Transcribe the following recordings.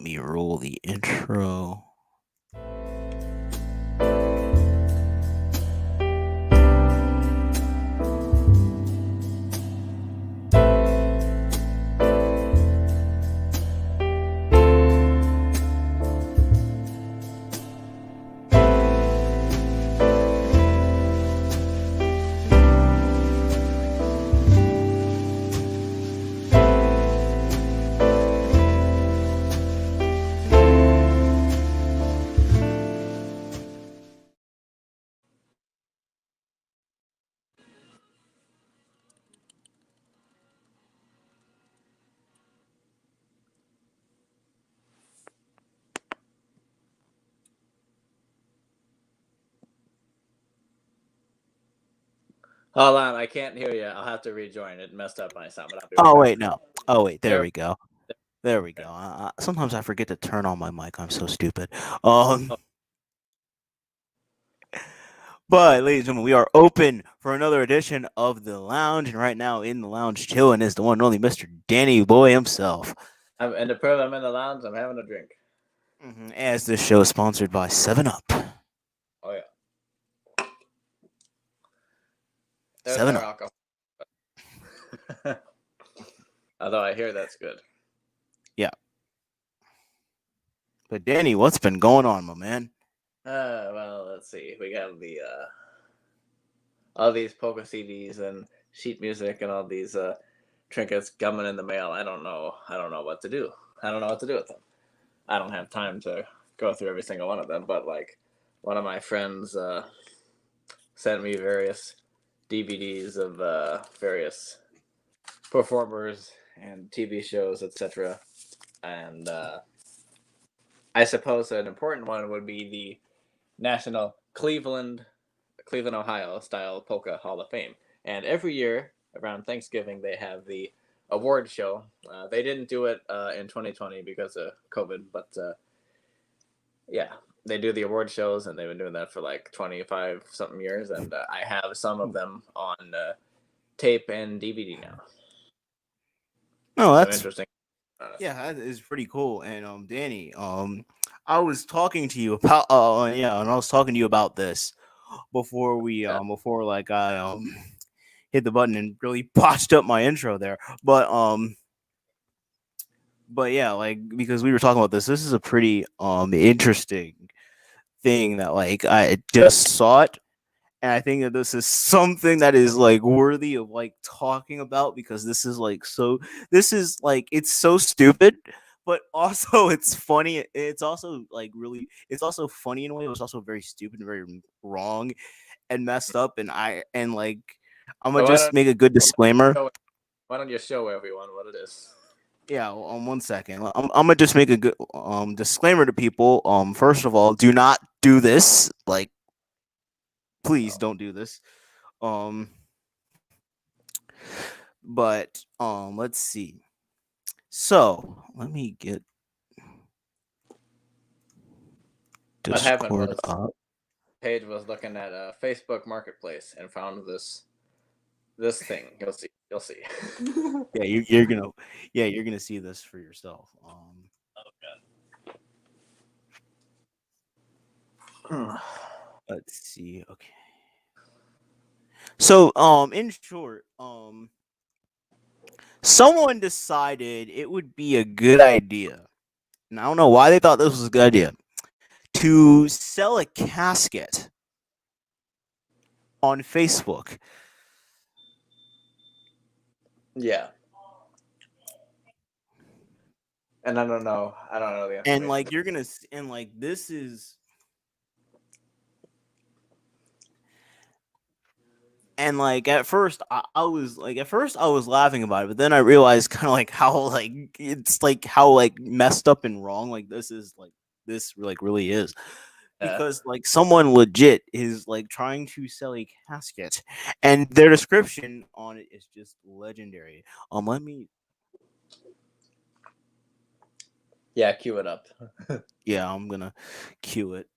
Let me roll the intro. Hold on, I can't hear you. I'll have to rejoin. It messed up my sound, but I'll be right Oh back. wait, no. Oh wait, there There. we go. There we go. Sometimes I forget to turn on my mic. I'm so stupid. Um, but ladies and gentlemen, we are open for another edition of the lounge, and right now in the lounge chilling is the one and only Mr. Danny Boy himself. I'm in the prison. I'm in the lounge. I'm having a drink. As this show is sponsored by 7-Up. Oh yeah. There's 7 our Up. alcohol. Although I hear that's good. Yeah. But Danny, what's been going on, my man? Well, let's see. We got the all these polka CDs and sheet music and all these trinkets coming in the mail. I don't know. I don't know what to do. I don't know what to do with them. I don't have time to go through every single one of them. But like, one of my friends sent me various DVDs of various performers and TV shows, etc. And I suppose an important one would be the National Cleveland, Ohio style polka Hall of Fame. And every year around Thanksgiving, they have the award show. They didn't do it in 2020 because of COVID, but yeah, they do the award shows, and they've been doing that for like 25 something years. And I have some of them on tape and DVD now. Oh, So that's interesting. yeah, that is pretty cool. And Danny, I was talking to you about and I was talking to you about this before like I hit the button and really botched up my intro there. But yeah, like because we were talking about this, this is a pretty interesting thing that like I just saw it, and I think that this is something that is like worthy of like talking about because this is like it's so stupid, but also it's funny. It's also like really it's also funny in a way. It was also very stupid and very wrong and messed up, and like I'm gonna So why just make a good disclaimer. don't you show everyone what it is? Yeah, 1 second. I'm gonna just make a good disclaimer to people. First of all, do not do this. Like, please don't do this. Um, but let's see. So let me get What happened Discord was up. Paige was looking at Facebook Marketplace and found this thing. You'll see. You'll see. Yeah, you're gonna see this for yourself. Let's see. Okay. So in short, someone decided it would be a good idea, and I don't know why they thought this was a good idea, to sell a casket on Facebook. Yeah. And I don't know. I don't know the And information. like you're gonna and like this is and like at first I was laughing about it, but then I realized kind of like how like it's like how like messed up and wrong like this like really is, because like someone legit is like trying to sell a casket and their description on it is just legendary. Let me Yeah, cue it up. Yeah, I'm gonna cue it.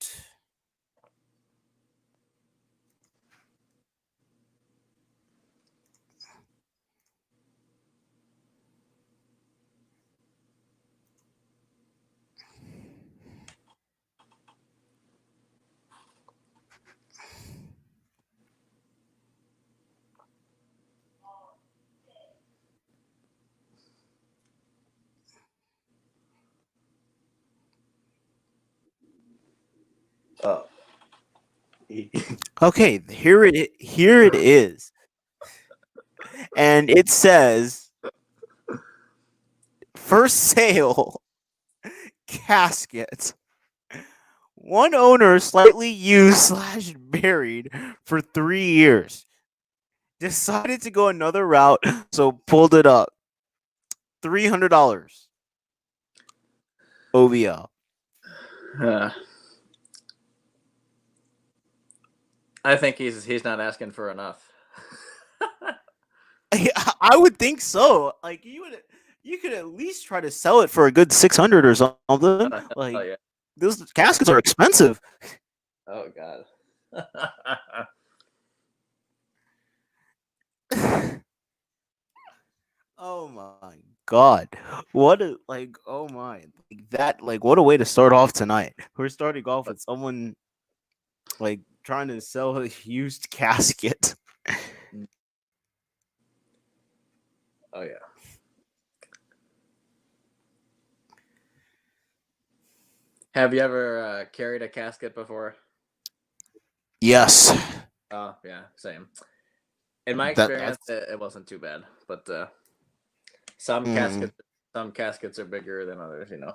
Oh. Okay, here it is. And it says for sale casket. One owner slightly used slash buried for 3 years. Decided to go another route, so pulled it up. $300. OVO. I think he's not asking for enough. I would think so. Like you could at least try to sell it for a good 600 or something. Oh Like yeah. those caskets are expensive. Oh god. Oh my god. What a like oh my like that like what a way to start off tonight. We're starting off with someone like trying to sell a used casket. Oh yeah. Have you ever carried a casket before? Yes. Oh yeah, same. In my That experience, that's it wasn't too bad, but some mm, caskets are bigger than others. You know.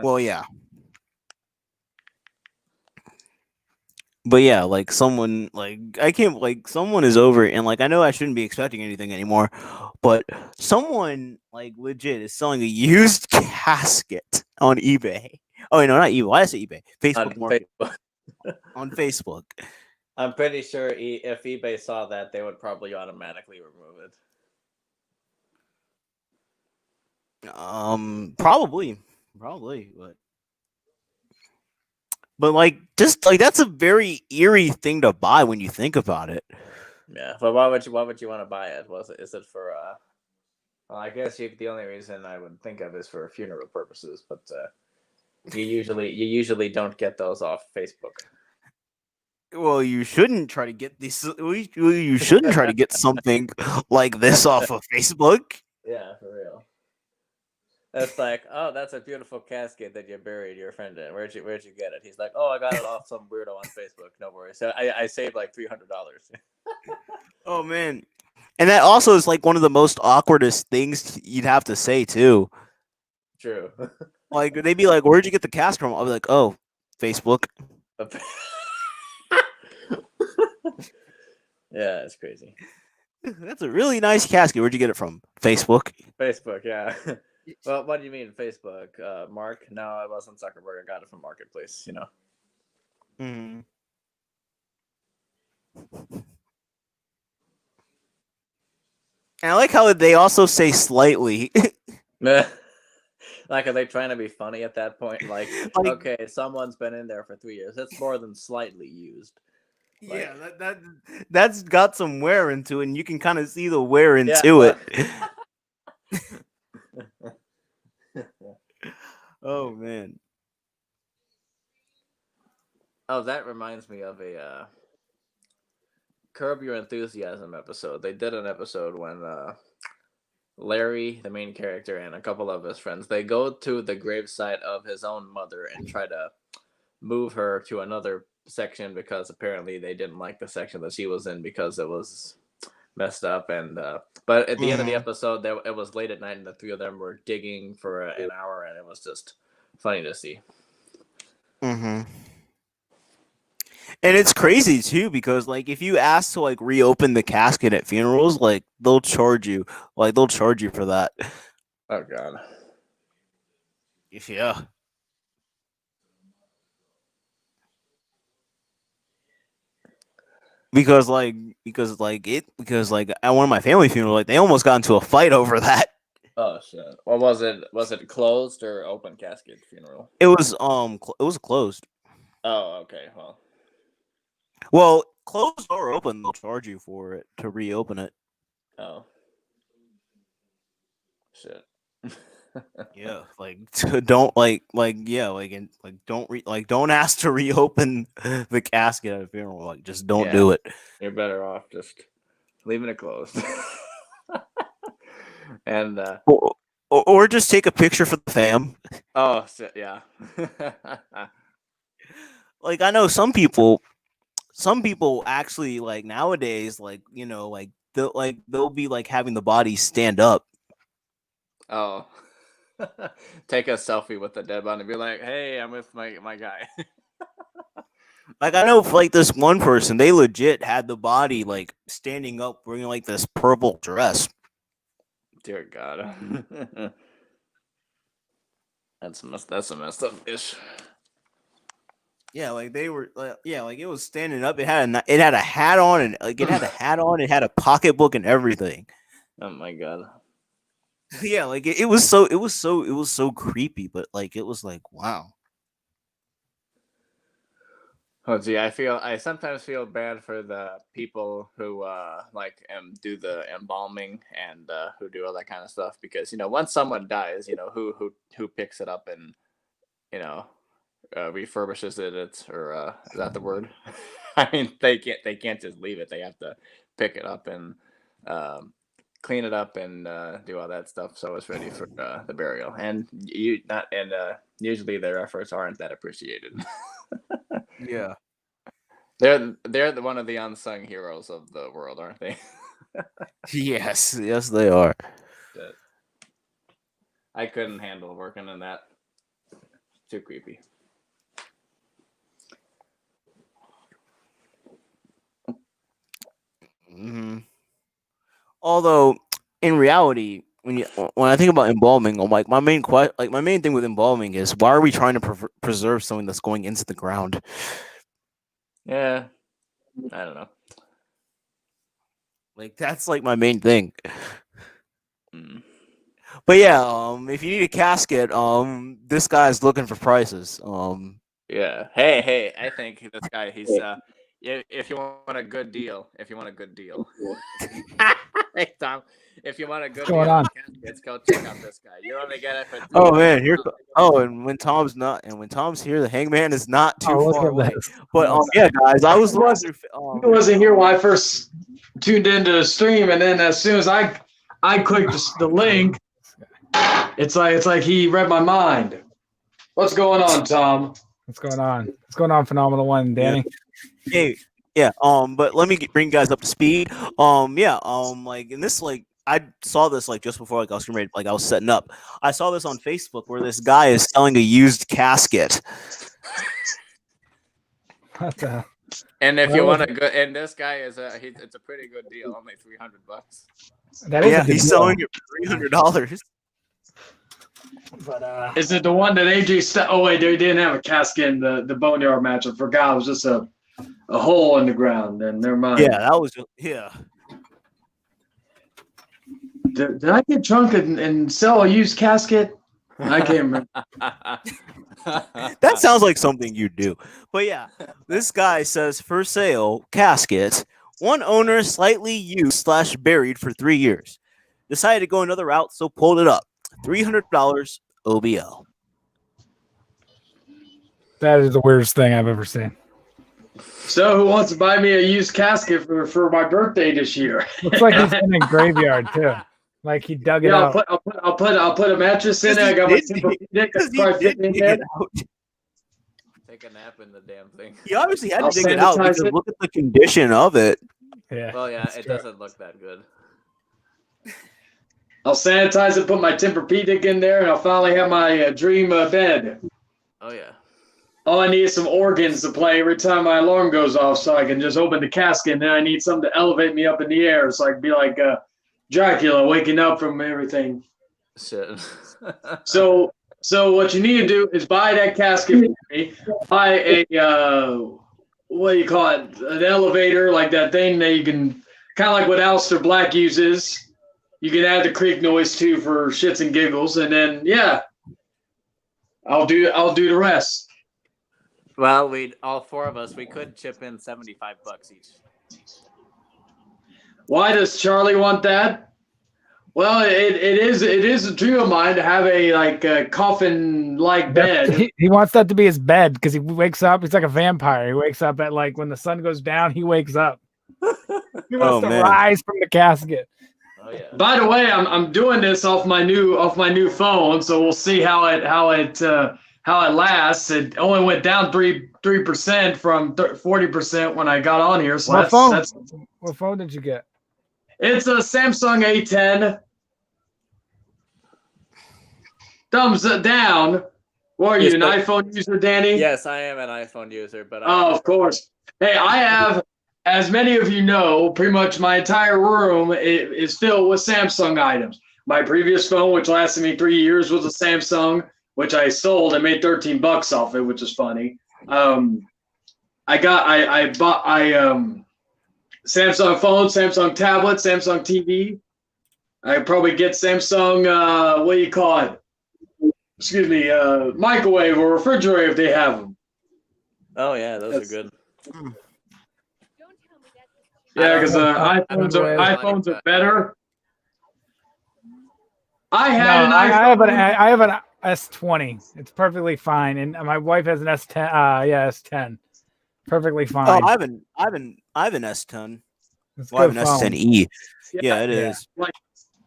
well yeah. But yeah, like someone like I can't like someone is over it and like I know I shouldn't be expecting anything anymore, but someone like legit is selling a used casket on eBay. Oh wait, no, not eBay. Why did I say eBay? On Facebook Market Facebook. on Facebook. I'm pretty sure if eBay saw that, they would probably automatically remove it. Probably, but like just like that's a very eerie thing to buy when you think about it. Yeah, but why would you want to buy it? Is it for well, I guess the only reason I would think of is for funeral purposes, but you usually don't get those off Facebook. Well, you shouldn't try to get this. You shouldn't try to get something like this off of Facebook. Yeah, for real. That's like, oh, that's a beautiful casket that you buried your friend in. Where'd you get it? He's like, oh, I got it off some weirdo on Facebook. No worries. So I saved like $300. Oh man, and that also is like one of the most awkwardest things you'd have to say too. True. Like they'd be like, "Where'd you get the cast from?" I'll be like, "Oh, Facebook." Yeah, it's crazy. That's a really nice casket. Where'd you get it from? Facebook. Facebook, yeah. Well, what do you mean Facebook? Mark? No, it wasn't Zuckerberg. I got it from Marketplace. You know. Mm. And I like how they also say slightly. Like, are they trying to be funny at that point? Like, Like, okay, someone's been in there for 3 years. That's more than slightly used. yeah, that's got some wear into it, and you can kind of see the wear Yeah. into it. Oh man. Oh, that reminds me of a Curb Your Enthusiasm episode. They did an episode when Larry, the main character, and a couple of his friends, they go to the gravesite of his own mother and try to move her to another section because apparently they didn't like the section that she was in because it was messed up. And but at the end of the episode, it was late at night, and the three of them were digging for an hour, and it was just funny to see. Mm-hmm. And it's crazy too because like if you ask to like reopen the casket at funerals, like they'll charge you for that. Oh god. Yeah. Because at one of my family funerals, like they almost got into a fight over that. Oh shit. Well, was it closed or open casket funeral? It was closed. Oh, okay. Well, closed or open, they'll charge you for it to reopen it. Oh. Shit. Yeah, like don't don't ask to reopen the casket at a funeral. Like just don't do it. You're better off just leaving it closed. And or just take a picture for the fam. oh shit, yeah. like I know some people actually like nowadays like like they'll be like having the body stand up. Oh, take a selfie with the dead body and be like, "Hey, I'm with my guy." Like I know for like this one person, they legit had the body like standing up wearing like this purple dress. Dear God, that's a messed up dish. Yeah, like they were yeah, like it was standing up. It had a hat on and like it had a hat on, it had a pocketbook and everything. Oh my God. Yeah, like it was so creepy, but like it was like wow. Oh gee, I sometimes feel bad for the people who like do the embalming and who do all that kind of stuff because once someone dies, who picks it up and you know refurbishes it. Is that the word? I mean, they can't just leave it. They have to pick it up and um, clean it up and do all that stuff so it's ready for the burial. And usually their efforts aren't that appreciated. Yeah. They're one of the unsung heroes of the world, aren't they? Yes, yes they are. That- I couldn't handle working in that. Too creepy. hmm Although in reality, when I think about embalming, I'm like my main thing with embalming is why are we trying to preserve something that's going into the ground? Yeah, I don't know. Like that's like my main thing. Mm. But yeah, if you need a casket, this guy's looking for prices. Yeah. Hey, I think this guy, he's if you want a good deal, hey Tom, if you want a good What's deal going on on? caskets, go check out this guy. You only get it for Oh man, $200. when Tom's here, the hangman is not too Oh, look far at away. this. But yeah, guys, I was looking through. He wasn't here when I first tuned into the stream, and then as soon as I clicked the link, it's like he read my mind. What's going on, Tom? What's going on? What's going on, Phenomenal One, Danny? Hey, yeah. But let me bring you guys up to speed. Yeah. Like in this, like I saw this like just before like I was getting ready, like I was setting up. I saw this on Facebook where this guy is selling a used casket. What the hell? And if you want a good, and this guy it's a pretty good deal, only $300. That is a Yeah, good he's deal. selling it for $300. But Is it the one that AJ? Oh wait, they didn't have a casket in the boneyard match. I forgot. It was just a hole in the ground. Then never mind. Yeah, that was yeah. Did I get drunk and sell a used casket? I can't remember. That sounds like something you do. But yeah, this guy says for sale casket. One owner slightly used / buried for 3 years. Decided to go another route, so pulled it up. $300 OBL. that is the weirdest thing I've ever seen. So who wants to buy me a used casket for my birthday this year? Looks like he's in a graveyard too. Like he dug it Yeah, out. I'll put a mattress in there. I got my Tempur-Pedic. That's probably fitting in there. Take a nap in the damn thing. He obviously had I'll to dig it out sanitize because it. look at the condition of it. Yeah. Well, yeah, that's it true. doesn't look that good. I'll sanitize it, put my Tempur-Pedic in there, and I'll finally have my dream bed. Oh yeah. All I need is some organs to play every time my alarm goes off, so I can just open the casket. And then I need something to elevate me up in the air, so I can be like Dracula, waking up from everything. Shit. So what you need to do is buy that casket for me. Buy a what do you call it? An elevator, like that thing that you can kind of like what Aleister Black uses. You can add the creak noise too for shits and giggles, and then yeah, I'll do the rest. Well, all four of us, we could chip in $75 each. Why does Charlie want that? Well, it is a dream of mine to have a coffin like bed. He wants that to be his bed because he wakes up. He's like a vampire. He wakes up at like when the sun goes down. He wakes up. He wants to man. rise from the casket. Oh yeah. By the way, I'm doing this off my new phone, so we'll see how how it lasts. It only went down 3% from 40% when I got on here. So What phone did you get? It's a Samsung A10. Thumbs down. What are you, an iPhone user, Danny? Yes, I am an iPhone user, but of course. Hey, I have, as many of you know, pretty much my entire room is filled with Samsung items. My previous phone, which lasted me 3 years, was a Samsung, which I sold and made $13 off it, which is funny. I bought Samsung phone, Samsung tablet, Samsung TV. I probably get Samsung, what do you call it? Excuse me, microwave or refrigerator if they have them. Oh yeah, those are good. Yeah, because iPhones are better. I have an S20. It's perfectly fine, and my wife has an S10. S10. Perfectly fine. Oh, I have an S10. I have an S10e. Yeah, it is. Like,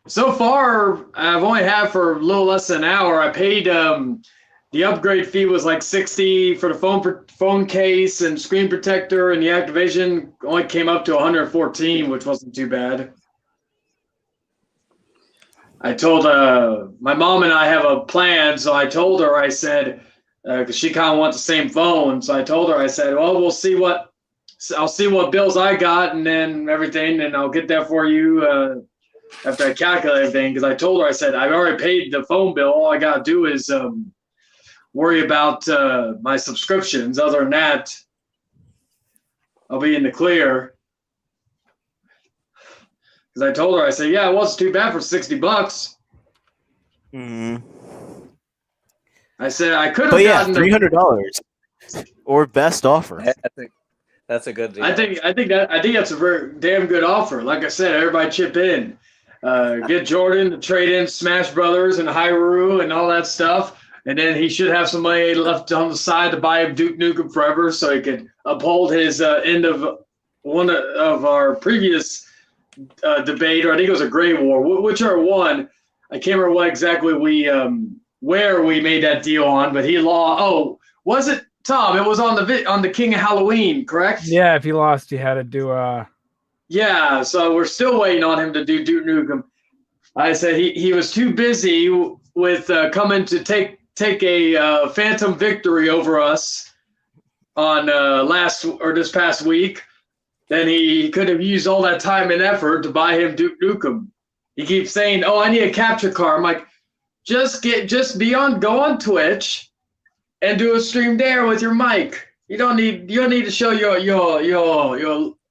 so far, I've only had for a little less than an hour. I paid the upgrade fee was like $60 for the phone case and screen protector, and the activation only came up to $114, which wasn't too bad. I told my mom and I have a plan, so I told her, I said, because she kind of wants the same phone, so I told her, I said, well, I'll see what bills I got and then everything, and I'll get that for you after I calculate everything. Because I told her, I said, I've already paid the phone bill. All I got to do is worry about my subscriptions. Other than that, I'll be in the clear. Because I told her, I said, yeah, it wasn't too bad for $60. Mm-hmm. I said I could have gotten $300 or best offer. I think that's a good deal. I think that's a very damn good offer. Like I said, everybody chip in, get Jordan to trade in Smash Brothers and Hyrule and all that stuff, and then he should have some money left on the side to buy Duke Nukem Forever, so he could uphold his end of one of our previous debate, or I think it was a Grey War, whichever one. I can't remember what exactly where we made that deal on, but he lost. Oh, was it Tom? It was on the King of Halloween, correct? Yeah, if he lost, you had to do Yeah, so we're still waiting on him to do Duke Nukem. I said he was too busy with coming to take a phantom victory over us on this past week. Then he could have used all that time and effort to buy him Duke Nukem. He keeps saying, "Oh, I need a capture card." I'm like, go on Twitch and do a stream there with your mic. You don't need to show your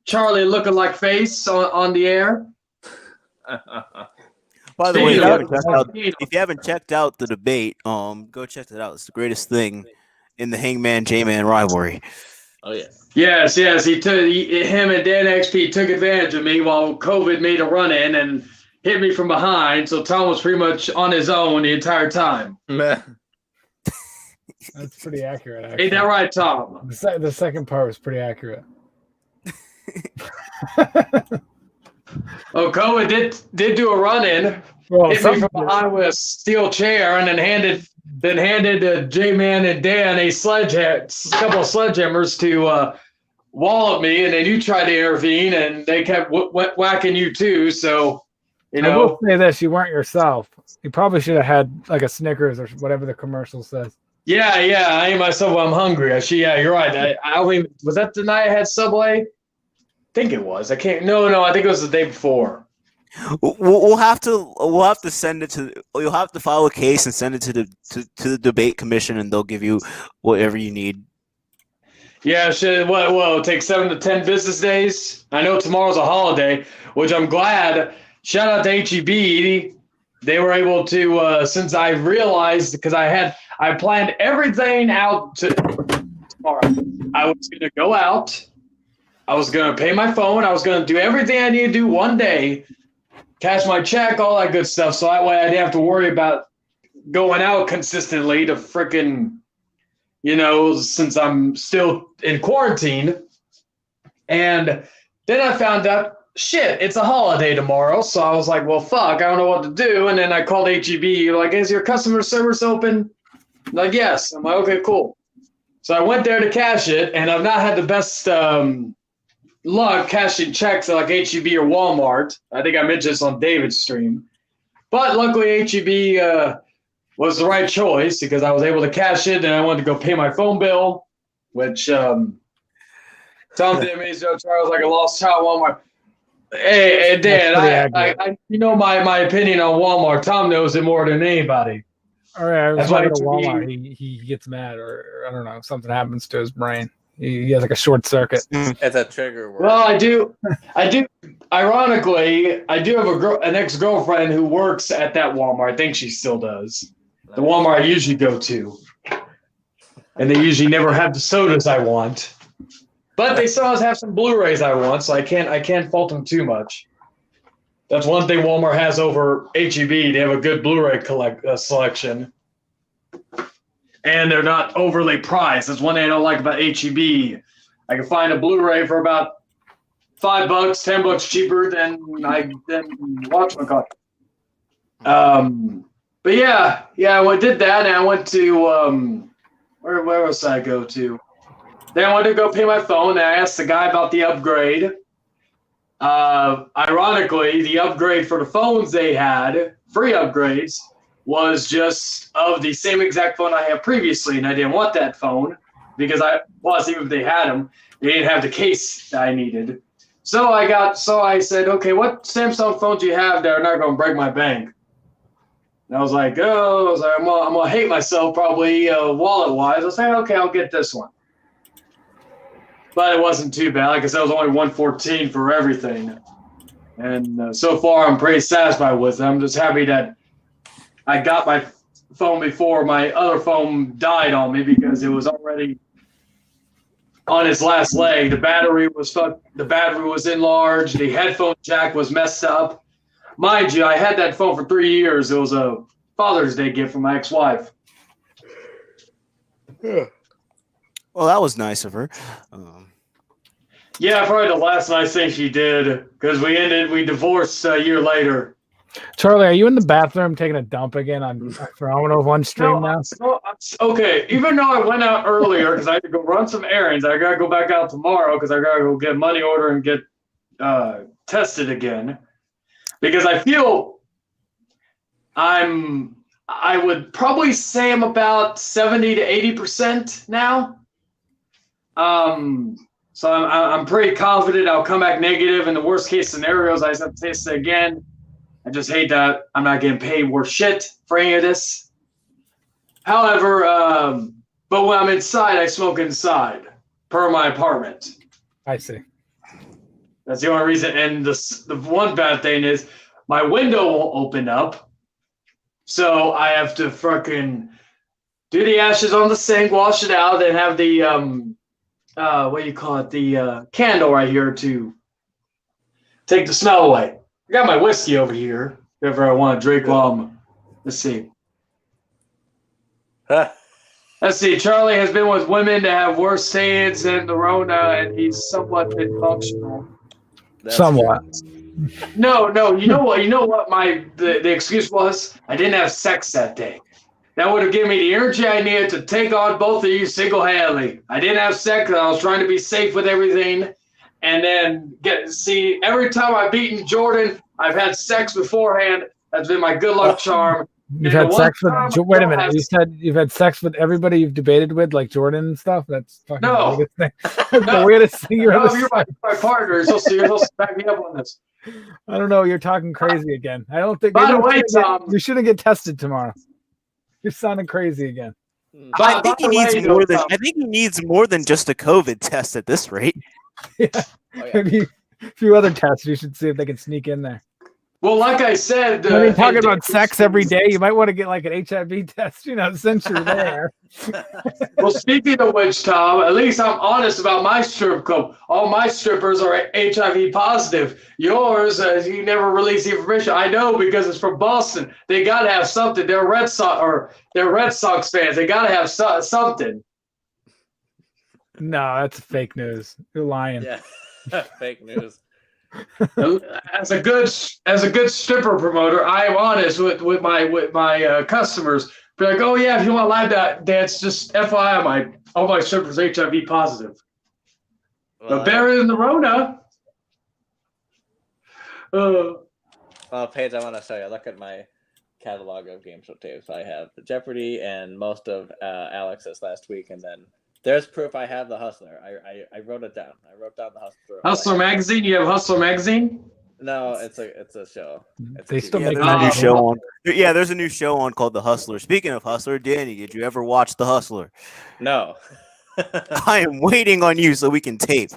Charlie lookalike face on the air. By the way, if you haven't checked out the debate, go check that out. It's the greatest thing in the Hangman J-Man rivalry. Oh yeah. Yes. Him and Dan XP took advantage of me while COVID made a run in and hit me from behind. So Tom was pretty much on his own the entire time. That's pretty accurate. Actually. Ain't that right, Tom? The second part was pretty accurate. Oh, COVID did do a run in, hit me from behind with a steel chair, and then handed J-Man and Dan a couple of sledgehammers to wallop me, and then you tried to intervene, and they kept whacking you too. So, I will say this: you weren't yourself. You probably should have had like a Snickers or whatever the commercial says. Yeah. I ate myself while I'm hungry. You're right. Was that the night I had Subway? I think it was. I can't. No. I think it was the day before. We'll have to send it to. You'll have to file a case and send it to the debate commission, and they'll give you whatever you need. Yeah, it'll take 7 to 10 business days. I know tomorrow's a holiday, which I'm glad. Shout out to HEB. They were able to, since I realized, because I planned everything out to tomorrow. I was going to go out. I was going to pay my phone. I was going to do everything I need to do one day, cash my check, all that good stuff. So that way I didn't have to worry about going out consistently to frickin', since I'm still in quarantine. And then I found out, shit, it's a holiday tomorrow. So I was like, well, fuck, I don't know what to do. And then I called HEB, like, is your customer service open? Like, yes. I'm like, okay, cool. So I went there to cash it, and I've not had the best luck cashing checks at like HEB or Walmart. I think I mentioned this on David's stream. But luckily, HEB was the right choice because I was able to cash it, and I wanted to go pay my phone bill, which Tom did me, Joe Charles, like a lost child. Walmart. Hey, Dan, I you know my opinion on Walmart. Tom knows it more than anybody. All right, I was That's why talking to HEB Walmart. He gets mad, or I don't know, something happens to his brain. He has like a short circuit. It's a trigger word. Well, I do. Ironically, I do have an ex-girlfriend who works at that Walmart. I think she still does. The Walmart I usually go to, and they usually never have the sodas I want, but they still always have some Blu-rays I want, so I can't fault them too much. That's one thing Walmart has over HEB. They have a good Blu-ray selection, and they're not overly priced. That's one thing I don't like about HEB. I can find a Blu-ray for about $5, $10 cheaper than Watchmen. But yeah, I did that, and I went to where else did I go to? Then I wanted to go pay my phone, and I asked the guy about the upgrade. Ironically, the upgrade for the phones they had, free upgrades, was just of the same exact phone I had previously, and I didn't want that phone because even if they had them, they didn't have the case that I needed. So I said, okay, what Samsung phones do you have that are not going to break my bank? And I was like, I'm gonna hate myself probably wallet-wise. I was like, okay, I'll get this one. But it wasn't too bad. Like I said, it was only $114 for everything. And so far, I'm pretty satisfied with it. I'm just happy that I got my phone before my other phone died on me because it was already on its last leg. The battery was enlarged. The headphone jack was messed up. Mind you, I had that phone for 3 years. It was a Father's Day gift from my ex-wife. Well, that was nice of her. Yeah, probably the last nice thing she did because we divorced a year later. Charlie, are you in the bathroom taking a dump again on Phenomenal One stream now? Okay, even though I went out earlier because I had to go run some errands, I got to go back out tomorrow because I got to go get money order and get tested again. Because I feel I would probably say I'm about 70 to 80% now. So I'm pretty confident I'll come back negative. In the worst case scenarios, I just have to test it again. I just hate that I'm not getting paid worth shit for any of this. However, but when I'm inside, I smoke inside per my apartment. I see. That's the only reason. And the one bad thing is my window won't open up. So I have to fucking do the ashes on the sink, wash it out, then have the, the candle right here to take the smell away. I got my whiskey over here if ever I want to drink while I'm, let's see. Let's see. Charlie has been with women that have worse stains than the Rona, and he's somewhat dysfunctional. Somewhat. No. You know what? The excuse was? I didn't have sex that day. That would have given me the energy I needed to take on both of you single-handedly. I didn't have sex. I was trying to be safe with everything. And then every time I've beaten Jordan, I've had sex beforehand. That's been my good luck charm. You've had sex with. Wait a minute. You said you've had sex with everybody you've debated with, like Jordan and stuff. That's fucking no. The weirdest thing. That's the weirdest thing you're my partner. You're supposed to back me up on this. I don't know. You're talking crazy again. I don't think. By the way, Tom, you shouldn't get tested tomorrow. You're sounding crazy again. I think he needs more than. I think he needs more than just a COVID test at this rate. Yeah. Maybe a few other tests. You should see if they can sneak in there. Well, like I said, talking about sex every day, you might want to get like an HIV test, since you're there. Well, speaking of which, Tom, at least I'm honest about my strip club. All my strippers are HIV positive. Yours, you never release the information. I know because it's from Boston. They got to have something. They're Red Sox fans. They got to have something. No, that's fake news. You're lying. Yeah, fake news. As a good stripper promoter, I am honest with my customers. Be like, oh yeah, if you want live dance, just FYI, all my servers HIV positive. But better than the Rona. Well, Paige, I want to show you. Look at my catalog of game show tapes. I have the Jeopardy and most of Alex's last week, and then there's proof I have the Hustler. I wrote it down. I wrote down the Hustler. Hustler magazine. You have Hustler magazine? No, it's a show. They still Yeah, make there's a new money. show on. Yeah, there's a new show on called The Hustler. Speaking of Hustler, Danny, did you ever watch The Hustler? No. I am waiting on you so we can tape.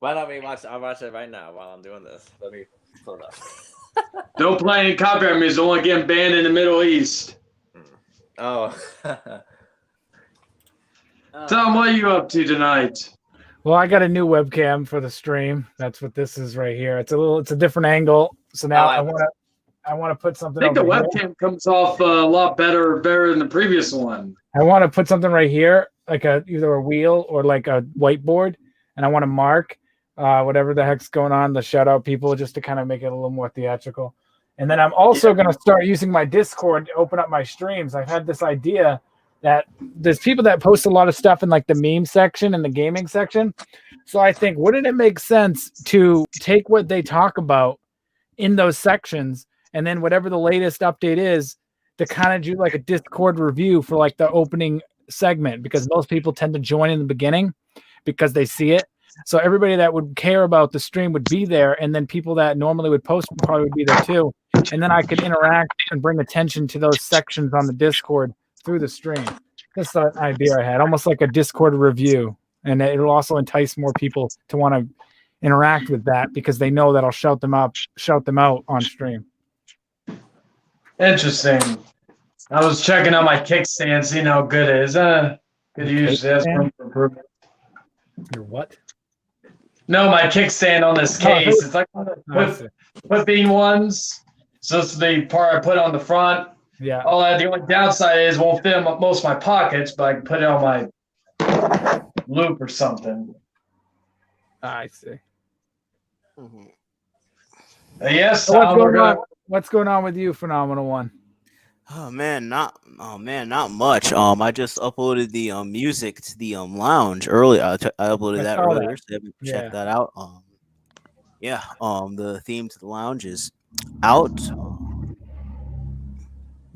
Why don't we watch? I'll watch it right now while I'm doing this. Let me pull it up. Don't play any copyright music. Only getting banned in the Middle East. Oh. Tom, what are you up to tonight? Well, I got a new webcam for the stream. That's what this is right here. It's a different angle. So now I want to put something. I think the over webcam here. comes off a lot better than the previous one. I want to put something right here, like either a wheel or like a whiteboard, and I want to mark whatever the heck's going on, the shout out people, just to kind of make it a little more theatrical. And then I'm also going to start using my Discord to open up my streams. I've had this idea that there's people that post a lot of stuff in like the meme section and the gaming section. So I think, wouldn't it make sense to take what they talk about in those sections and then whatever the latest update is to kind of do like a Discord review for like the opening segment, because most people tend to join in the beginning because they see it. So everybody that would care about the stream would be there, and then people that normally would post probably would be there too. And then I could interact and bring attention to those sections on the Discord through the stream. That's the idea I had, almost like a Discord review. And it'll also entice more people to want to interact with that because they know that I'll shout them out on stream. Interesting. I was checking out my kickstand, seeing how good it is. Could use this room for improvement. Your what? No, my kickstand on this case. It's like one of the whipping ones. So it's the part I put on the front. Yeah. The only downside is it won't fit in most of my pockets, but I can put it on my loop or something. I see. Yes. So what's going on with you, Phenomenal One? Oh man, not much. I just uploaded the music to the lounge earlier. I uploaded that earlier, so check that out. The theme to the lounge is out.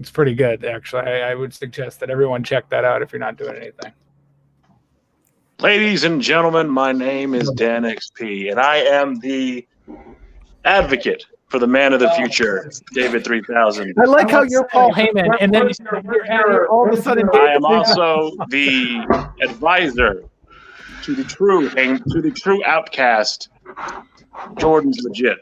It's pretty good, actually. I would suggest that everyone check that out if you're not doing anything. Ladies and gentlemen, my name is Dan XP, and I am the advocate for the man of the future, David 3000. I like how you're Paul Heyman, and then you're all of a sudden. I am also the advisor to the true outcast. Jordan's legit.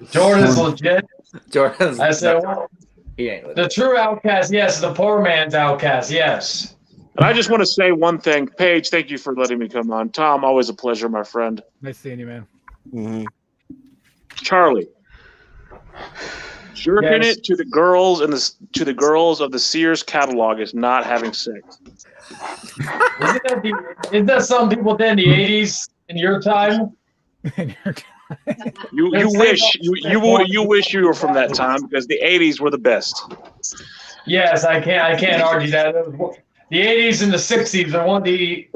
Jordan's legit. Jordan's. I said, well, he ain't legit. The true outcast, yes. The poor man's outcast, yes. And I just want to say one thing. Paige, thank you for letting me come on. Tom, always a pleasure, my friend. Nice seeing you, man. Mm-hmm. Charlie, jerking it to the girls and to the girls of the Sears catalog is not having sex. Isn't that something people did in the 80s in your time? You wish you were from that time, because the 80s were the best. Yes, I can't argue that. The 80s and the 60s are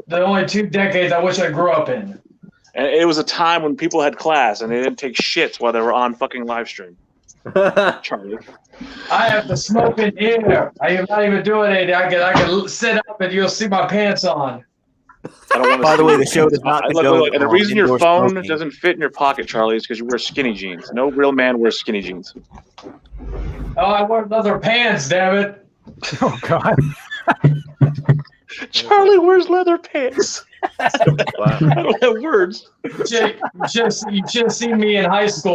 the only 2 decades I wish I grew up in. And it was a time when people had class and they didn't take shits while they were on fucking live stream. Charlie. I have to smoke in here. I am not even doing anything. I can sit up and you'll see my pants on. I don't want to. By the way, the show does not look, and the reason your phone smoking. doesn't fit in your pocket, Charlie, is because you wear skinny jeans. No real man wears skinny jeans. Oh, I wear leather pants, damn it. Oh God. Charlie wears leather pants. Wow. I don't have words. You should have seen me in high school.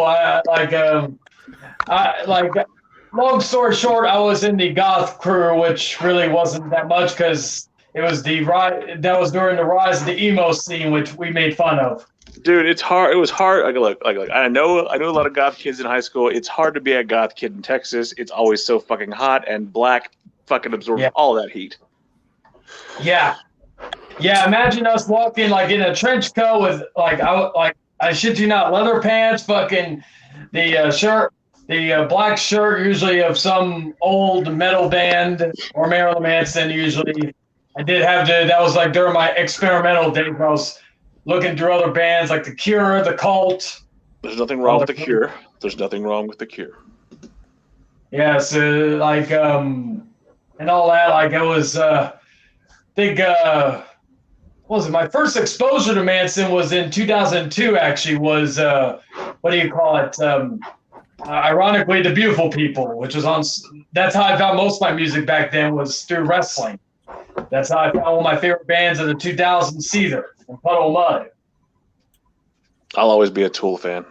Long story short, I was in the goth crew, which really wasn't that much because it was that was during the rise of the emo scene, which we made fun of. Dude, it's hard. It was hard. Look. I know a lot of goth kids in high school. It's hard to be a goth kid in Texas. It's always so fucking hot, and black fucking absorbs all that heat. Yeah. Imagine us walking like in a trench coat with I shit you not, leather pants, fucking the shirt, the black shirt, usually of some old metal band or Marilyn Manson. Usually, I did have to. That was like during my experimental days. I was looking through other bands like The Cure, The Cult. There's nothing wrong with The Cure. There's nothing wrong with The Cure. Yeah, so like and all that. Like it was big. What was it? My first exposure to Manson was in 2002. Actually, was what do you call it? Ironically, The Beautiful People, which was on. That's how I found most of my music back then, was through wrestling. That's how I found one of my favorite bands of the 2000s, Seether and Puddle of Mud. I'll always be a Tool fan.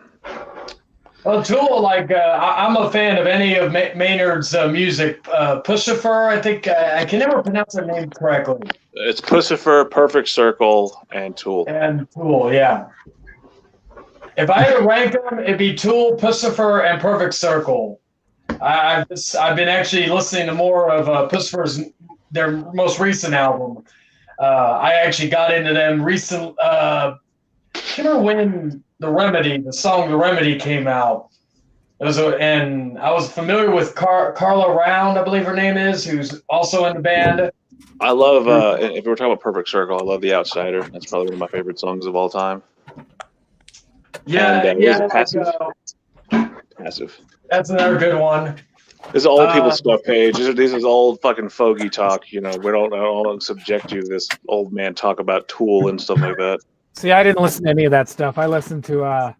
Well, Tool, like I'm a fan of any of Maynard's music. Puscifer, I think I can never pronounce their name correctly. It's Puscifer, Perfect Circle, and Tool. And Tool, yeah. If I had to rank them, it'd be Tool, Puscifer, and Perfect Circle. I've been actually listening to more of Puscifer's their most recent album. I actually got into them recent. I can't remember when the song The Remedy came out. And I was familiar with Carla Round, I believe her name is, who's also in the band. I love, if we're talking about Perfect Circle, I love The Outsider. That's probably one of my favorite songs of all time. Yeah, and, yeah. Passive. Passive. That's another good one. This is old people stuff, Paige. This is old fucking fogey talk. You know, I don't subject you to this old man talk about Tool and stuff like that. See, I didn't listen to any of that stuff. I listened to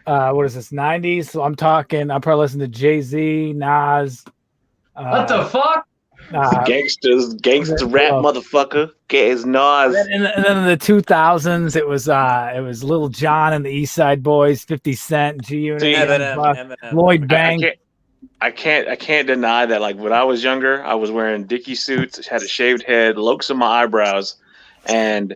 what is this, 90s? So I probably listened to Jay-Z, Nas. What the fuck? Gangsters rap, motherfucker. Get his Nas. And then in the 2000s, it was Lil Jon and the East Side Boys, 50 Cent, G-Unit, Eminem. Lloyd Banks. I can't deny that. Like when I was younger, I was wearing Dickie suits, had a shaved head, lokes on my eyebrows, and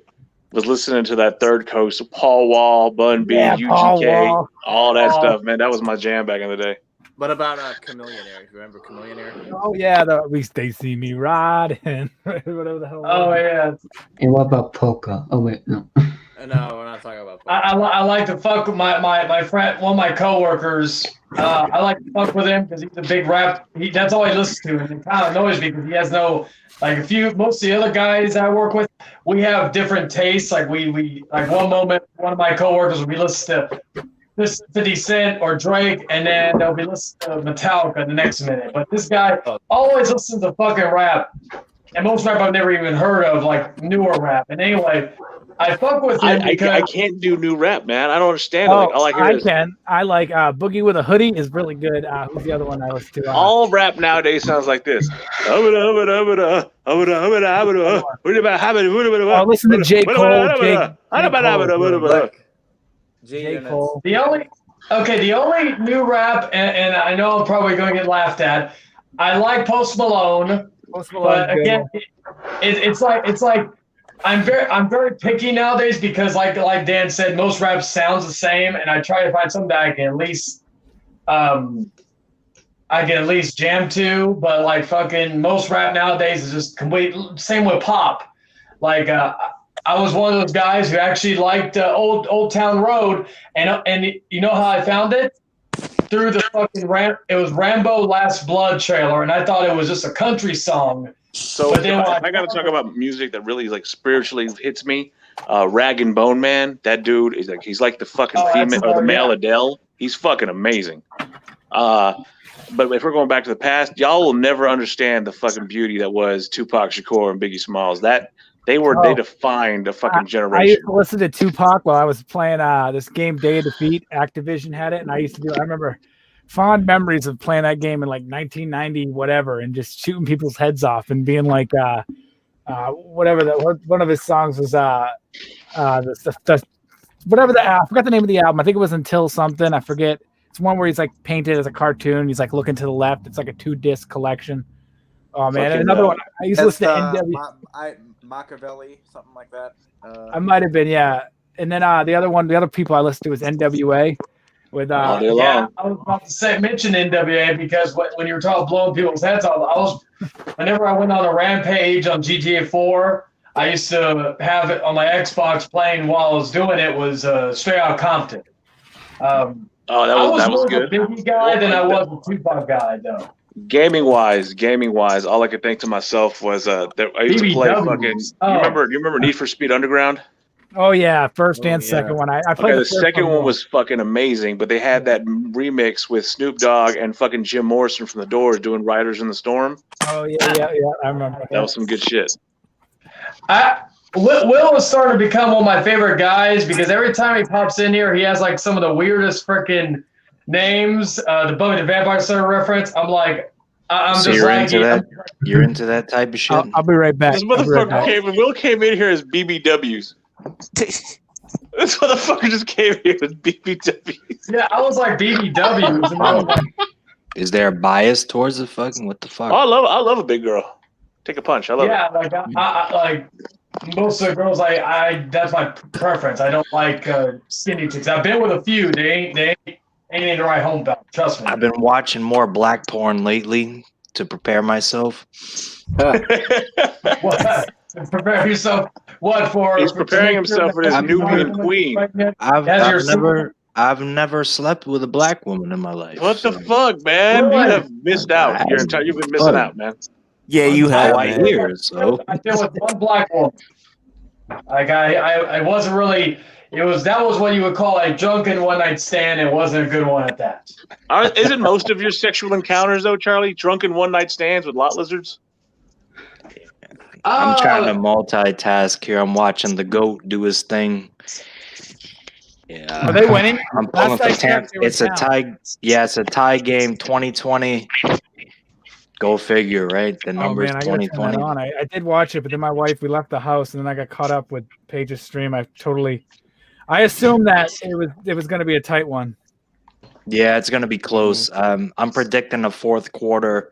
was listening to that Third Coast, Paul Wall, Bun B, UGK, all that stuff. Man, that was my jam back in the day. What about Chameleon Air? Remember Chameleon Air? Oh yeah, at least they see me riding. Whatever the hell. Oh yeah. And what about Polka? Oh wait, no. No, we're not talking about. I like to fuck with my friend, one of my coworkers. I like to fuck with him because he's a big rap. That's all he listens to, and it kind of annoys me because he has no like. Most of the other guys I work with, we have different tastes. Like we like one moment, one of my coworkers will be listening to this 50 Cent or Drake, and then they'll be listening to Metallica the next minute. But this guy always listens to fucking rap, and most rap I've never even heard of, like newer rap. And anyway, I fuck with him because I can't do new rap, man. I don't understand. Oh, like, all I hear is, can. I like Boogie with a Hoodie is really good. Who's the other one I listen to? all rap nowadays sounds like this. Oh, listen to J. Cole. J. Cole. the only new rap, and I know I'm probably going to get laughed at. I like Post Malone, but again, it's like I'm very picky nowadays because like Dan said, most rap sounds the same, and I try to find something that I can at least jam to. But like fucking most rap nowadays is just complete. Same with pop. Like I was one of those guys who actually liked Old Town Road, and you know how I found it? Through the fucking it was Rambo Last Blood trailer, and I thought it was just a country song. So if I got to talk about music that really like spiritually hits me. Rag and Bone Man, that dude is like he's like the fucking female or the male Adele. He's fucking amazing. But if we're going back to the past, y'all will never understand the fucking beauty that was Tupac Shakur and Biggie Smalls. They defined a fucking generation. I used to listen to Tupac while I was playing this game, Day of Defeat. Activision had it, and I remember fond memories of playing that game in like 1990, whatever, and just shooting people's heads off and being like, whatever that one of his songs was, whatever I forgot the name of the album. I think it was Until Something. I forget. It's one where he's like painted as a cartoon. He's like looking to the left. It's like a 2-disc collection. Oh man, and another one. I used to listen to NW. Machiavelli, something like that. I might have been, yeah. And then the other people I listened to was NWA. With all day long. I was about to mention NWA because when you were talking blowing people's heads off, whenever I went on a rampage on GTA 4, I used to have it on my Xbox playing while I was doing it was Straight Outta Compton. Oh, I was that was more of a good. Biggie guy than I was a Tupac guy, though. Gaming wise, all I could think to myself was that I used to play BBW. fucking. Oh. You remember Need for Speed Underground? Oh yeah, first Oh, and yeah. second one. I played Okay, the first second one more. was fucking amazing, but they had that remix with Snoop Dogg and fucking Jim Morrison from the Doors doing "Riders in the Storm." Oh yeah, I remember. That was some good shit. Will is starting to become one of my favorite guys because every time he pops in here, he has like some of the weirdest freaking names. The Buffy the Vampire Slayer reference. I'm like, I'm So just you're like, into that? You're into that type of shit? I'll be right back. This I'll be right motherfucker back. Will came in here as BBWs. This motherfucker just came here with BBWs. yeah, I was like BBWs, and I was like, Is there a bias towards the fucking what the fuck? Oh, I love a big girl. Take a punch. I love yeah, it. like I like most of the girls. I that's my preference. I don't like skinny chicks. I've been with a few. They ain't in the right home belt. Trust me. I've been watching more black porn lately to prepare myself. What? Prepare yourself. What for? He's preparing himself for this Nubian queen. I've never slept with a black woman in my life. What the so. fuck, man? Really? You have missed out. You've been missing out, man. Yeah, you have. All I man. hear, so I deal with one black woman. Like I wasn't really. That was what you would call a drunken one night stand. It wasn't a good one at that. Isn't most of your sexual encounters though, Charlie, drunken one night stands with lot lizards? I'm trying to multitask here. I'm watching the GOAT do his thing. Yeah. Are they winning? I'm pulling Last for I checked, Tampa. they were It's a down. tie. Yeah, it's a tie game. 2020. Go figure, right? The Oh numbers man, I gotta turn 2020. that on. I did watch it, but then my wife, we left the house, and then I got caught up with Paige's stream. I assumed that it was going to be a tight one. Yeah, it's gonna be close. I'm predicting a fourth quarter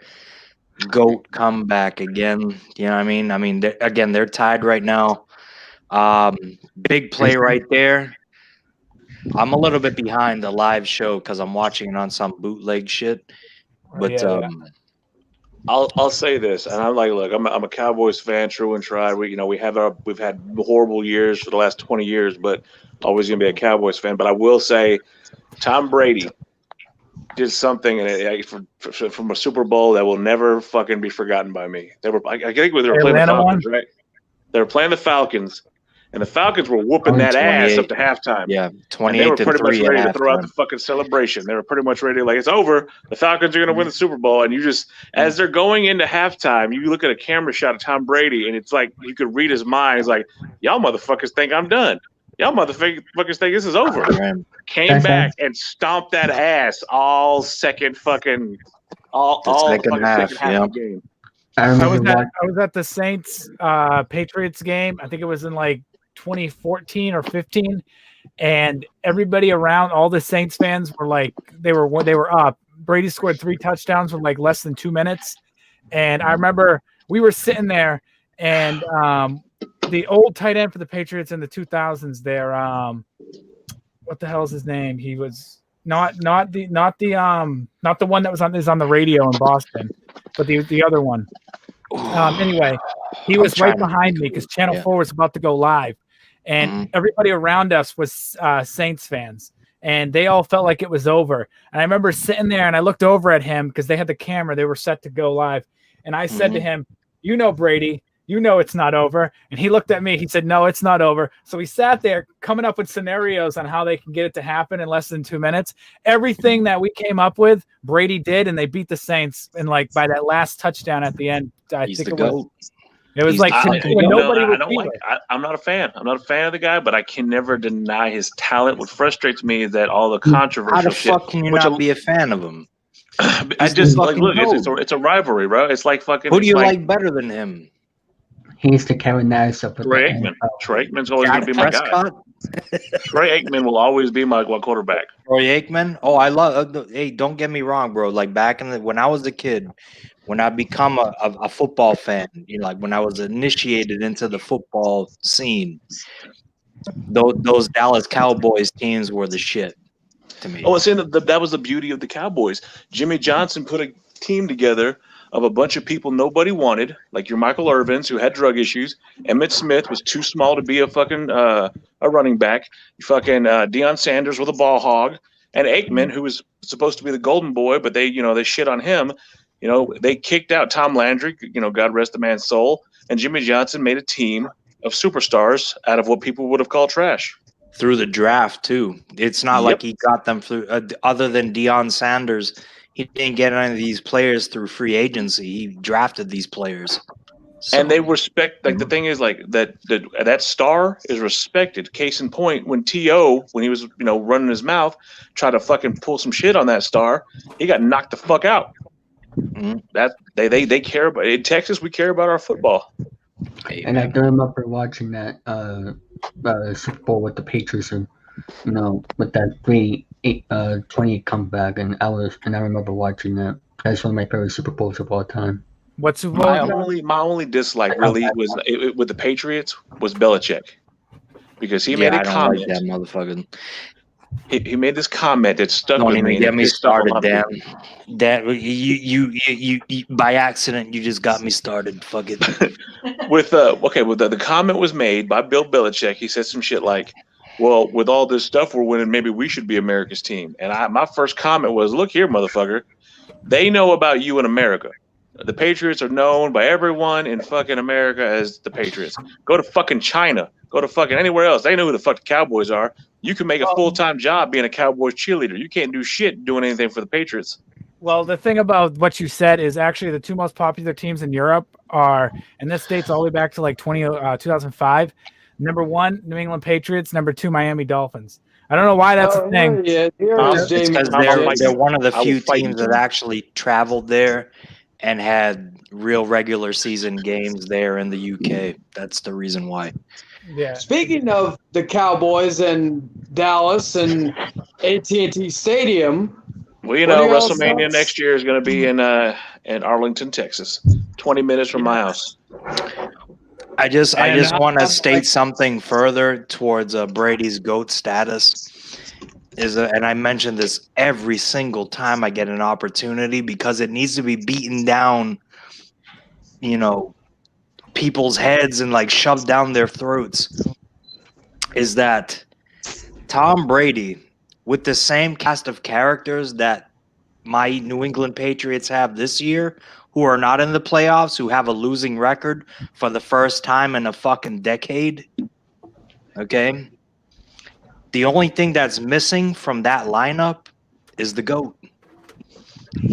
GOAT comeback again. You know what I mean? I mean, they're tied right now. Big play right there. I'm a little bit behind the live show because I'm watching it on some bootleg shit. But Yeah. I'll say this, and I'm like, look, I'm a Cowboys fan, true and tried. We've had horrible years for the last 20 years, but always gonna be a Cowboys fan. But I will say, Tom Brady did something from a Super Bowl that will never fucking be forgotten by me. I think they were playing the Atlanta Falcons, right? They were playing the Falcons, and the Falcons were whooping that ass up to halftime. Yeah, And they 28 were to pretty much 3 ready at to throw out halftime. the fucking celebration. They were pretty much ready, like, it's over. The Falcons are going to win the Super Bowl. And you just, as they're going into halftime, you look at a camera shot of Tom Brady, and it's like you could read his mind. It's like, y'all motherfuckers think I'm done. Y'all motherfuckers think this is over. Right. Came back and stomped that ass all second fucking all second fucking half, second half of the game. I I remember was at the Saints Patriots game. I think it was in like 2014 or 15, and everybody around, all the Saints fans were like, they were up. Brady scored 3 touchdowns with like less than 2 minutes, and I remember we were sitting there, and the old tight end for the Patriots in the 2000s there, what the hell is his name? He was not the one that was on the radio in Boston, but the other one. Anyway, he was right behind me because Channel 4 was about to go live, and everybody around us was Saints fans, and they all felt like it was over. And I remember sitting there, and I looked over at him because they had the camera; they were set to go live, and I said to him, "You know, Brady, you know it's not over." And he looked at me. He said, "No, it's not over." So we sat there coming up with scenarios on how they can get it to happen in less than 2 minutes. Everything that we came up with, Brady did, and they beat the Saints. And like by that last touchdown at the end, He's the GOAT. It was He's like the when nobody I would don't feel like. it. I'm not a fan. I'm not a fan of the guy, but I can never deny his talent. What frustrates me is that all the controversial How the shit. fuck can you which not be a fan of him? I He's just the like look. fucking It's a rivalry, bro. It's like fucking. Who do it's you like better than him? he's the Kevin Nash of the Troy Aikman. Troy Aikman's always going to be my guy. Prescott? Troy Aikman will always be my quarterback. Troy Aikman? Oh, I love. Hey, don't get me wrong, bro. Like back when I was a kid, when I become a football fan, like when I was initiated into the football scene, those Dallas Cowboys teams were the shit to me. Oh, and saying that was the beauty of the Cowboys. Jimmy Johnson put a team together of a bunch of people nobody wanted, like your Michael Irvins, who had drug issues. Emmitt Smith was too small to be a fucking a running back. Fucking Deion Sanders with a ball hog. And Aikman, who was supposed to be the golden boy, but they shit on him. They kicked out Tom Landry, God rest the man's soul, and Jimmy Johnson made a team of superstars out of what people would have called trash. Through the draft too. It's not Yep. like he got them through. Other than Deion Sanders, he didn't get any of these players through free agency. He drafted these players, And they respect. Like the thing is, like that star is respected. Case in point, when T.O., when he was running his mouth, tried to fucking pull some shit on that star, he got knocked the fuck out. Mhm. That they care about. In Texas, we care about our football. And I do remember watching that Super Bowl with the Patriots, and with that 28 comeback, and I remember watching that. That's one of my favorite Super Bowls of all time. What's Super My Bowl? only dislike really was with the Patriots was Belichick, because he made a I don't comment. like that motherfucker. He made this comment that stuck Don't with even me. get and me it pissed off a started, lot of Dan. people. Dan, you by accident, you just got me started. Fuck it. With the comment was made by Bill Belichick. He said some shit like, "Well, with all this stuff we're winning, maybe we should be America's team." And my first comment was, "Look here, motherfucker. They know about you in America. The Patriots are known by everyone in fucking America as the Patriots. Go to fucking China. Go to fucking anywhere else. They know who the fuck the Cowboys are. You can make a full-time job being a Cowboys cheerleader. You can't do shit doing anything for the Patriots." Well, the thing about what you said is actually the two most popular teams in Europe are, and this dates all the way back to like 2005. Number 1, New England Patriots. Number 2, Miami Dolphins. I don't know why that's a thing. Yeah, It's It's because they're one of the I will few fight teams you. that actually traveled there and had real regular season games there in the UK. That's the reason why. Yeah. Speaking of the Cowboys and Dallas and AT&T Stadium, Well, What are y'all's WrestleMania thoughts? next year is going to be in Arlington, Texas, 20 minutes from my house. I just And want to I'm state like- something further towards Brady's GOAT status. And I mention this every single time I get an opportunity because it needs to be beaten down, people's heads and like shoved down their throats. Is that Tom Brady, with the same cast of characters that my New England Patriots have this year, who are not in the playoffs, who have a losing record for the first time in a fucking decade. Okay? The only thing that's missing from that lineup is the GOAT.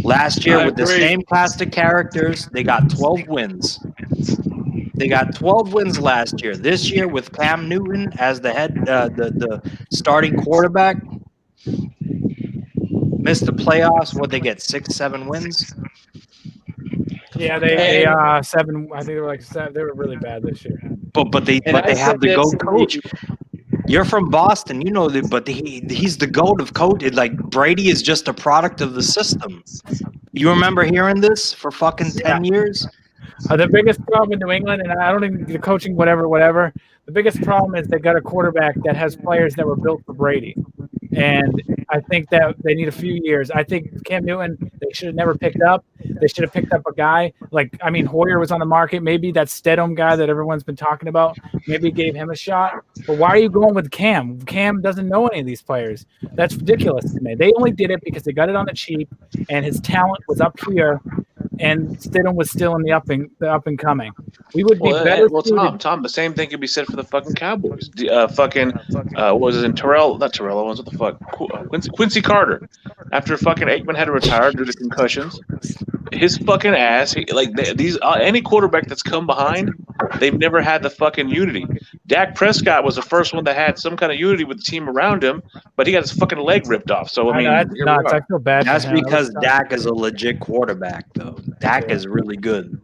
Last year, I with the agree. same cast of characters, they got 12 wins. They got 12 wins last year. This year, with Cam Newton as the head, the starting quarterback, missed the playoffs. What they get? 6, 7 wins. Yeah, they 7. I think they were like 7. They were really bad this year. But they And I have said the this GOAT in coach. You're from Boston, you know that, but he's the GOAT of coach. Like Brady is just a product of the system. You remember hearing this for fucking 10 years? The biggest problem in New England, and I don't even the coaching, whatever. The biggest problem is they got a quarterback that has players that were built for Brady, and I think that they need a few years. I think Cam Newton they should have never picked up. They should have picked up a guy Hoyer was on the market. Maybe that Stidham guy that everyone's been talking about. Maybe gave him a shot. But why are you going with Cam? Cam doesn't know any of these players. That's ridiculous to me. They only did it because they got it on the cheap, and his talent was up here. And Stidham was still in the up and coming. We would be better. Well, Tom, the same thing could be said for the fucking Cowboys. What was it in not Terrell Owens? What the fuck? Quincy Carter. After fucking Aikman had to retire due to concussions, his fucking ass. Any quarterback that's come behind, they've never had the fucking unity. Dak Prescott was the first one that had some kind of unity with the team around him, but he got his fucking leg ripped off. So I mean, that's here we nuts. are. I feel bad. That's for him. because Dak is a legit quarterback, though. Dak is really good.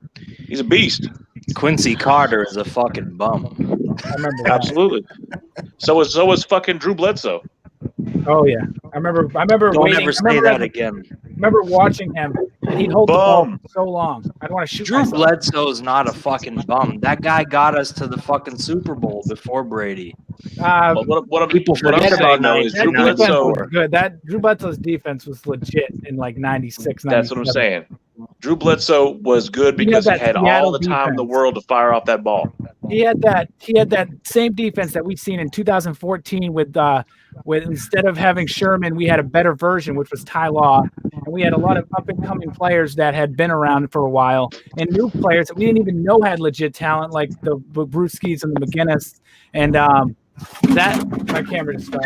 He's a beast. Quincy Carter is a fucking bum. I remember that. Absolutely. So was fucking Drew Bledsoe. Oh yeah, I remember. Don't waiting. ever say that again. I remember watching him, and he'd hold the ball Bum. for so long. I'd want to shoot Drew myself. Bledsoe is not a fucking bum. That guy got us to the fucking Super Bowl before Brady. But what I'm People what I'm forget saying, about though, is That Drew defense Bledsoe. was good. That Drew Bledsoe's defense was legit in like 96, That's what I'm 97. saying. Drew Bledsoe was good because he that had all Seattle the time in the defense. world to fire off that ball. He had that same defense that we've seen in 2014 with with instead of having Sherman, we had a better version, which was Ty Law, and we had a lot of up and coming players that had been around for a while, and new players that we didn't even know had legit talent, like the Brewskis and the McGinnis, and that my camera just fell.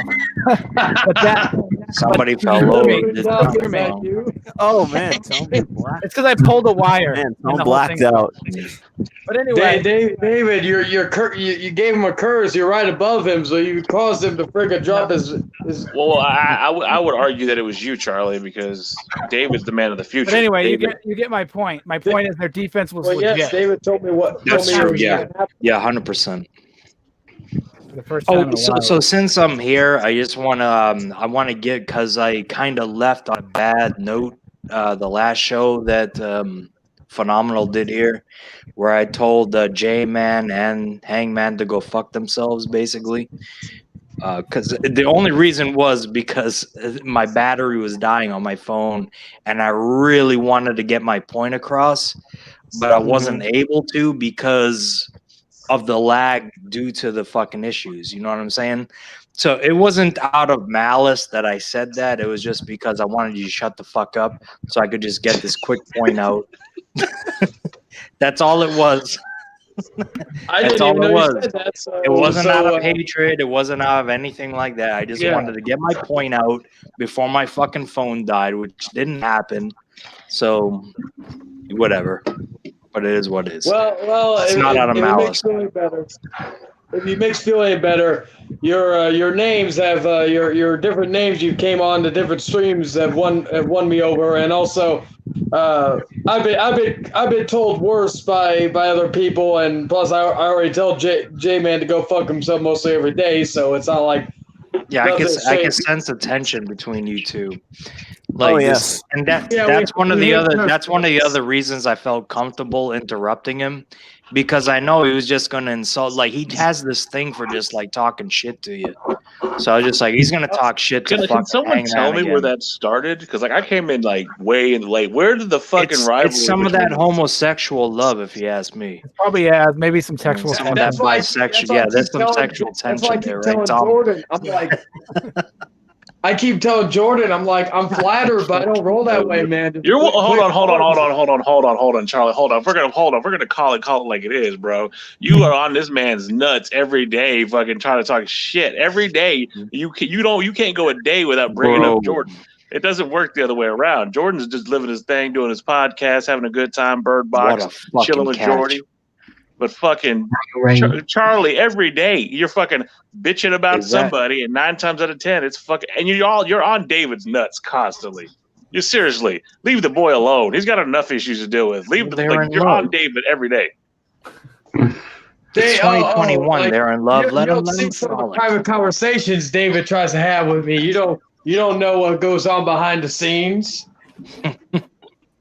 But that Somebody but fell you over. hear me? This Stop, time. hear me. Oh man, Tone blacked. It's because I pulled a wire. Man, and Tone the whole blacked thing- out. But anyway, David, you gave him a curse. You're right above him, so you caused him to freaking drop his. Well, I would argue that it was you, Charlie, because David's the man of the future. but anyway, David, you get my point. My point is their defense was Well, legit. yes, David told me what. That's told me true, what was yeah. gonna happen. Yeah, 100%. The first time in Oh, a so, while. so since I'm here, I just want to get, because I kind of left on a bad note the last show that Phenomenal did here, where I told J-Man and Hangman to go fuck themselves, basically. Because the only reason was because my battery was dying on my phone, and I really wanted to get my point across, but I wasn't able to because of the lag due to the fucking issues. You know what I'm saying? So it wasn't out of malice that I said that. It was just because I wanted you to shut the fuck up so I could just get this quick point out. That's all it was. I That's didn't all even it know was. you said that. So, It wasn't so, out of hatred. It wasn't out of anything like that. I just Yeah. wanted to get my point out before my fucking phone died, which didn't happen. So, whatever. But it is what it is. Well, It's not out of it malice. makes you feel any better. If you makes you feel any better, your names have your different names you came on the different streams have won me over, and also I've been told worse by other people, and plus I already tell J-Man to go fuck himself mostly every day, so it's not like Yeah, I nothing can strange. sense a tension between you two. Oh, This- yes. and that Yeah, that's one of we the hate other those that's one of the things. other reasons I felt comfortable interrupting him, because I know he was just gonna insult. Like, he has this thing for just like talking shit to you. So I was just like, he's gonna talk shit to Can fucking someone Hangman tell me where again. that started? Because like I came in like way in late. Where did the fucking rivalry? It's some of that between- homosexual love, if you ask me. Probably yeah, maybe some sexual Some of tension. that bisexual. Yeah, there's some sexual That's why I tension keep there, right, telling Tom? Jordan. I'm like, I keep telling Jordan, I'm like, I'm flattered, but I don't roll that way, man. Just You're quit- hold quit on, calling me. Charlie. Hold on. We're gonna call it like it is, bro. You are on this man's nuts every day, fucking trying to talk shit every day. You can't go a day without bringing Bro. up Jordan. It doesn't work the other way around. Jordan's just living his thing, doing his podcast, having a good time, Bird Box, What a fucking chilling with catch. Jordy. But fucking Right. Charlie, every day you're fucking bitching about Is that- somebody, and 9 times out of 10, it's fucking. And you're on David's nuts constantly. You seriously leave the boy alone. He's got enough issues to deal with. They're in You're love. on David every day. It's 2021. like, They're in love. you Let don't them see some of the frolic. private conversations David tries to have with me. You don't know what goes on behind the scenes.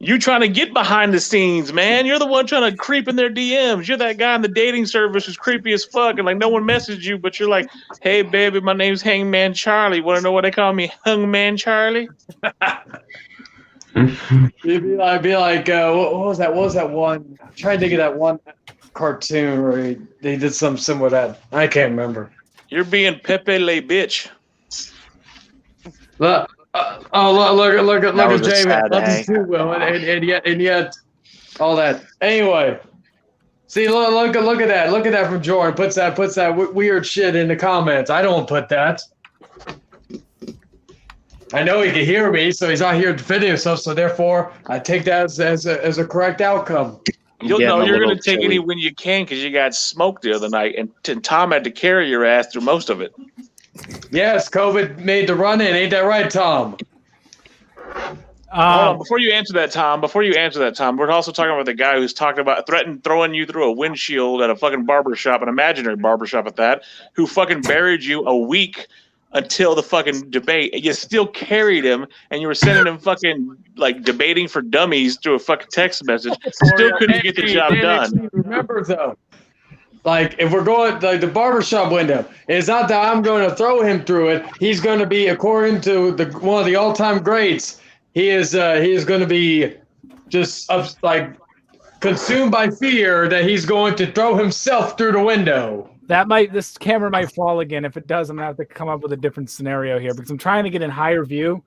You trying to get behind the scenes, man. You're the one trying to creep in their DMs. You're that guy in the dating service who's creepy as fuck, and like no one messaged you, but you're like, hey baby, my name's Hangman Charlie. Want to know what they call me? Hungman Charlie? You'd be like, what was that? What was that one? I'm trying to think of that one cartoon where they did something similar to that. I can't remember. You're being Pepe Le bitch. Look, look That at was a Jamie. sad Nothing hang. too well, and yet, all that. Anyway, see, look at that. Look at that from Jordan. Puts that weird shit in the comments. I don't put that. I know he can hear me, so he's not here defending himself. So therefore, I take that as a correct outcome. You're Getting a going little to take chilly. any when you can because you got smoked the other night, and Tom had to carry your ass through most of it. Yes, COVID made the run in. Ain't that right, Tom? Hold on, Um, before you answer that, Tom, we're also talking about the guy who's talking about threatened throwing you through a windshield at a fucking barbershop, an imaginary barbershop at that, who fucking buried you a week until the fucking debate. And you still carried him, and you were sending him fucking like debating for dummies through a fucking text message. Still couldn't get the job done. Remember though, like if we're going like the barbershop window, it's not that I'm going to throw him through it. He's going to be, according to one of the all-time greats, he is going to be just like consumed by fear that he's going to throw himself through the window. This camera might fall again. If it does, I'm gonna have to come up with a different scenario here because I'm trying to get in higher view.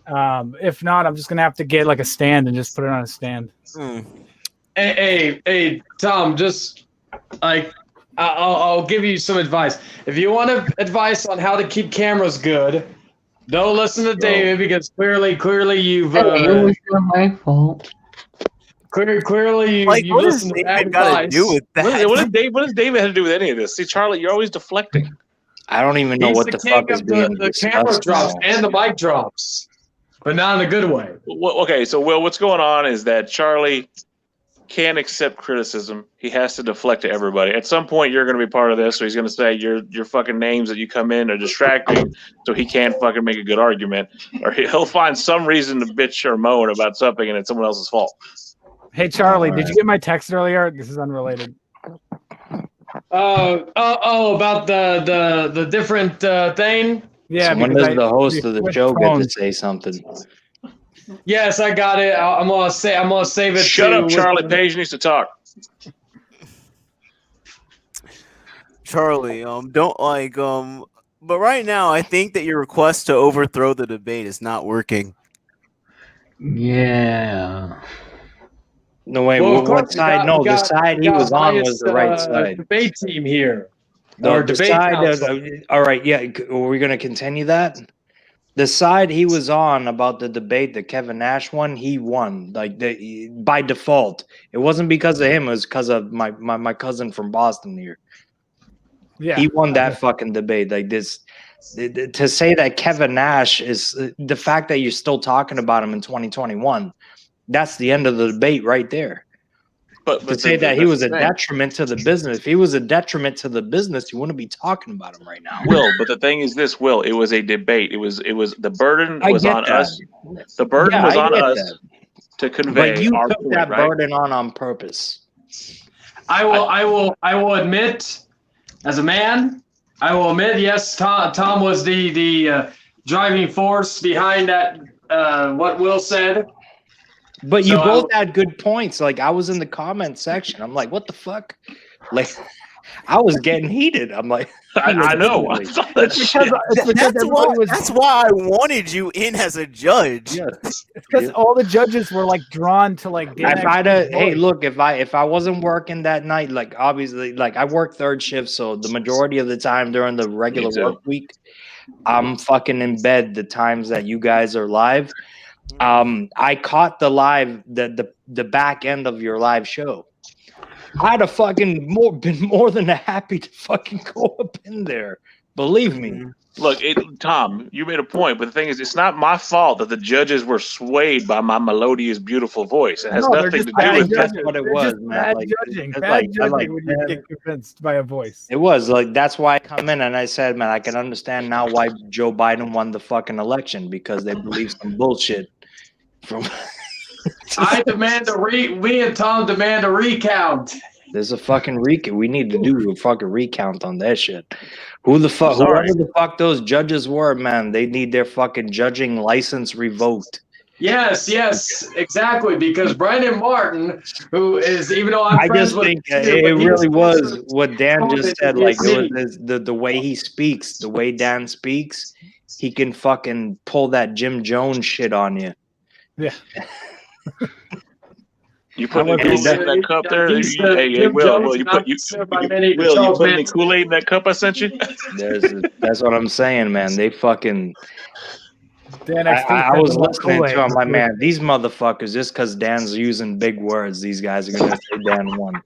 If not, I'm just gonna have to get like a stand and just put it on a stand. Hey, Tom, just like I'll give you some advice. If you want advice on how to keep cameras good, don't listen to David because clearly you've Hey, it was not my fault. clearly Like, you what does listened to that David got to advice. do with that? What does David have to do with any of this? See, Charlie, you're always deflecting. I don't even know He's what the king fuck is of being the camera discussed drops now. and the mic drops, but not in a good way. Well, okay, so Will, what's going on is that Charlie can't accept criticism. He has to deflect to everybody. At some point, you're going to be part of this, so he's going to say your fucking names that you come in are distracting, so he can't fucking make a good argument, or he'll find some reason to bitch or moan about something, and it's someone else's fault. Hey Charlie, did you get my text earlier? This is unrelated. About the different thing. Yeah. So when because does the host of the switched show get to phones. say something? Yes, I got it. I'm gonna save it. Shut up, with- Charlie. Page needs to talk. Charlie, don't like but right now I think that your request to overthrow the debate is not working. Yeah. No, wait, Well, of what course, side? No, the side he was on was the right biased, side. Debate team here. No, Or the debate side. council. All right, yeah. Are we going to continue that? The side he was on about the debate, the Kevin Nash one, he won by default. It wasn't because of him; it was because of my cousin from Boston here. Yeah. He won that fucking debate. Like this, to say that Kevin Nash is the fact that you're still talking about him in 2021. That's the end of the debate right there. But To say that he that's was the a thing. detriment to the business. If he was a detriment to the business, you wouldn't be talking about him right now. Will, but the thing is this, Will, it was a debate. It was the burden I was get on that. us. The burden Yeah, was I on get us that. to convey But you our took point, that right? burden on purpose. I will admit, as a man, I will admit, yes, Tom was the driving force behind that. What Will said. But you So both had good points. Like I was in the comment section. I'm like, what the fuck? Like I was getting heated. I'm like, I know. I saw that shit. That's why I wanted you in as a judge. Yeah. It's because all the judges were like drawn to like. Dan If I'd X's hey, voice. look, if I wasn't working that night, like obviously, like I work third shift, so the majority of the time during the regular Me too. work week, I'm fucking in bed the times that you guys are live. I caught the live the back end of your live show. I'd have fucking been more than happy to fucking go up in there. Believe me. Look, Tom, you made a point, but the thing is, it's not my fault that the judges were swayed by my melodious, beautiful voice. It has No, they're nothing just to do bad with that's judges. what it They're was, just man. bad Like, judging. it's Bad like- judging like, when you get convinced by a voice. It was like that's why I come in and I said, man, I can understand now why Joe Biden won the fucking election because they believe some bullshit from. I demand we and Tom demand a recount. There's a fucking recount. We need to do a fucking recount on that shit. Who the fuck? Sorry. Whoever the fuck those judges were, man, they need their fucking judging license revoked. Yes, exactly. Because Brandon Martin, who is, even though I'm I friends just with think him, it but he really was what Dan just said. Like Yes, it was the way he speaks, the way Dan speaks, he can fucking pull that Jim Jones shit on you. Yeah. You put any He's, Kool-Aid in that cup there? he's, Hey, Jim Will, Jones, you not put considered by many, Will, you Charles put any Manson. Kool-Aid in that cup I sent you? that's what I'm saying, man. They fucking. Dan I XP was said the listening Kool-Aid. to him, like, man, these motherfuckers, just because Dan's using big words, these guys are gonna say Dan won.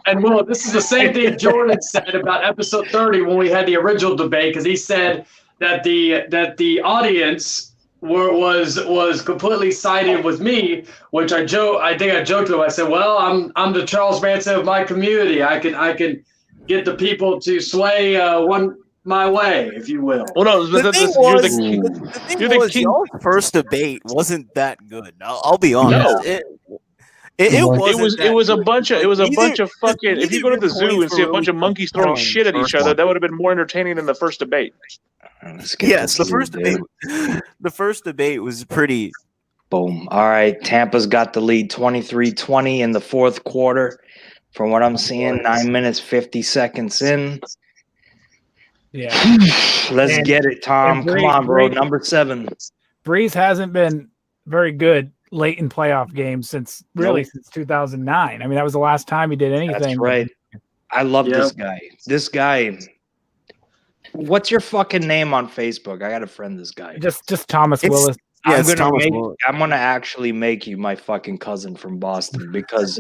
And Will, this is the same thing Jordan said about episode 30 when we had the original debate, because he said that the audience was completely sided with me, which I think I joked to him. I said, "Well, I'm the Charles Manson of my community. I can get the people to sway my way, if you will." Well, no, The thing you're was, the the thing you're the was king. y'all's first debate wasn't that good. I'll be honest. No. It was a bunch of fucking. If you go to the zoo points and see a were bunch of really monkeys throwing compelling shit at each first other, one. that would have been more entertaining than the first debate. Let's get Yes, the this first dude, debate. The first debate was pretty. Boom. All right. Tampa's got the lead 23-20 in the fourth quarter. From what I'm seeing, 9 minutes 50 seconds in. Yeah. Let's And- get it, Tom. and Come on, bro. Breeze- Number 7. Breeze hasn't been very good late in playoff games since 2009. I mean, that was the last time he did anything. That's right. I love Yep. this guy. This guy. What's your fucking name on Facebook? I gotta friend this guy. Just Thomas It's- Willis. Yeah, I'm it's gonna Thomas make. Willis. I'm gonna actually make you my fucking cousin from Boston because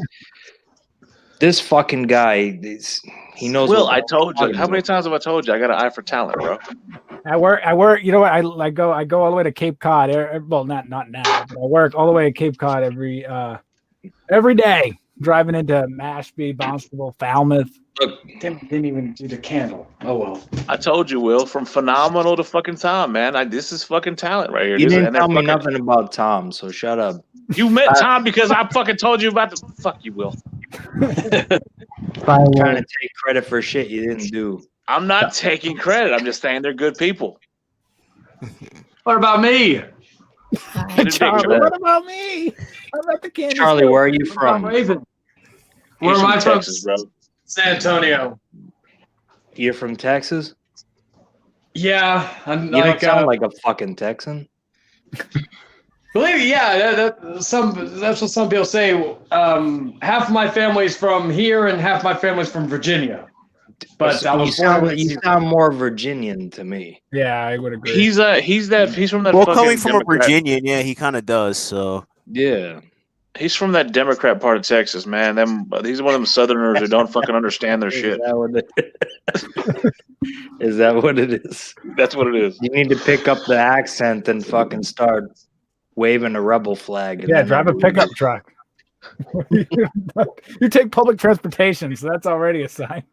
this fucking guy, he knows. Will, what I the told fuck you. he's How many doing. times have I told you I got an eye for talent, bro? I work. You know what? I go all the way to Cape Cod. Well, not now, but I work all the way to Cape Cod every day, driving into Mashpee, Barnstable, Falmouth. Didn't even do the candle. Oh well. I told you, Will, from phenomenal to fucking Tom, man. This is fucking talent right here. You This is- didn't and they're tell me fucking- nothing about Tom, so shut up. You met Tom because I fucking told you about the. Fuck you, Will. I'm trying to take credit for shit you didn't do. I'm not taking credit. I'm just saying they're good people. What about me? Get a dick, Charlie, Joe. what about me? I'm at the Kansas Charlie, State. where are you What about from? Raven? He's Where am from I from? Texas, bro. San Antonio. You're from Texas? Yeah, I'm You don't like, sound like a fucking Texan. believe it, yeah. That's what some people say. Half of my family's from here, and half my family's from Virginia. But I you was born. you sound more Virginian to me. Yeah, I would agree. He's from that. Well, fucking coming from Democrat. a Virginian, yeah, he kind of does. So Yeah. He's from that Democrat part of Texas, man. He's one of them Southerners who don't fucking understand their shit. Is that what it is? That what it is? That's what it is. You need to pick up the accent and fucking start waving a rebel flag. and Yeah, then drive a everyone- pickup truck. You take public transportation, so that's already a sign.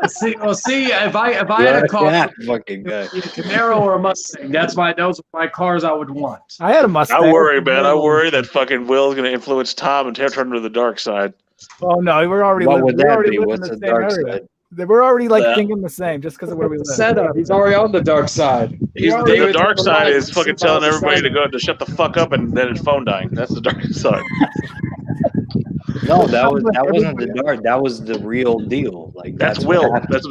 See, if I had You're a car, that fucking guy. a Camaro or a Mustang, those are my cars I would want. I had a Mustang. I worry, man. I worry that fucking Will's gonna influence Tom and turn him to the dark side. Oh no, we're already. What living, would we're that already be? living What's in the same dark area. side? We're already like Yeah. thinking the same, just because of where we live. Setup. He's already on the dark side. The dark side is fucking telling everybody to shut the fuck up and then his phone dying. That's the dark side. No, that wasn't the dark. That was the real deal. Like That's what Will. happened.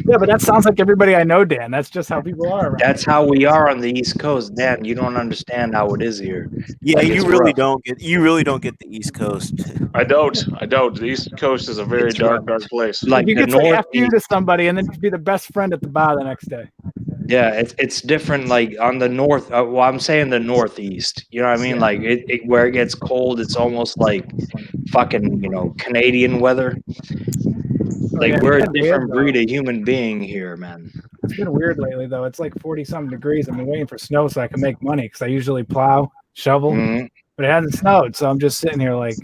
Yeah, but that sounds like everybody I know, Dan. That's just how people are. Around. That's how we are on the East Coast, Dan. You don't understand how it is here. yeah, Like, it's you really rough. don't get the East Coast. I don't. The East Coast is a very It's dark, rough. dark place. Like You the could say North. F you to somebody and then be the best friend at the bar the next day. Yeah, it's different. Like on the north, well, I'm saying the northeast. You know what I mean? Like where it gets cold, it's almost like fucking Canadian weather. Like yeah, we're a it's been different weird, breed of human being here, man. It's been weird lately, though. It's like 40-something degrees. I've been waiting for snow so I can make money because I usually plow, shovel, Mhm. but it hasn't snowed. So I'm just sitting here like,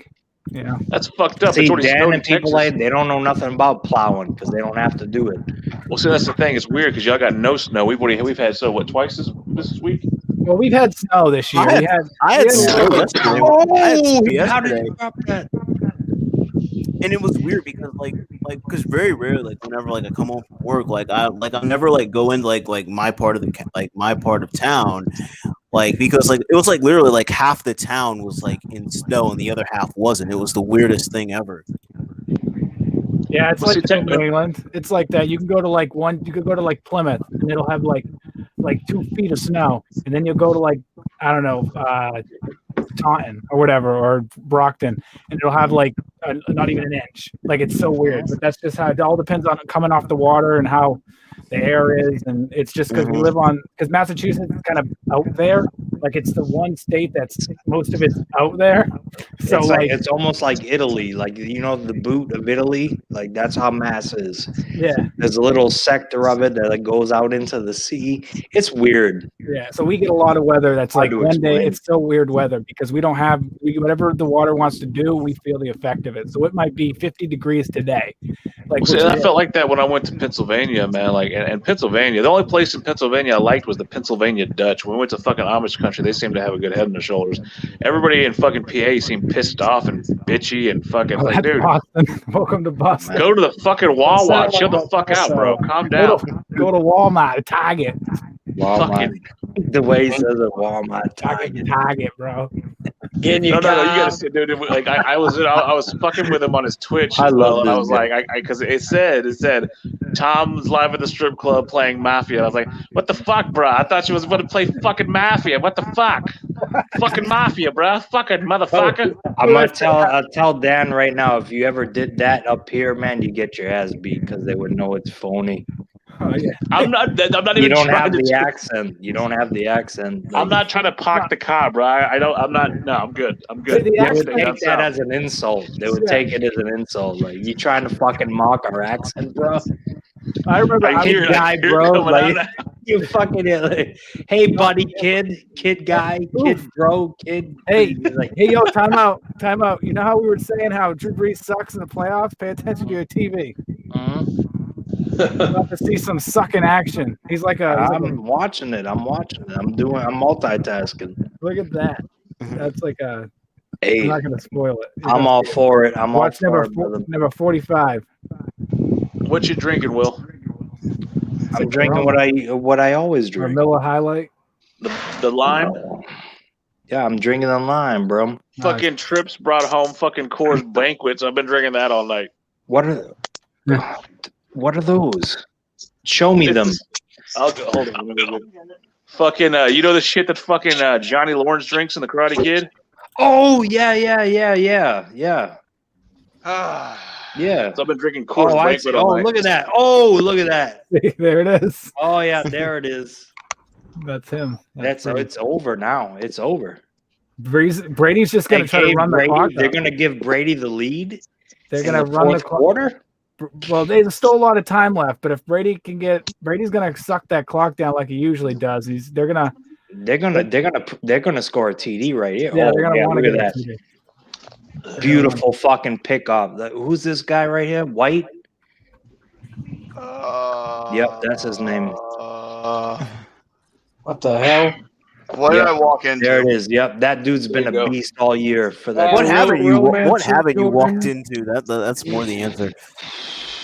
That's fucked up. See, It's already Dan snowed in and people Texas. like they don't know nothing about plowing because they don't have to do it. Well, see, that's the thing. It's weird because y'all got no snow. We've had twice this week. well, we've had snow this year. I We had I had Yeah. snow yesterday. I had Oh, snow how did yesterday. you drop that? And it was weird because because very rarely, like whenever like I come home from work, I'll never like go into like my part of my part of town, like because like it was like literally like half the town was like in snow and the other half wasn't. It was the weirdest thing ever. Yeah, it's Well, like see, New England. It's like that. You can go to you could go to like Plymouth and it'll have like 2 feet of snow, and then you'll go to like I don't know, Taunton or whatever, or Brockton, and it'll have like not even an inch. Like it's so weird, but that's just how it all depends on coming off the water and how the air is, and it's just because we live because Massachusetts is kind of out there. Like it's the one state that's most of it's out there. So it's like it's almost like Italy, like the boot of Italy. Like that's how Mass is. yeah. There's a little sector of it that like, goes out into the sea. It's weird. Yeah, so we get a lot of weather that's Hard like to one day explain. it's still weird weather because we don't have whatever the water wants to do, we feel the effect of it. So it might be 50 degrees today. Like Well, see, which I is- felt like that when I went to Pennsylvania, man. Like, and Pennsylvania, the only place in Pennsylvania I liked was the Pennsylvania Dutch. When we went to fucking Amish country, they seemed to have a good head on their shoulders. Everybody in fucking PA seemed pissed off and bitchy and fucking Oh, like, that's dude, Boston. Welcome to Boston. go to the fucking Wawa. Sound Chill the like fuck out, bro. Calm Go down. go to Walmart, Target. Walmart. Fucking- The way he says it, Walmart, Target, Target. Target, bro. Getting you No, you gotta calm. see, dude. Like I was fucking with him on his Twitch. I As well, love and I this was guy. like, because it said Tom's live at the strip club playing Mafia. I was like, what the fuck, bro? I thought you was going to play fucking Mafia. What the fuck? Fucking Mafia, bro. Fucking motherfucker. I'll tell Dan right now, if you ever did that up here, man, you get your ass beat because they would know it's phony. Oh, yeah. I'm not even You don't trying have to. the accent. You don't have the accent. I'm not trying to pock the car, bro. I'm not. No, I'm good. I'm good. The They would accent- take that as an insult. They would take it as an insult. Like, you trying to fucking mock our accent, bro? I remember I hear, guy, I hear bro, coming like- out. You fucking like, hey, buddy, kid guy, kid bro, kid. Hey, like, hey, yo, time out. You know how we were saying how Drew Brees sucks in the playoffs? Pay attention to your TV. You're about to see some sucking action. He's like a I'm watching it. I'm multitasking. look at that. That's like a. I'm Hey, not gonna spoil it. I'm all for it. I'm all Watch for it, brother. number 45. What you drinking, Will? I'm drinking what I always Or drink. Miller Highlight. The lime. Yeah, I'm drinking the lime, bro. Fucking Trips brought home fucking Coors Banquets. I've been drinking that all night. What are those? Show me them. I'll go. Hold on. Fucking, you know the shit that fucking Johnny Lawrence drinks in the Karate Kid? Oh yeah. Yeah. So I've been drinking Coors Oh, I Banquet see. all Oh, night. look at that. Oh, look at that. There it is. Oh yeah, there it is. That's him. That's Brady. it's over now. It's over. Brady's just gonna They try to gave run the Brady- clock. They're up. gonna give Brady the lead. They're in gonna the run the fourth clock. quarter. Well, there's still a lot of time left, but if Brady's gonna suck that clock down like he usually does. They're gonna score a TD right here. yeah, Oh, they're gonna want to look get at that. that beautiful fucking pickup. Who's this guy right here? White. Yep, that's his name. What the hell? What did Yep. I walk into? There it is. Yep, that dude's been There you a go. beast all year for that. What haven't you? romance What haven't you children. walked into? That's more the answer.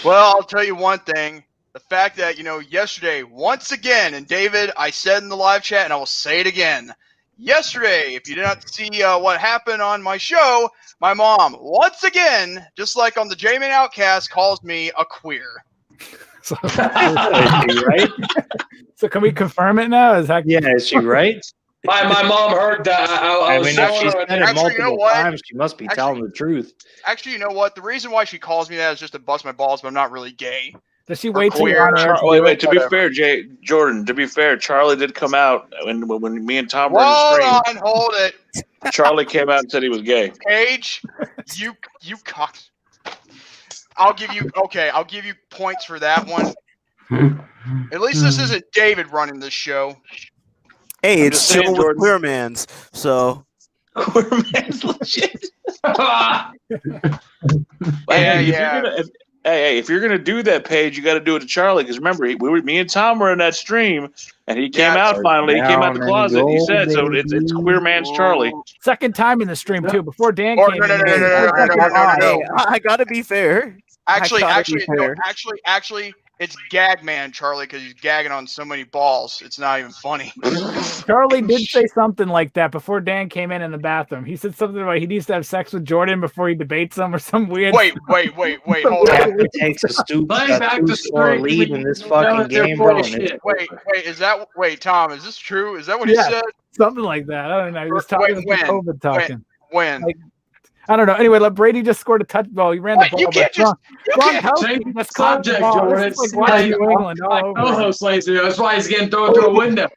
Well, I'll tell you one thing. The fact that, yesterday, once again, and David, I said in the live chat, and I will say it again. Yesterday, if you did not see what happened on my show, my mom, once again, just like on the J-Man Outcast, calls me a queer. So, right? so can we confirm it now? Is that Yeah, is she right? My mom heard that. I I was mean, showing if she her. said it Actually, you know multiple what? times, she must be telling the truth. Actually, you know what? The reason why she calls me that is just to bust my balls, but I'm not really gay. does she wait till queer. you're on air? Wait. To be Whatever. fair, Jordan. To be fair, Charlie did come out when me and Tom were in Hold the stream. on, hold it. Charlie came out and said he was gay. Paige, you cock. I'll give you points for that one. At least this isn't David running this show. Hey, I'm it's just saying, still with Jordan. Clear Man's. So Queer man's legit. Yeah. If you're gonna do that, Paige, you got to do it to Charlie. Because remember, me and Tom were in that stream, and he came out finally. He came out the Down and closet. He go, said, "So it's queer man's Charlie." Second time in the stream too. Before Dan Or- came no, in. no. hey, I gotta be fair. Actually, I gotta be actually, it's Gag Man Charlie because he's gagging on so many balls. It's not even funny. Charlie did say something like that before Dan came in the bathroom. He said something about he needs to have sex with Jordan before he debates him or some weird. Wait. Hold on. After takes a Playing back to two-score stream, lead in this that fucking was their game, bro. and bullshit. it's- Wait, Tom, is this true? Is that what he Yeah. said? Something like that. I don't know. He was Wait, talking when? COVID talking. When? Like, I don't know. Anyway, Brady just scored a touch ball. He ran the Wait, ball. you can't but Change Gronkowski the just caught the subject, ball. Jordan. This is like watching New England all My over. co-host later. That's why he's getting thrown through a window.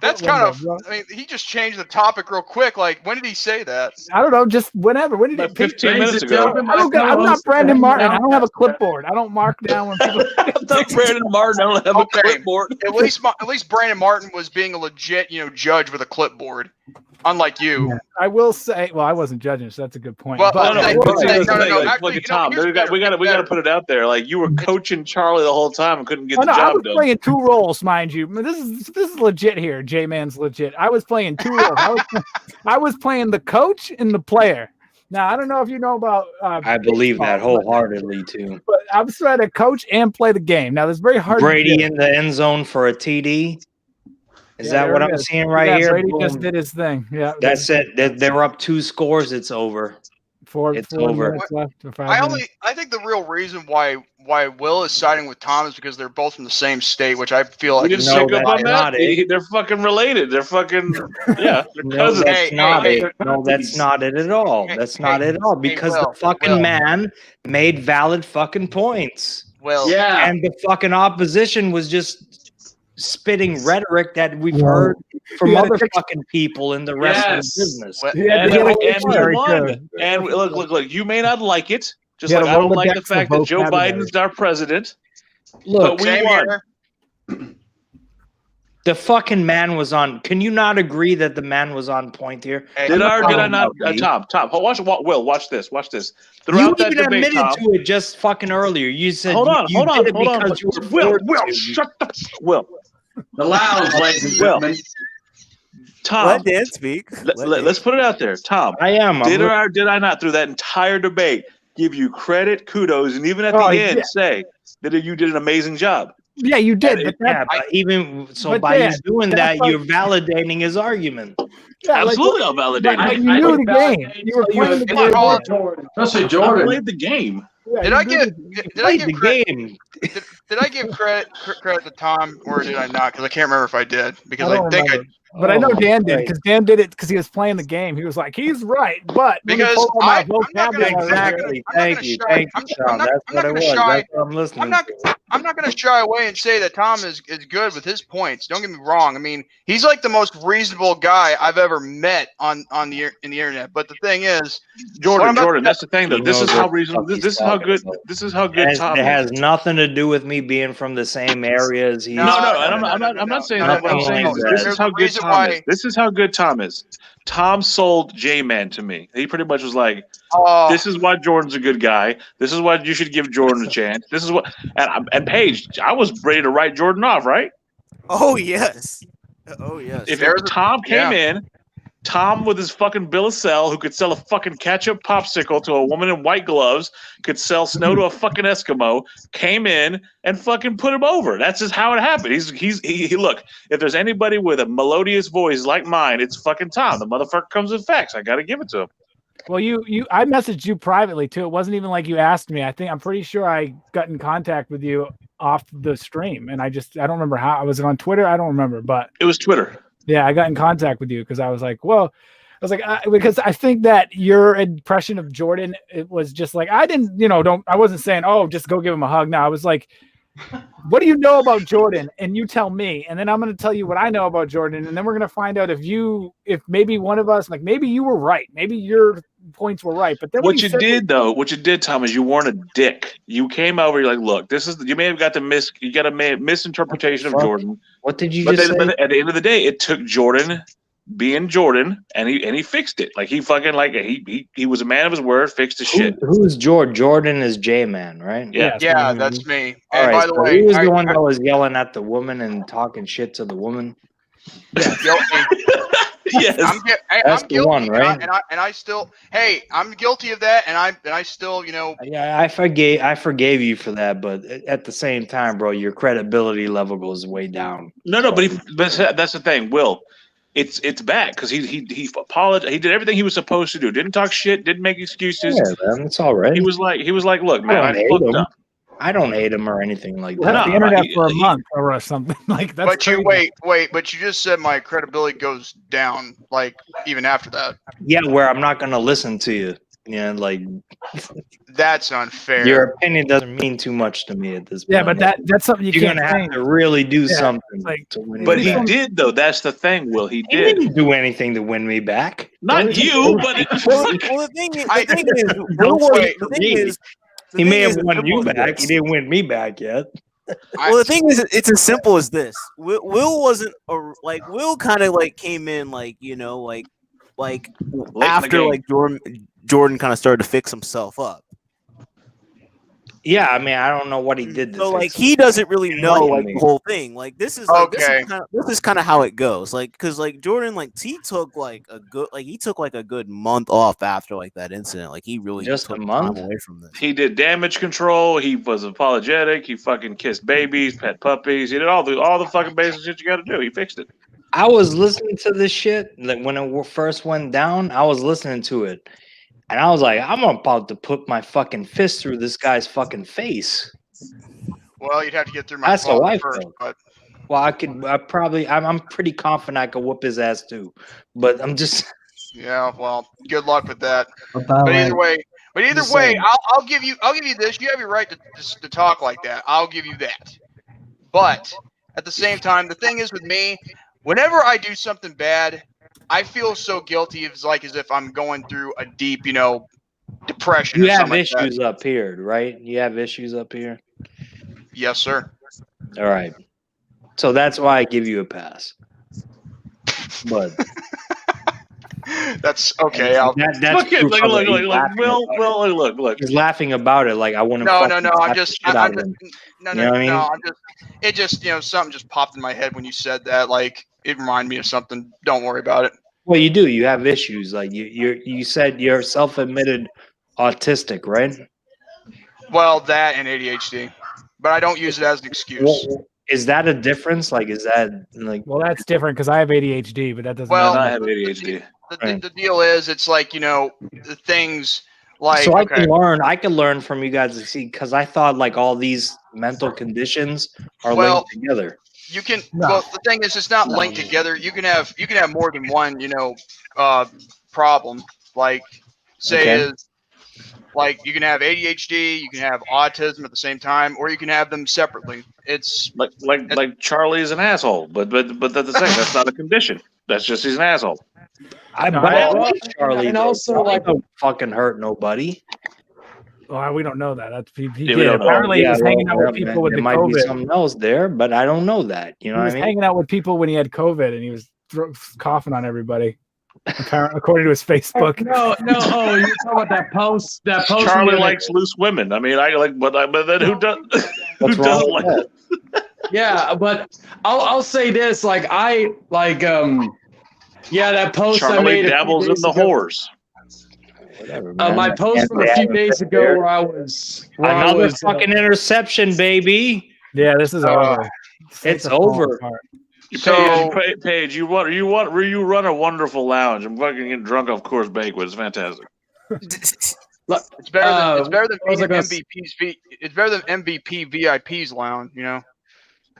That's What kind of. window, I mean, he just changed the topic real quick. Like, when did he say that? I don't know. Just whenever. When did Like he 15 minutes Ladies and ago. gentlemen, my I'm not co-host, Brandon Martin. I J-Man don't have a Outcast. clipboard. I don't mark down when people. I'm not Brandon Martin. I don't have Okay. a clipboard. At least Brandon Martin was being a legit, judge with a clipboard, unlike you. I will say. Well, I wasn't judging, so that's a good point. Well, But No, Hey, but hey, see, that's the no, thing, no, like, actually, look at Tom. here's We better, got here's to put it out there. Like, you were coaching Charlie the whole time and couldn't get Oh, the no, I job was done. playing two roles, mind you. This is legit here. J-Man's legit. I was playing two roles. I was playing the coach and the player. Now I don't know if you know about. I believe that baseball, wholeheartedly too. but I was trying to coach and play the game. Now it's very hard. to Brady do. in the end zone for a TD. Is Yeah, that there what it I'm is. seeing Look right at that, here? Brady just Boom. did his thing. Yeah, That's it. They're up 2 scores. It's over. Four It's four over. minutes left. Or 5 I minutes. think the real reason why Will is siding with Tom is because they're both from the same state, which I feel like We didn't is No, pick up that's on that. not it. They're fucking related. They're fucking yeah. They're No, cousins. that's Hey, not hey, it. No, that's not it at all. Hey, That's not hey, it at all. hey, Because Will, the fucking Will. man made valid fucking points. Will. Yeah. And the fucking opposition was just spitting rhetoric that we've Whoa. heard from You had other a picture- fucking people in the rest of Yes. the business. What- He had And, to get a and we very won. good. And look, you may not like it, just You had like a I don't like Rolodex the of fact that Joe vocabulary. Biden's our president. Look, But we Same won. here. the fucking man was on. Can you not agree that the man was on point here? Hey, Did I talking not? about me. Tom, Will, watch this. Watch this. You Throughout that even debate, admitted Tom. to it just fucking earlier. You said Hold on, you hold on, did it hold on. because you were Will, forced to. shut the Will. The lounge, ladies and Will. gentlemen. Tom, Let Dan speak. let's put it out there. Tom, I am. did I not through that entire debate give you credit, kudos, and even at the Oh, end yeah. say that you did an amazing job? Yeah, you did. Yeah, But that, but even so, but by you Dan, doing that, that's like- you're validating his argument. yeah, like, Absolutely, I'll validate like, it. you knew the game. You were playing the It's game. called- Jordan. Especially I Jordan. played the game. Yeah, Did you I knew get the- did I Played give the credit game. did I give credit to Tom or did I not? Because I can't remember if I did. Because I I, don't think remember. But I know Oh, Dan did right. because Dan did it because he was playing the game. He was like, he's right, but let me Because pull out my I'm not gonna- vocabulary. Exactly. I'm not Thank gonna you. shy- Thank you, I'm Sean. not- That's I'm what not it gonna was. shy- That's what I'm listening to. I'm not going to shy away and say that Tom is good with his points. Don't get me wrong. I mean, he's like the most reasonable guy I've ever met in the internet. But the thing is, Jordan, What about- that's the thing though. He This is knows how what the reasonable. fuck he's This is how talking good. about. This is how good Tom It is. has nothing to do with me being from the same area as he. No, and I'm not saying that. What I'm saying is this is how good reason Tom why- is. This is how good Tom is. Tom sold J-Man to me. He pretty much was like, "This is why Jordan's a good guy. This is why you should give Jordan a chance. This is what." And Paige, I was ready to write Jordan off, right? Oh yes. Oh yes. If There's a- Tom came in, Tom with his fucking bill of sale, who could sell a fucking ketchup popsicle to a woman in white gloves, could sell snow to a fucking Eskimo, came in and fucking put him over. That's just how it happened. He look, if there's anybody with a melodious voice like mine, it's fucking Tom. The motherfucker comes with facts. I gotta give it to him. Well, I messaged you privately too. It wasn't even like you asked me. I'm pretty sure I got in contact with you off the stream, and I don't remember how. I was on Twitter. I don't remember, but It was Twitter. yeah, I got in contact with you because I was like, because I think that your impression of Jordan, it was just like, I wasn't saying, oh, just go give him a hug. No, I was like, what do you know about Jordan? And you tell me, and then I'm going to tell you what I know about Jordan. And then we're going to find out if maybe one of us, like maybe you were right. Maybe your points were right. But then What you did, Tom, is you weren't a dick. You came over, you're like, look, you may have got a misinterpretation of Fuck. Jordan. What did you But just then, say? at the end of the day, it took Jordan being Jordan, and he fixed it. Like he fucking he was a man of his word, fixed his shit. Who's Jordan? Jordan is J-Man, right? Yeah. Yeah, that's me. All And right. by the so way, he was the one that was yelling at the woman and talking shit to the woman. Yes. That's I'm the guilty, one, right? And I still, hey, I'm guilty of that, and I still, Yeah, I forgave you for that, but at the same time, bro, your credibility level goes way down. No, but that's the thing, Will. It's bad because he apologized. He did everything he was supposed to do. Didn't talk shit. Didn't make excuses. Yeah, man, it's all right. He was like, look, man, I hate fucked him. up. I don't hate him or anything like You that. left the internet for a month or something like that. but you wait, but you just said my credibility goes down, like even after that. Yeah, where I'm not gonna listen to you. Yeah, like That's unfair. your opinion doesn't mean too much to me at this point. Yeah, but that's something you you're can't gonna have change. to really do Yeah, something like- to win But me he back. did though. That's the thing, Will. He He did. didn't do anything to win me back. Not you, but well, the thing is, I- the thing is, He may have won you back. He didn't win me back yet. Well, the thing is, it's as simple as this. Will wasn't Will kind of like came in like after game. like Jordan kind of started to fix himself up. Yeah, I mean, I don't know what he did. To So fix like it. he doesn't really know Enlighten like me. the whole thing. Like this is like Okay. this is kind of how it goes. Like because like Jordan like he took like a good month off after like that incident. Like he really Just took a month? time away from this. he did damage control. He was apologetic. He fucking kissed babies, pet puppies. He did all the fucking basic shit you got to do. He fixed it. I was listening to this shit like when it first went down. I was listening to it, and I was like, I'm about to put my fucking fist through this guy's fucking face. Well, you'd have to get through my That's how father I first, felt. but Well, I'm pretty confident I could whoop his ass too, but I'm just. yeah. Well, good luck with that. But by the But way, either way, Just saying. I'll give you this. You have your right to talk like that. I'll give you that. But at the same time, the thing is with me, whenever I do something bad, I feel so guilty. It's like as if I'm going through a deep, depression. You or have something like that. issues up here, right? You have issues up here. Yes, sir. All right. So that's why I give you a pass. But That's okay. I'll, that's Look at proof look of look it. He's look laughing look. about it. Well, look. He's laughing about it like I wouldn't. no. fucking I'm slap just. the shit out I'm of just. him. No. You know what I mean? I'm just. It just. Something just popped in my head when you said that. Like it reminded me of something. Don't worry about it. Well, you do. You have issues. Like you said you're self-admitted autistic, right? Well, that and ADHD, but I don't use it as an excuse. Well, is that a difference? Like, is that like? Well, that's different because I have ADHD, but that doesn't. Well, And I matter. have ADHD. The deal is, it's like the things like So I okay. can learn from you guys to see because I thought like all these mental conditions are Well, linked together. You can. No. Well, the thing is, it's not linked together. You can have more than one, problem. Like, say Okay. is like you can have ADHD, you can have autism at the same time, or you can have them separately. It's Like Charlie is an asshole, but that's the same. That's not a condition. That's just he's an asshole. But I well, like Charlie. and though. also, Charlie like- don't fucking hurt nobody. Well, we don't know that. That's he Yeah, we did. don't know. Apparently, he was well, hanging out with yeah, people man, with there the might be COVID. something else there, but I don't know that. You know He what was I mean? hanging out with people when he had COVID, and he was coughing on everybody. According to his Facebook. No. Oh, you're talking about that post. That post. Charlie where they- likes loose women. I mean, I like, but then who does? Who What's wrong doesn't with like? that? Yeah, but I'll say this. Like I like yeah, that post I Charlie made a few dabbles in days the ago. whores. Whatever, My man. post from a few days ago where I was Another fucking interception, baby. Yeah, this is over. It's are falling over. apart. So- Paige, you run a wonderful lounge. I'm fucking getting drunk off Coors Banquet. It's fantastic. it's better than what was I gonna It's better than MVP VIP's lounge.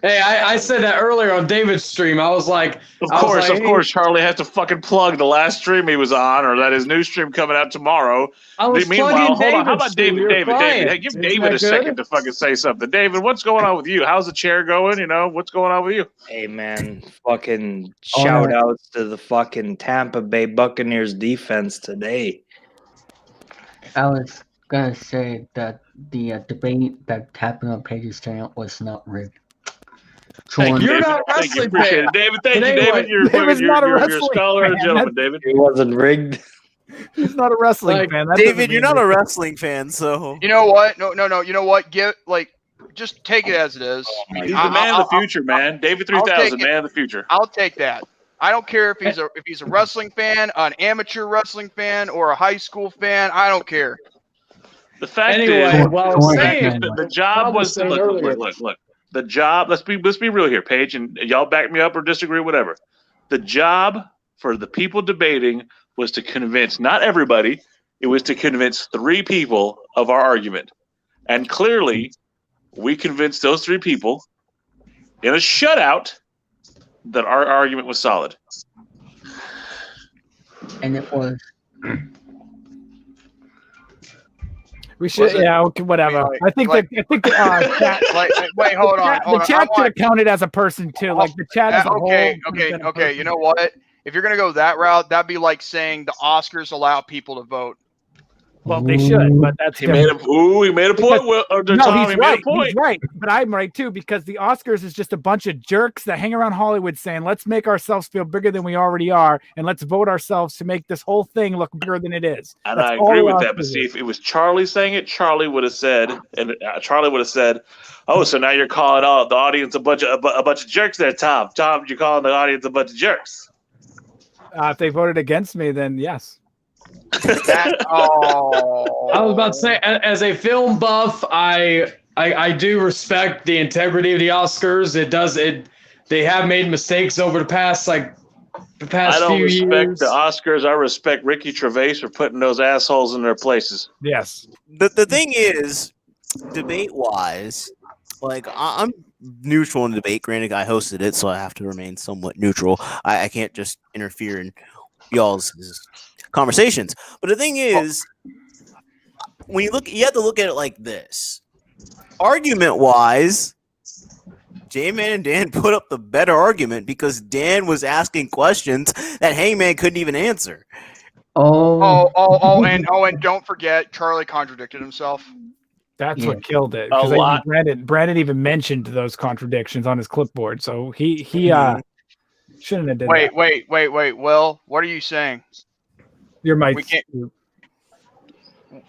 Hey, I said that earlier on David's stream. I was like, Of I was course, like, of hey, course, Charlie has to fucking plug the last stream he was on, or that his new stream coming out tomorrow. I was Meanwhile, plugging hold on. How about David's stream. David? You're David, quiet. hey, give Isn't David that a good? second to fucking say something. David, what's going on with you? How's the chair going? What's going on with you? Hey man, fucking shout outs to the fucking Tampa Bay Buccaneers defense today. I was gonna say that the debate that happened on Paige's channel was not rigged. Thank you, You're David. not a Thank you. wrestling Appreciate fan. it, David. Thank But you, anyway, David. You're David's fucking, not a you're a wrestling scholar and a fan. gentleman, David. It wasn't rigged. He's not a wrestling Like, fan. That doesn't David, you're mean not a that- wrestling fan, so You know what? No. You know what? Just take it as it is. He's the man of the future, man. David I'll 3000, take it. man of the future. I'll take that. I don't care if he's a wrestling fan, an amateur wrestling fan, or a high school fan. I don't care. The fact Anyway, is, well, I was Sorry, saying, the job I was was to saying look. earlier. The job. Let's be real here, Paige, and y'all back me up or disagree, whatever. The job for the people debating was to convince not everybody. It was to convince 3 people of our argument, and clearly, we convinced those 3 people in a shutout that our argument was solid. And it was We should, Was it? yeah, okay, whatever. Like- I think chat, Wait, hold on. the chat should have counted as a person too. Like the chat as a whole. Okay. should have been a Okay. person. You know what? If you're gonna go that route, that'd be like saying the Oscars allow people to vote. Well, they should, but that's He made a point. Well, no, Tom, he's he right. made a point. He's right, but I'm right too because the Oscars is just a bunch of jerks that hang around Hollywood saying, "Let's make ourselves feel bigger than we already are, and let's vote ourselves to make this whole thing look bigger than it is." And That's I all agree the with that. But Oscars see, is. if it was Charlie saying it, Charlie would have said, "Oh, so now you're calling all the audience a bunch of jerks there, Tom. Tom, you're calling the audience a bunch of jerks." If they voted against me, then yes. I I was about to say, as a film buff, I do respect the integrity of the Oscars. they have made mistakes over the past I don't few respect years. the Oscars. I respect Ricky Gervais for putting those assholes in their places. Yes. The thing is, debate wise, like I'm neutral in debate. Granted, I hosted it, so I have to remain somewhat neutral. I can't just interfere in y'all's conversations. But the thing is, when you have to look at it like this. Argument wise, J-Man and Dan put up the better argument because Dan was asking questions that Hangman couldn't even answer. And don't forget, Charlie contradicted himself. That's what killed it. A 'Cause lot. Brandon even mentioned those contradictions on his clipboard, so he shouldn't have did that. Wait. Will, what are you saying? Your mic. We can't.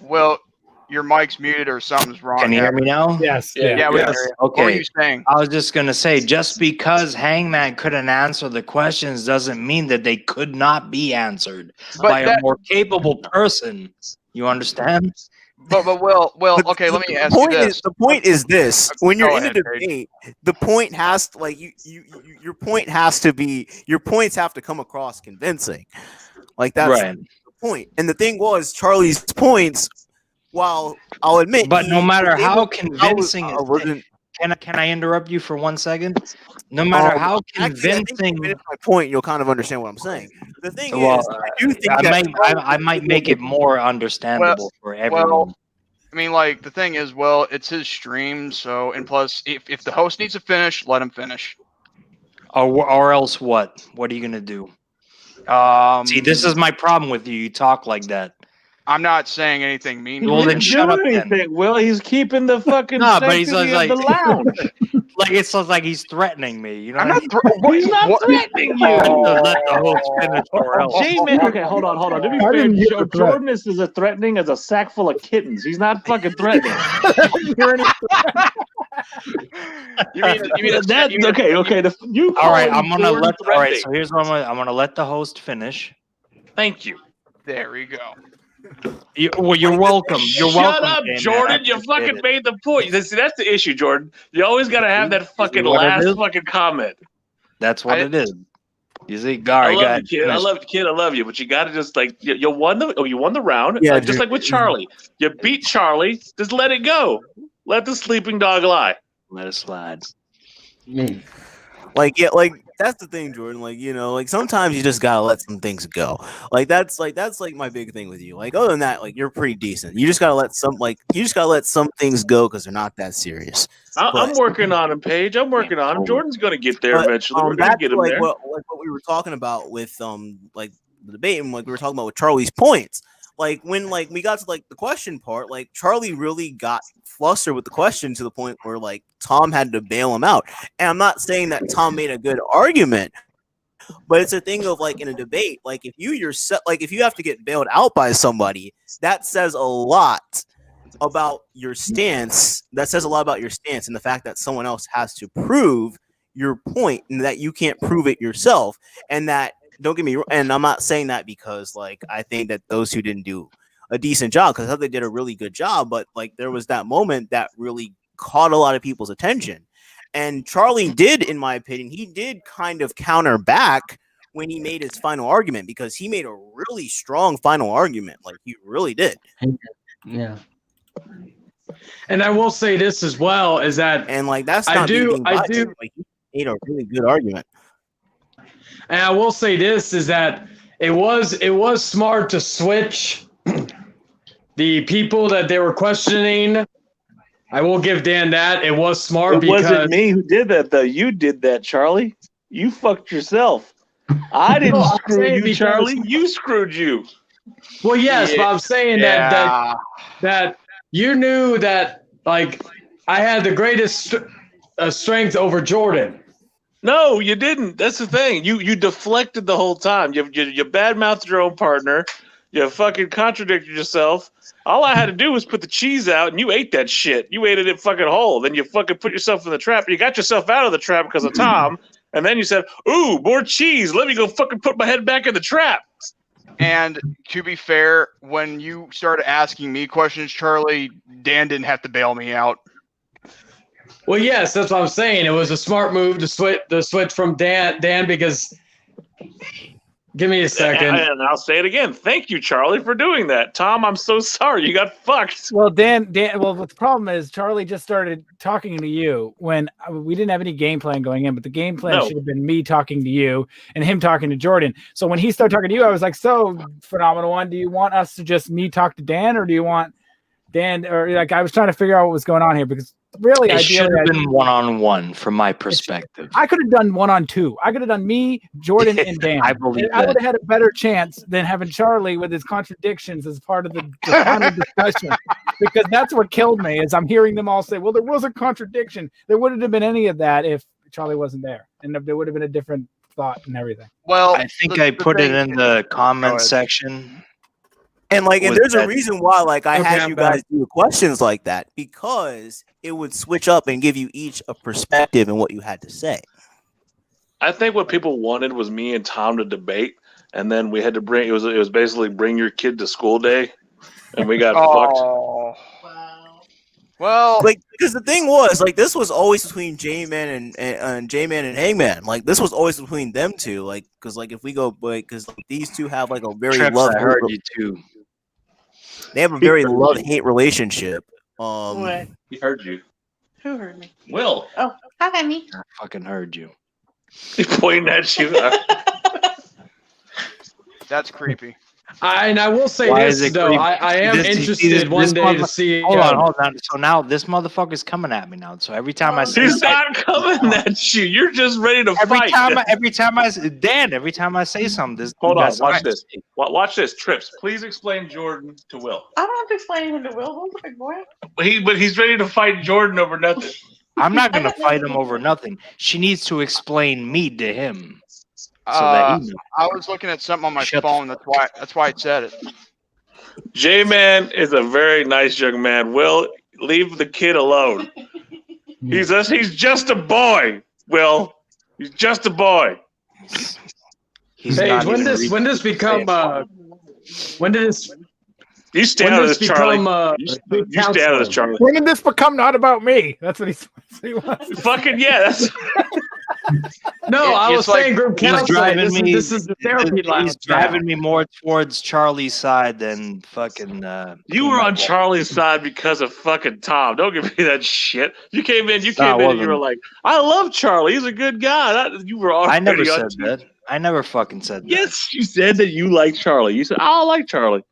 Will, your mic's muted or something's wrong. Can you hear me now? Yes. Yeah, we can hear you. What were Okay. you saying? I was just gonna say, just because Hangman couldn't answer the questions doesn't mean that they could not be answered But by a that- more capable person. You understand? But Will, okay, let me ask you this. The point is this: when you're Go in a ahead, Paige. debate, the point has to your point has to be your points have to come across convincing. Like that's Right. the point. And the thing was, Charlie's points, while I'll admit, But no matter he- how I convincing it wasn't. can I interrupt you for 1 second? No matter how Actually, I think if you convincing, finish my point, you'll kind of understand what I'm saying. The thing well, is, I do think I that might make it more understandable for everyone. I mean, like, the thing is, well, it's his stream, so, and plus, if the host needs to finish, let him finish. Or else what? What are you gonna do? See, this is my problem with you. You talk like that. I'm not saying anything mean. Well, then shut up then. Anything. Well, he's keeping the fucking No, but he's sanctity like- of the lounge. Like it sounds like he's threatening me. You know? I'm what not. I mean? He's not threatening you. Let the host finish or else. J-Man, okay, hold on. To be I fair, didn't hear the threat. Jordan is as threatening as a sack full of kittens. He's not fucking threatening. You mean That's okay. You All right, calling I'm gonna Jordan let. All right, threatening. so here's what I'm gonna let the host finish. Thank you. There we go. You're welcome. You're Shut welcome. up, J-Man. Jordan. I You appreciate fucking it. made the point. See, that's the issue, Jordan. You always got to have that fucking what it last is? fucking comment. That's what I- it is. You see, all I right, go love ahead. you, kid. I Finish. love you, kid. I love you. But you got to just like you won the round. Yeah, just like with Charlie. You beat Charlie. Just let it go. Let the sleeping dog lie. Let it slide. like that's the thing, Jordan. Like, you know, like sometimes you just gotta let some things go. Like that's my big thing with you. Like other than that, like you're pretty decent. You just gotta let some things go because they're not that serious. I'm working on him, Paige. I'm working on him. Jordan's gonna get there But, eventually. We're gonna that's get him like there. what we were talking about with like the debate and like we were talking about with Charlie's points. Like when like we got to like the question part, like Charlie really got flustered with the question to the point where like Tom had to bail him out. And I'm not saying that Tom made a good argument, but it's a thing of like in a debate, like if you have to get bailed out by somebody, that says a lot about your stance. That says a lot about your stance and the fact that someone else has to prove your point and that you can't prove it yourself. And that, don't get me wrong, and I'm not saying that because like I think that those who didn't do a decent job, because I thought they did a really good job, but like there was that moment that really caught a lot of people's attention. And Charlie did, in my opinion, he did kind of counter back when he made his final argument because he made a really strong final argument. Like he really did. Yeah. And I will say this as well is that, And like that's I not me do- being I biased. do- Like he made a really good argument. and I will say this is that it was smart to switch the people that they were questioning. I will give Dan that. It was smart It because wasn't me who did that, though. You did that, Charlie. You fucked yourself. I didn't No, I'm screw saying you, because- Charlie. You screwed you. Well, yes, but I'm saying Yeah. that you knew that like I had the greatest strength over Jordan. No, you didn't. That's the thing. You deflected the whole time. You badmouthed your own partner. You fucking contradicted yourself. All I had to do was put the cheese out, and you ate that shit. You ate it fucking whole. Then you fucking put yourself in the trap. You got yourself out of the trap because of Tom, and then you said, "Ooh, more cheese. Let me go fucking put my head back in the trap." And to be fair, when you started asking me questions, Charlie, Dan didn't have to bail me out. Well, yes, that's what I'm saying. It was a smart move to switch from Dan because. Give me a second. And I'll say it again. Thank you, Charlie, for doing that. Tom, I'm so sorry. You got fucked. Well, Dan. Well, the problem is Charlie just started talking to you when we didn't have any game plan going in, but the game plan should have been me talking to you and him talking to Jordan. So when he started talking to you, I was like, "So, Phenomenal One, do you want us to just me talk to Dan, or do you want Dan?" Or like, I was trying to figure out what was going on here because really, It should ideally, have been one-on-one from my perspective. I could have done 1-on-2. I could have done me, Jordan, and Dan. I believe I would that. have had a better chance than having Charlie with his contradictions as part of the final discussion, because that's what killed me. Is I'm hearing them all say, "Well, there was a contradiction." There wouldn't have been any of that if Charlie wasn't there, and there would have been a different thought and everything. Well, I think I put it in the comment section. And like, and Was there's a that- reason why, like, I Okay, had I'm you back. guys do questions like that, because it would switch up and give you each a perspective and what you had to say. I think what people wanted was me and Tom to debate, and then we had to bring it was basically bring your kid to school day, and we got fucked. Oh. Well, Like, because the thing was, like, this was always between J-Man and J-Man and Hangman. Like, this was always between them two. Like, because like if we go, like, because like, these two have like a very Trips, love. I heard you too. They have a very love-hate relationship. What? He heard you. Who heard me? Will. Oh, hi, me. I fucking heard you. He's pointing at you. that's creepy. And I will say Why this is it though, creepy? I am This- interested this one day to mother- see. Hold on. So now this motherfucker's coming at me now. So every time I say He's not coming at you. You're just ready to every fight. time I say something, this Hold on. that's Watch right. this. Watch this. Trips. Please explain Jordan to Will. I don't have to explain anything to Will. Who's the big boy? But he's ready to fight Jordan over nothing. I'm not gonna fight him over nothing. She needs to explain me to him. So that he knows. I was looking at something on my Shut the phone. That's why I said it. J-Man is a very nice young man. Will, leave the kid alone. He's just a boy. Will, he's just a boy. He's Hey, not when even does reading when does what he's become saying. when did this You stay when out of does this, Charlie. become You stay out of this, Charlie. When did this become not about me? That's what he wants. Fucking yeah. That's No, I It's was like saying group He's counseling. driving me. This is the therapy He's lounge. driving me more towards Charlie's side than fucking. you were on Charlie's side because of fucking Tom. Don't give me that shit. You came in. You No, I came in. And you were wasn't. like, "I love Charlie. He's a good guy." You were already I never on said team. that. I never fucking said that. Yes, you said that you like Charlie. You said, "I like Charlie."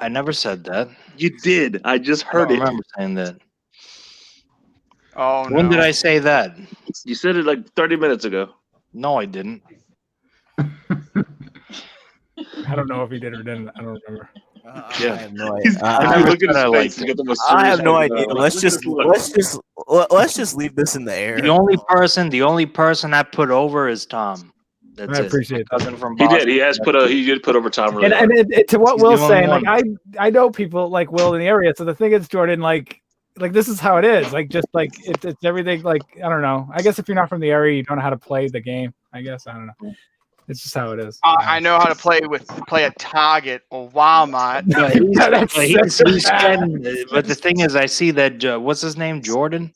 I never said that. You did. I just I heard don't it. remember saying that. Oh no. When did I say that? You said it like 30 minutes ago. No, I didn't. I don't know if he did or didn't. I don't remember. Yeah. I have no He's idea. I I, never look at his said I face liked to it. get the most I serious have no one idea. out. Let's just leave this in the air. The only person I put over is Tom. That's I it. appreciate My that. cousin from He Boston. did. He did put over Tom. Really And to what He's the Will's only saying, one. like I know people like Will in the area. So the thing is, Jordan, like this is how it is. Like just like it's everything. Like I don't know. I guess if you're not from the area, you don't know how to play the game. I guess I don't know. It's just how it is. I know how to play a target or Walmart. But he's, That's but he's so bad. getting, but the thing is, I see that what's his name, Jordan.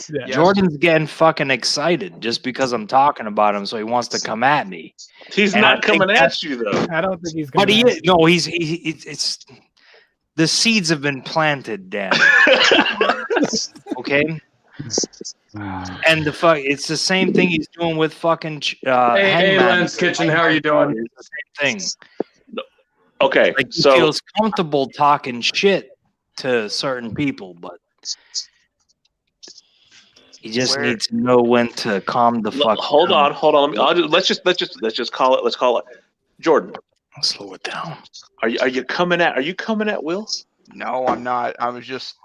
Yeah. Yes. Jordan's getting fucking excited just because I'm talking about him, so he wants to come at me. He's And not I think coming that's- at you though. I don't think he's. But Gonna he is, no, it's the seeds have been planted, Dan. Okay. And it's the same thing he's doing with fucking Hey, Hangman. Lens Kitchen, how are you doing? It's the same thing. Okay, Like he so feels comfortable talking shit to certain people, but he just Where- needs to know when to calm the fuck. hold down. on. Let's just call it. Let's call it. Jordan, Slow it down. are you coming at Will? No, I'm not. I was just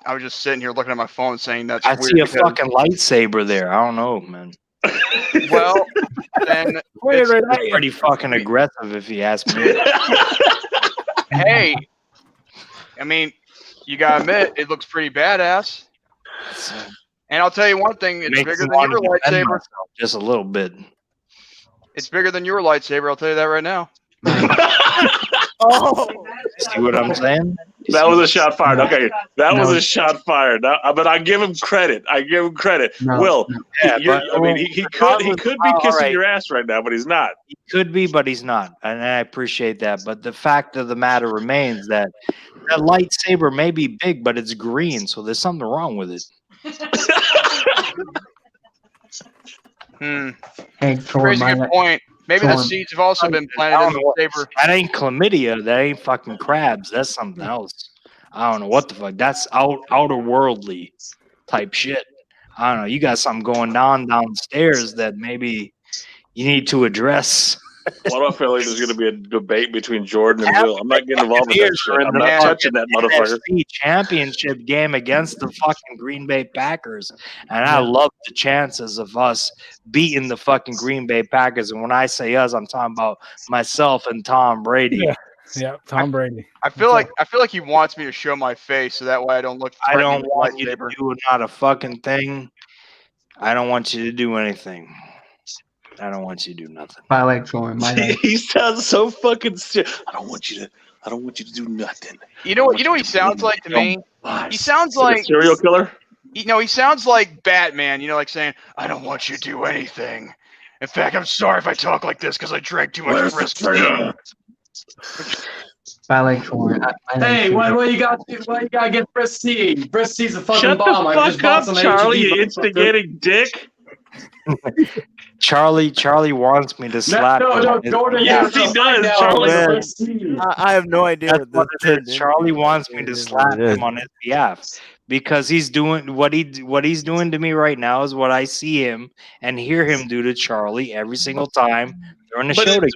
sitting here looking at my phone saying that's I weird. see a because- fucking lightsaber there. I don't know, man. Well, then Wait, it's- right at It's you. pretty fucking aggressive if you ask me. hey, I mean, you gotta admit it looks pretty badass. And I'll tell you one thing: it's Makes bigger me than want your to defend lightsaber. myself just a little bit. It's bigger than your lightsaber. I'll tell you that right now. Oh, See what I'm saying? That was a shot fired. No. Okay, that was No. a shot fired. But I give him credit. No. Will, Yeah, I mean, he could be kissing your ass right now, but he's not. He could be, but he's not, and I appreciate that. But the fact of the matter remains that that lightsaber may be big, but it's green, so there's something wrong with it. Hey, Raise a good point. Maybe the Torm. seeds have also been planted in the saber. That ain't chlamydia. That ain't fucking crabs. That's something else. I don't know what the fuck. That's outer worldly type shit. I don't know. You got something going downstairs that maybe you need to address. Why do I feel like there's going to be a debate between Jordan and Will? I'm not getting involved with that shit. I'm not touching that motherfucker. NFC championship game against the fucking Green Bay Packers, and I love the chances of us beating the fucking Green Bay Packers. And when I say us, I'm talking about myself and Tom Brady. Yeah, Tom Brady. I feel like he wants me to show my face so that way I don't look. I don't threatening want with you to lightsaber. do not a fucking thing. I don't want you to do anything. I don't want you to do nothing. By the way, Jordan, He sounds so fucking serious. I don't want you to do nothing. You know what he sounds like to me? He sounds like a serial killer. he sounds like Batman. Like saying, "I don't want you to do anything. In fact, I'm sorry if I talk like this because I drank too much whiskey." by the way, Jordan, Hey, what you got against Brisk T? Brisk T's a fucking Shut the bomb. I just bought fuck some up, Charlie, HEB, you motherfucker. instigating dick. Charlie wants me to slap him. No, on his- Jordan. Yes, he does. Charlie. Man. Brisk T. I have no idea That's what what this it is. Charlie wants me to slap him on his behalf because he's doing what he's doing to me right now is what I see him and hear him do to Charlie every single time during the But show it- together.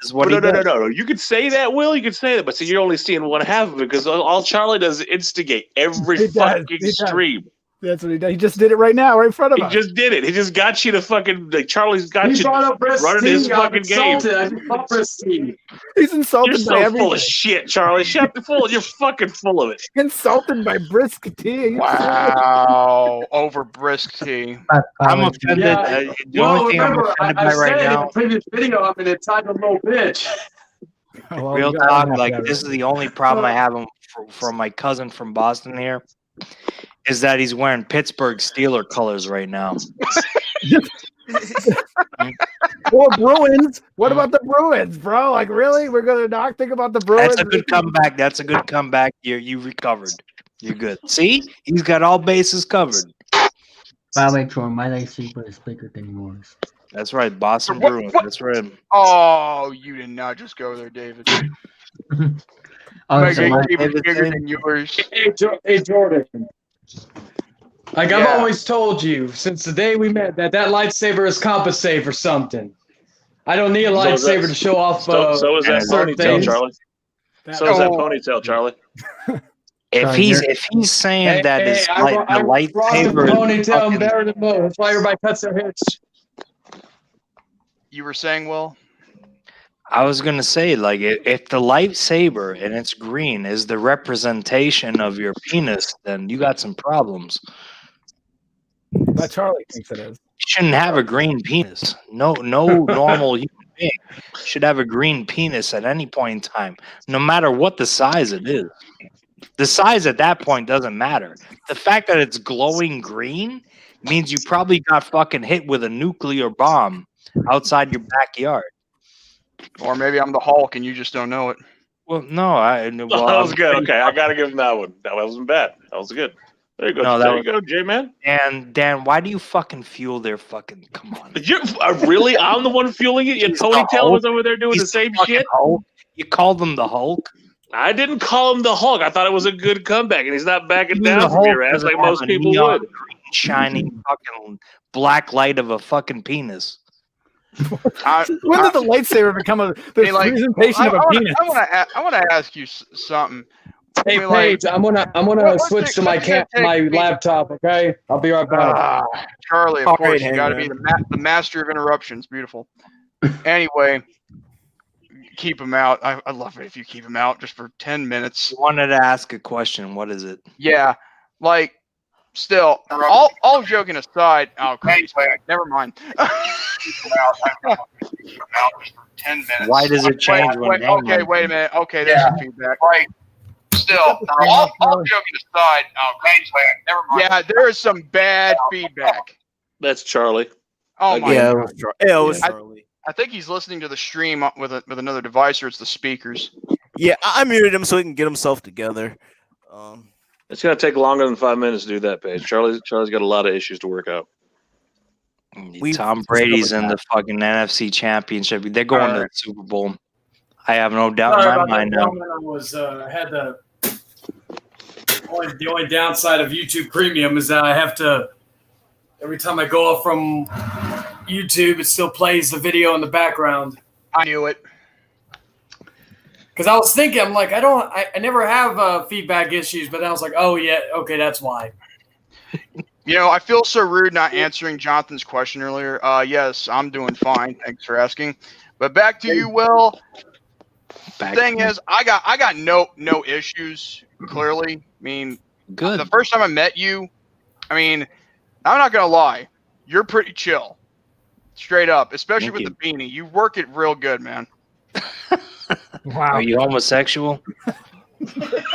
This is what But he no. does. You could say that, Will. You could say that, but see, you're only seeing one half of it because all Charlie does is instigate every He does, fucking he does. stream. That's what he did. He just did it right now, right in front of He us. just did it. He just got you to fucking like Charlie's got He you brought up Brisk running T. his I'm fucking game. insulted. I just bought Brisk T. He's insulted You're by so everything. full of shit, Charlie. You're fucking full of it. Insulted by Brisk T. Wow, over Brisk T. I'm offended. Yeah. The only thing I'm remember, offended I by said right in the now, previous video, I'm an entitled little bitch. Oh, well, real we gotta talk, have like that. this is the only problem I have from my cousin from Boston here, is that he's wearing Pittsburgh Steeler colors right now. Or Bruins. What about the Bruins, bro? Like, really? We're gonna not think about the Bruins? That's a good comeback. That's a good comeback. You recovered. You're good. See, he's got all bases covered. by the way, Jordan, my lightsaber is bigger than yours. That's right, Boston What- Bruins. what- That's right. Oh, you did not just go there, David. Oh, My so my, game is bigger than yours. Hey, Jordan. Like I've Yeah. always told you since the day we met that lightsaber is compensate for something. I don't need a So is that- lightsaber to show off. So is that certain ponytail, things. Charlie. That- So is that Oh. ponytail, Charlie. If he's saying that his I the rock the lightsaber is ponytail fucking- better than most. That's why everybody cuts their hair. You were saying, Will? I was gonna say, like, if the lightsaber and it's green is the representation of your penis, then you got some problems. But Charlie thinks it is. You shouldn't have a green penis. No normal human being should have a green penis at any point in time, no matter what the size it is. The size at that point doesn't matter. The fact that it's glowing green means you probably got fucking hit with a nuclear bomb outside your backyard. Or maybe I'm the Hulk and you just don't know it. Well, no, That was good. Okay, I gotta give him that one. That wasn't bad. That was good. There you go. No, that there was- you go, J-Man. And Dan, why do you fucking fuel their fucking? Come on. You really? I'm the one fueling it. Your He's the ponytail Hulk. was over there doing the He's same fucking shit. Hulk. You called them the Hulk. I didn't call him the Hulk. I thought it was a good comeback, and he's not backing The down from Hulk your ass doesn't like have most a people neon would. green, shiny fucking black light of a fucking penis. When did the lightsaber become the Hey, like, presentation I of a penis? want to ask you something. Hey, I mean, like- Paige, I'm gonna Let's switch take- to my let's take my Paige. laptop. Okay, I'll be right back. Charlie, of All course, right, you hang got to on. be the master of interruptions. Beautiful. Anyway, keep him out. I love it if you keep him out just for 10 minutes. I wanted to ask a question. What is it? Yeah, like, still, all joking aside. Oh, Christ, never mind. 10 minutes. Why does it change when wait, Daniel- okay, wait a minute. Okay, there's some feedback. Right. still, all joking aside, never mind. Yeah, there is some bad feedback. That's Charlie. Oh my Yeah, god. it was Charlie. I think he's listening to the stream with another device, or it's the speakers. Yeah, I muted him so he can get himself together. It's gonna take longer than 5 minutes to do that, Paige. Charlie's got a lot of issues to work out. Tom Brady's in the fucking NFC Championship. They're going to the Super Bowl. I have no doubt in my mind now. The only downside of YouTube Premium is that I have to, every time I go off from YouTube, it still plays the video in the background. I knew it. Because I was thinking, I'm like, I never have feedback issues, but I was like, oh yeah, okay, that's why. You know, I feel so rude not answering Jonathan's question earlier. Yes, I'm doing fine. Thanks for asking. But back to you, Will. The thing is, I got no issues. Clearly, I mean, good. The first time I met you, I mean, I'm not gonna lie, you're pretty chill, straight up. Especially with the beanie, you work it real good, man. Wow. Are you homosexual?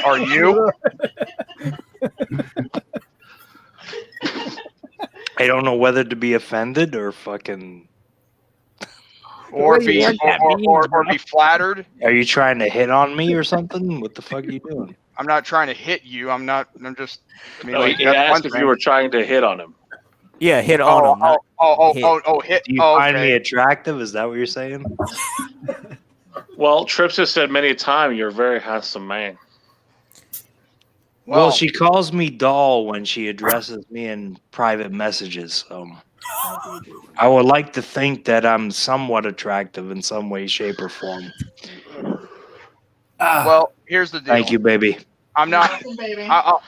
Are you? I don't know whether to be offended or fucking. Or be flattered. Are you trying to hit on me or something? What the fuck are you doing? I'm not trying to hit you. I'm just. I mean, No, like, he that's asked one if thing. you were trying to hit on him. Yeah, hit on him. Hit. Do you find me attractive? Is that what you're saying? Well, Trips has said many a time you're a very handsome man. Well, she calls me doll when she addresses me in private messages. I would like to think that I'm somewhat attractive in some way, shape, or form. Well, here's the deal. Thank you, baby. I'm not.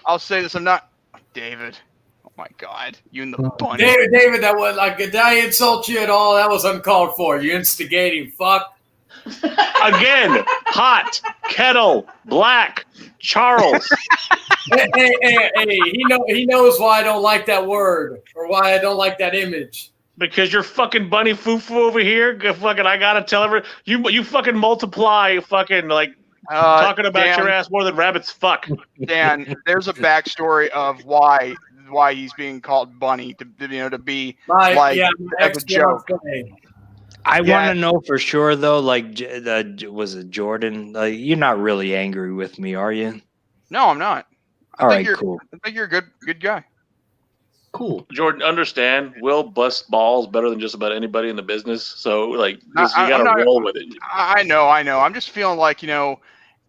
I'll say this. I'm not. David. Oh my God. You and the bunny. David, that was like, did I insult you at all? That was uncalled for. You instigating fuck. Again, hot, kettle, black, Charles. hey, he knows why I don't like that word or why I don't like that image. Because you're fucking bunny foo-foo over here. Fucking, I gotta tell everyone. You fucking multiply fucking like talking about Dan, your ass more than rabbits fuck. Dan, there's a backstory of why he's being called bunny to be like as a joke. I want to know for sure though. Like, was it Jordan? Like, you're not really angry with me, are you? No, I'm not. All right, cool. I think you're a good guy. Cool. Jordan, understand, Will busts balls better than just about anybody in the business. So, like, you gotta roll with it. I know. I'm just feeling like,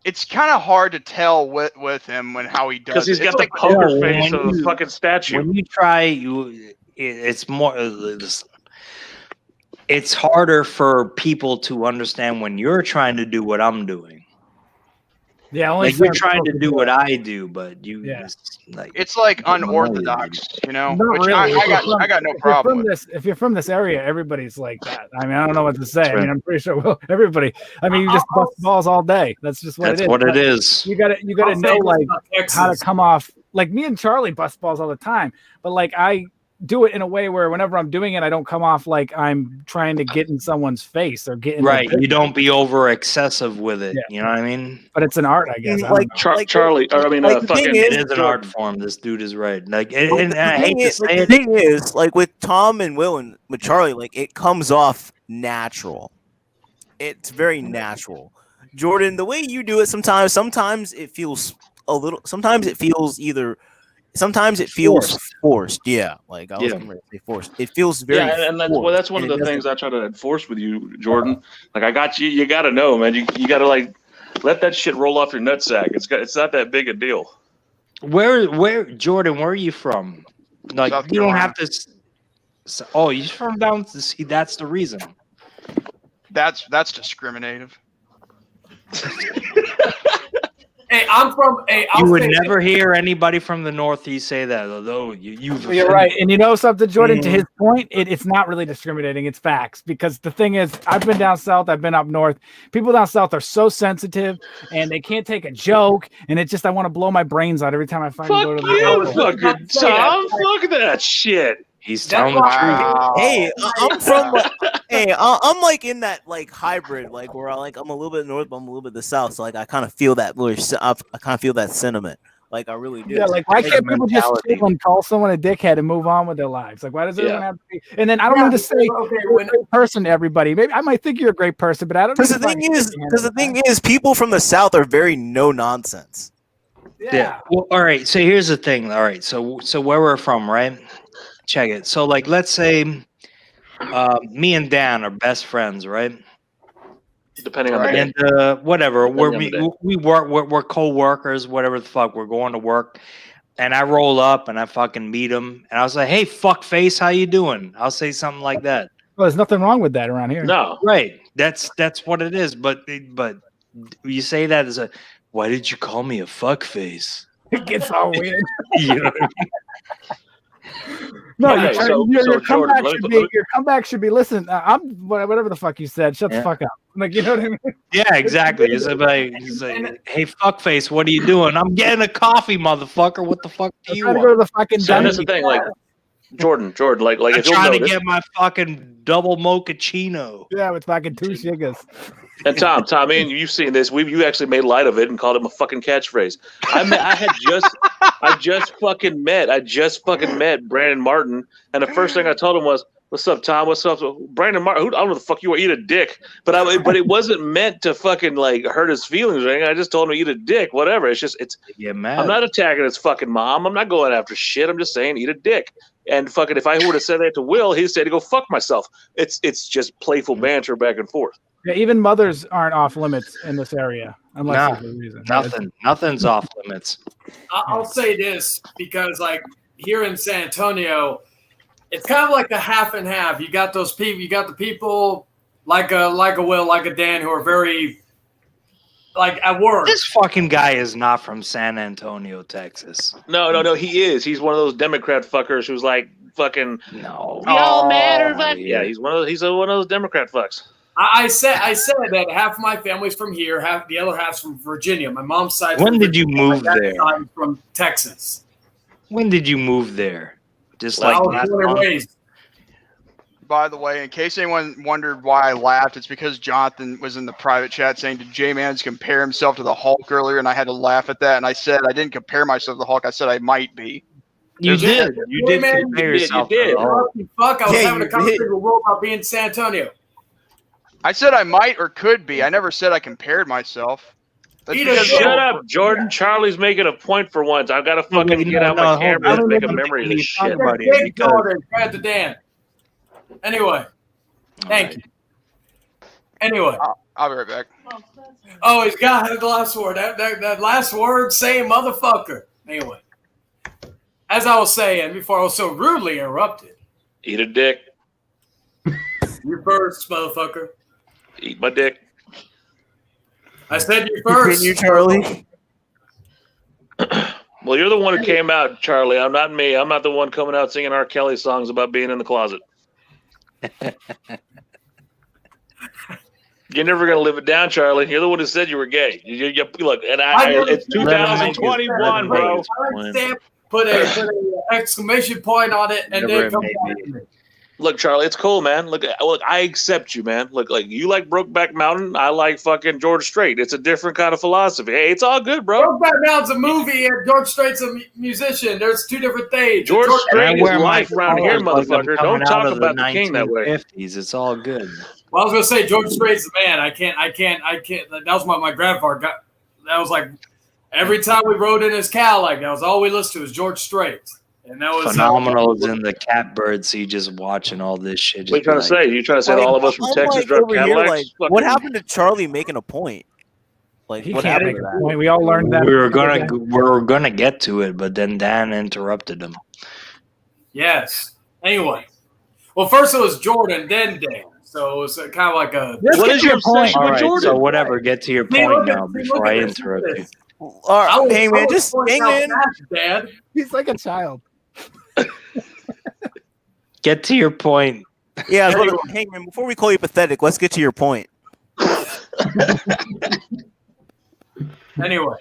it's kind of hard to tell with him when how he does. Because he's got it's the poker face of a fucking statue. When you try, it's more. It's harder for people to understand when you're trying to do what I'm doing. Yeah, like you're trying to do what I do, but you it's like unorthodox, Not which really. I got no problem with. If you're from this area, everybody's like that. I mean, I don't know what to say. I mean, I'm pretty sure everybody. I mean, you just bust balls all day. That's just what it is. That's what it is. You gotta know like how to come off. Like me and Charlie bust balls all the time, but like I do it in a way where whenever I'm doing it, I don't come off like I'm trying to get in someone's face or get in right. You don't be over excessive with it. Yeah. You know what I mean? But it's an art, I guess. Charlie, or I mean, fucking, it is an art form. This dude is right. Like, and I hate to say the thing is, like with Tom and Will and with Charlie, like it comes off natural. It's very natural. Jordan, the way you do it, sometimes it feels a little. Sometimes it feels forced. Yeah, like I was going to say forced. It feels very and that's one of the things I try to enforce with you, Jordan. Like I got you. You got to know, man. You got to like let that shit roll off your nutsack. It's not that big a deal. Where Jordan? Where are you from? Like South you don't Carolina. have to. Oh, you're from down to see. That's the reason. That's discriminative. Hey, I'm from. Hey, you would never hear anybody from the Northeast say that, although You're right, and you know something, Jordan. To his point, it's not really discriminating; it's facts. Because the thing is, I've been down south, I've been up north. People down south are so sensitive, and they can't take a joke. And it's just I want to blow my brains out every time I find go to the Fuck Tom. Fuck that shit. He's That's telling the Wow. Hey, I'm from like, I'm like in that like hybrid, like where I'm a little bit north, but I'm a little bit the south. So like I kind of feel that I kind of feel that sentiment. Like I really do. Yeah, like why can't people just mentality. chill and call someone a dickhead and move on with their lives? Like why does everyone Yeah. have to be? And then I don't Yeah, need to say okay, you're a great person to everybody. Maybe I might think you're a great person, but I don't. Because need the to thing fucking is, shake your hand because the all time. thing is, people from the south are very no nonsense. Yeah. Well, all right. So here's the thing. All right. So where we're from, right? Check it. So like, let's say, me and Dan are best friends, right? Depending on the day. And whatever, Depending on the day. we work, we're co-workers, whatever the fuck. We're going to work, and I roll up and I fucking meet him, and I was like, "Hey, fuck face, how you doing?" I'll say something like that. Well, there's nothing wrong with that around here. No. Right. That's what it is. But you say that as a, why did you call me a fuck face? It gets all weird. You know what I mean? No, Okay, your Jordan, comeback should be your comeback should be. Listen, I'm whatever the fuck you said. Shut Yeah. the fuck up. Like you know what I mean? Yeah, exactly. It's like, hey, fuckface, what are you doing? I'm getting a coffee, motherfucker. What the fuck do I'm you trying to go to want? the fucking So that's the dungeon. thing, like Jordan, like I'm if you'll trying to notice, get my fucking double mochaccino. Yeah, with fucking 2 sugars. and Tom, man, you've seen this. You actually made light of it and called him a fucking catchphrase. I just fucking met Brandon Martin, and the first thing I told him was, "What's up, Tom? What's up, Brandon Martin? I don't know the fuck you are. Eat a dick." But it wasn't meant to fucking like hurt his feelings or anything. I just told him to eat a dick, whatever. It's just Yeah, man. I'm not attacking his fucking mom. I'm not going after shit. I'm just saying eat a dick. And fucking if I would have said that to Will, he'd say to go fuck myself. It's just playful banter back and forth. Yeah, even mothers aren't off limits in this area unless No, there's a reason. Nothing's off limits. I'll say this because, like, here in San Antonio, it's kind of like a half and half. You got those people. You got the people like a Will, like a Dan, who are very like at work. This fucking guy is not from San Antonio, Texas. No, he is. He's one of those Democrat fuckers who's like fucking. No, We all matter, but yeah, he's one of those Democrat fucks. I said that half my family's from here, half the other half's from Virginia. My mom's side. When did you move my dad's there? side is from Texas. When did you move there? Just I like was last born and month? raised. By the way, in case anyone wondered why I laughed, it's because Jonathan was in the private chat saying, "Did J-Mans compare himself to the Hulk earlier?" And I had to laugh at that. And I said I didn't compare myself to the Hulk. I said I might be. You did. You did Man, compare you did, yourself you to did. the Hulk. Fuck! I was Yeah, having a you conversation with Will about being in San Antonio. I said I might or could be. I never said I compared myself. That's Eat a because- dick. Shut up, Jordan. Charlie's making a point for once. I've got to fucking get out my hold camera on. and make a I'm memory of making this you shit. talk about it Big because Jordan, grab the Dan. Anyway, thank you. Anyway, I'll be right back. oh, he's got the last word. That last word, saying motherfucker. Anyway, as I was saying before, I was so rudely interrupted. Eat a dick. You first, motherfucker. Eat my dick. I said you first. Continue, Charlie. Well, you're the one who came out, Charlie. I'm not me. I'm not the one coming out singing R. Kelly songs about being in the closet. You're never gonna live it down, Charlie. You're the one who said you were gay. You look, and it's 2021, bro. Stamp, put a exclamation point on it, and Never then come made back me. to me. Look, Charlie, it's cool, man. Look, I accept you, man. Look, like you like Brokeback Mountain, I like fucking George Strait. It's a different kind of philosophy. Hey, it's all good, bro. Brokeback Mountain's a movie, and George Strait's a musician. There's two different things. George Strait is wear my life around here, colors like I'm motherfucker. coming Don't talk out of about the king that way. 1950s. It's all good. Well, I was gonna say George Strait's the man. I can't. That was my grandfather got. That was like every time we rode in his Cadillac, that was all we listened to was George Strait, and that was Phenomenal is in the catbird seat, just watching all this shit. What are you trying to say? You trying to say that all of us from I'm Texas like drive over here, Cadillacs? like, Fucking- what happened to Charlie making a point? Like, He what can't happened make to a that? point. We all learned that. We were gonna get to it, but then Dan interrupted him. yes. Anyway, well, first it was Jordan, then Dan. So it was kind of like a. Let's What get is to your point. obsession All with right, Jordan? so whatever. Get to your See, point look at- now see, before look I at this. interrupt you. All right, hey man, just pointing hang out in. facts, Dad. He's like a child. Get to your point. Yeah, I was gonna- hang man. Before we call you pathetic, let's get to your point. Anyway,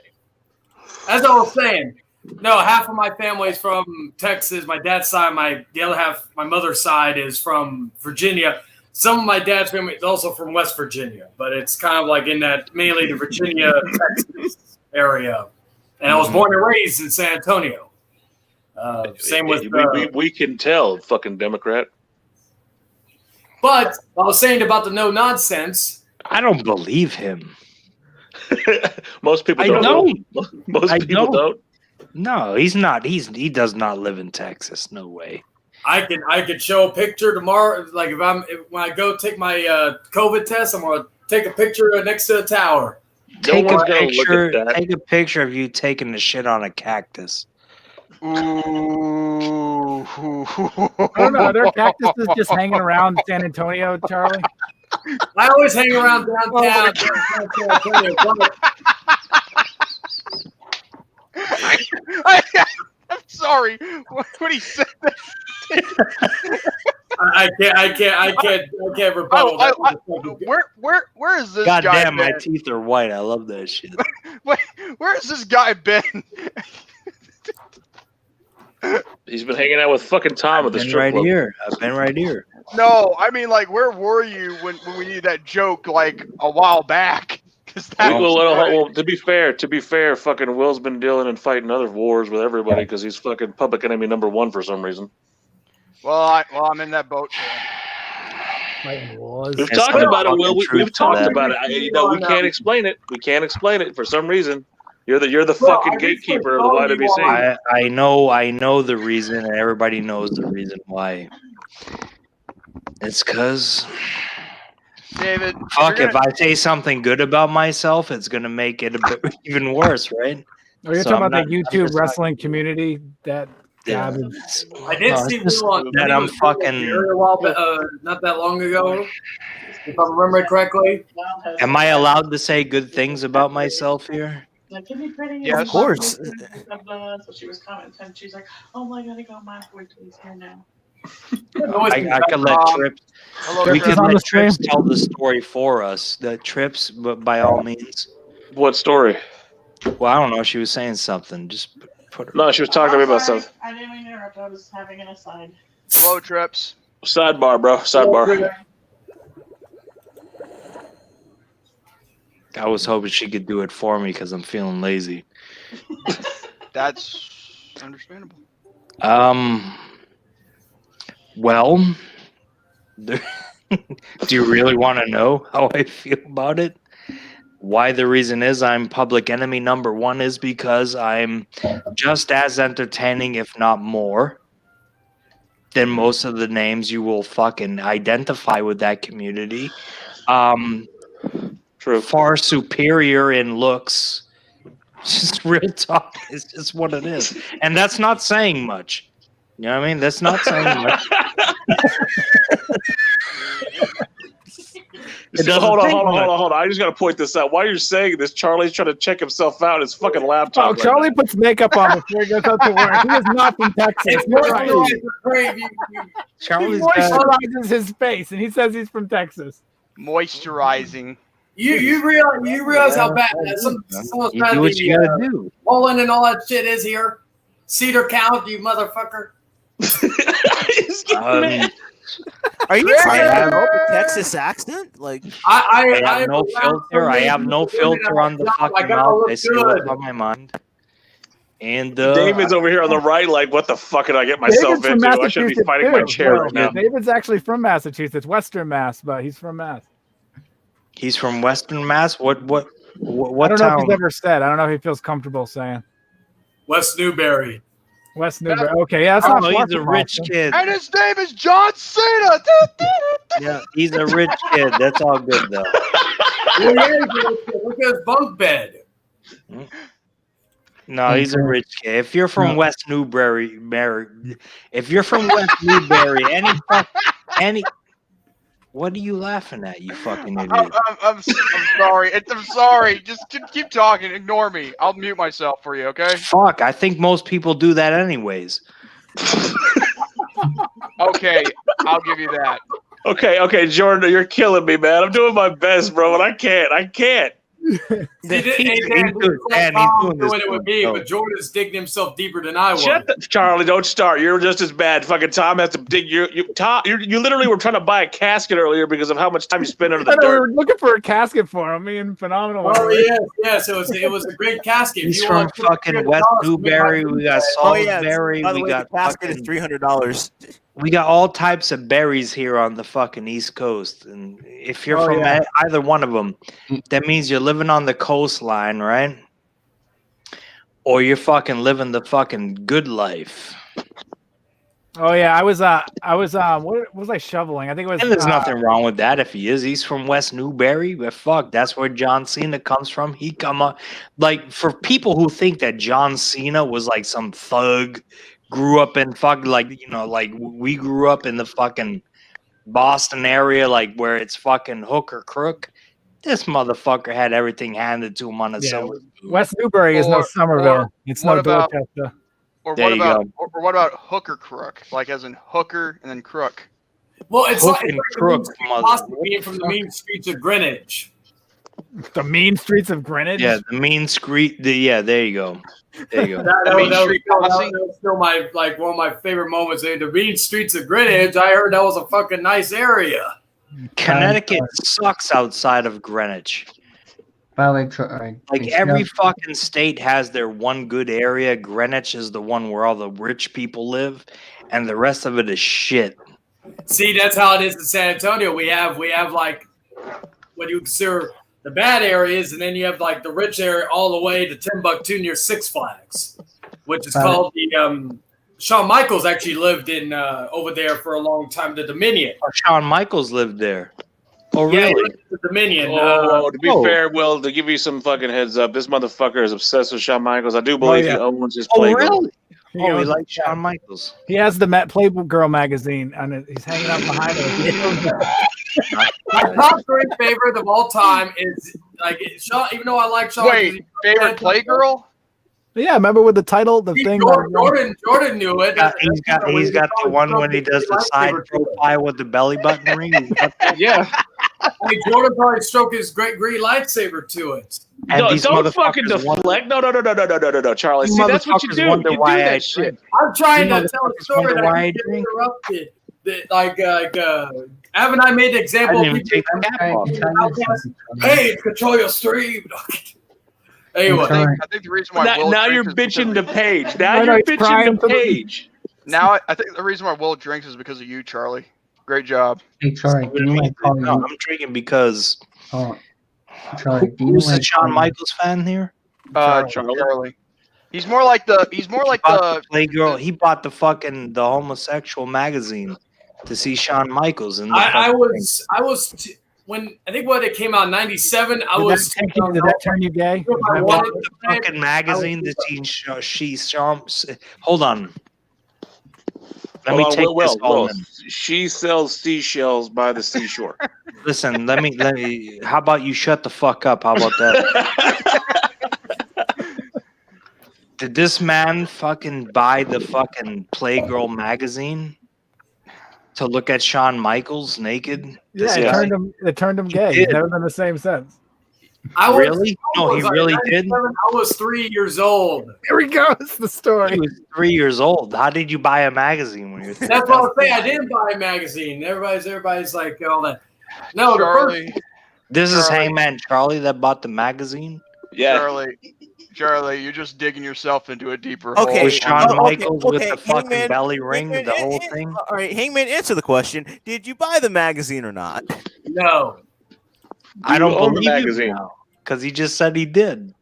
as I was saying, No, half of my family is from Texas. My dad's side, the other half, my mother's side, is from Virginia. Some of my dad's family is also from West Virginia, but it's kind of like in that mainly the Virginia, Texas area. And I was born and raised in San Antonio. Same with we can tell, fucking Democrat. But I was saying about the no nonsense. I don't believe him. Most people don't. Most people don't. No, he's not. He does not live in Texas. No way. I could show a picture tomorrow. Like when I go take my COVID test, I'm gonna take a picture next to the tower. Take a picture of you taking the shit on a cactus. Ooh. I don't know. Are there cactuses just hanging around San Antonio, Charlie? I always hang around downtown. I'm sorry. What he said. I can't rebuttal. Where is this God guy damn, been? my teeth are white. I love that shit. Wait, where has this guy been? He's been hanging out with fucking Tom at the strip club. I've been right here. No, I mean, like, where were you when we needed that joke, like, a while back? Well, to be fair, fucking Will's been dealing and fighting other wars with everybody because he's fucking public enemy number 1 for some reason. Well, I'm in that boat. We've talked about it, Will. We've talked about it. We can't explain it. We can't explain it for some reason. You're the fucking gatekeeper of the YWC. I know the reason, and everybody knows the reason why. It's because, David, if I say something good about myself, it's gonna make it a bit even worse, right? Are you talking about the YouTube wrestling community that? Yeah. I did see Will on that I'm fucking. Not that long ago, if I remember correctly. Am I allowed to say good things about myself here? Like, can you pretty? Yes. Of course. So she was commenting. She's like, "Oh my God, I got my boy. He's here now." I could let Trips. We could let Trips tell the story for us. The Trips, but by all means. What story? Well, I don't know. She was saying something. Just put her. No, she was talking to me about something. I didn't mean to interrupt. I was having an aside. Hello, Trips. Sidebar, bro. Sidebar. I was hoping she could do it for me because I'm feeling lazy. That's understandable. Well, do you really want to know how I feel about it? Why the reason is I'm public enemy number 1 is because I'm just as entertaining, if not more, than most of the names you will fucking identify with that community. True. Far superior in looks. Just real talk. It's just what it is. And that's not saying much. You know what I mean? That's not saying much. Hold on. I just got to point this out. While you're saying this, Charlie's trying to check himself out his fucking laptop. Oh, Charlie puts makeup on before he goes out to work. He is not from Texas. Charlie moisturizes his face, and he says he's from Texas. Moisturizing. You realize how bad some of You do what you gotta do. Poland and all that shit is here. Cedar Count, you motherfucker. Are you trying to promote a Texas accent? Like I have no filter. I have no filter on the fucking mouth. I say what's on my mind. And David's over here on the right, like, what the fuck did I get myself into? I should be fighting my chair right now. David's actually from Massachusetts, Western Mass, but he's from Mass. He's from Western Mass. What I don't know town? if he's ever said. I don't know if he feels comfortable saying. West Newbury. West Newbury. Okay, yeah, that's not far he's a from rich Boston. kid. And his name is John Cena. Yeah, he's a rich kid. That's all good though. Look at his bunk bed. No, he's a rich kid. If you're from West Newbury, if you're from West Newbury, any. What are you laughing at, you fucking idiot? I'm sorry. I'm sorry. Just keep talking. Ignore me. I'll mute myself for you, okay? Fuck, I think most people do that anyways. Okay, I'll give you that. Okay, Jordan, you're killing me, man. I'm doing my best, bro, but I can't. Dan, he's doing it with me, but Jordan's digging himself deeper than I was. Charlie, don't start. You're just as bad. Fucking Tom has to dig. You literally were trying to buy a casket earlier because of how much time you spent under the I know, we dirt. were looking for a casket for him. Me and Phenomenal. Oh yes, it was a great casket. He's from fucking West Newbury. We got Salisbury. By the We way, got the casket is fucking, $300. we got all types of berries here on the fucking East Coast. And if you're from either one of them, that means you're living on the coastline, right? Or you're fucking living the fucking good life. Oh yeah, I was what was I shoveling? I think it was. And there's nothing wrong with that if he is. He's from West Newbury, but fuck, that's where John Cena comes from. He come up like for people who think that John Cena was like some thug, grew up in fucking like like we grew up in the fucking Boston area, like where it's fucking hook or crook. This motherfucker had everything handed to him on a silver. West Newbury is no Somerville. It's no Dorchester. Or There what about hook or crook? Like as in hooker and then crook. Well, it's Hook like and it's crook, possibly being from the mean streets of Greenwich. The mean streets of Greenwich. Yeah, the mean street. There you go. There you go. That was still my one of my favorite moments. The mean streets of Greenwich. I heard that was a fucking nice area. Connecticut sucks outside of Greenwich. By the way, Like every fucking state has their one good area. Greenwich is the one where all the rich people live, and the rest of it is shit. See, that's how it is in San Antonio. We have like what you consider the bad areas, and then you have like the rich area all the way to Timbuktu near Six Flags, which is called the. Shawn Michaels actually lived in over there for a long time. The Dominion. Oh, Shawn Michaels lived there. Oh, Yeah, really? the Dominion. To be fair, Will, to give you some fucking heads up, this motherfucker is obsessed with Shawn Michaels. I do believe he owns his Oh, Playgirl. really? He Oh, he owns- likes Shawn Michaels. He has the Playgirl magazine, and he's hanging out behind it. My top three favorite of all time is like Shawn. Even though I like Shawn. Wait, favorite Playgirl? Yeah, remember with the title, the thing. Jordan knew it. He's got the one when he does the side profile with the belly button ring. Yeah. I mean, Jordan probably stroked his great green lightsaber to it. And No, these don't fucking motherfuckers deflect. No, Charlie. These See, that's what you motherfuckers do. wonder You do why I that shit. drink. I'm trying You to tell a story wonder that why I I get drink? interrupted. Haven't I made the example? I Of didn't even people take the cap off. Hey, control your stream. Anyway, I think the reason why Will Now you're drinks is bitching to because Paige. Now you're bitching to Paige. Now I think the reason why Will drinks is because of you, Charlie. Great job. Hey, Charlie, do you like calling No, I'm drinking because Charlie, do you who's the like Shawn Michaels fan here? Charlie. He's more like the Playgirl. He bought the homosexual magazine to see Shawn Michaels. And I was when I think when it came out in '97. I was. Did that turn you gay? I bought the fucking magazine to see Shawn. Hold on. Let me take this all in. She sells seashells by the seashore. Listen, let me. How about you shut the fuck up? How about that? Did this man fucking buy the fucking Playgirl magazine to look at Shawn Michaels naked? Yeah, it turned him gay. did. Never been the same sense. Really? No, he really did. I was 3 years old. Here he goes. The story. He was 3 years old. How did you buy a magazine when you were 3? That's what I'm saying. I didn't buy a magazine. Everybody's like all that. No, Charlie. This is Hangman Charlie that bought the magazine. Yeah. Charlie, you're just digging yourself into a deeper Okay, hole. With Shawn Michaels with okay, the fucking Hangman, belly ring, the whole thing. All right, Hangman, answer the question. Did you buy the magazine or not? No. I don't own the believe magazine. you now because he just said he did.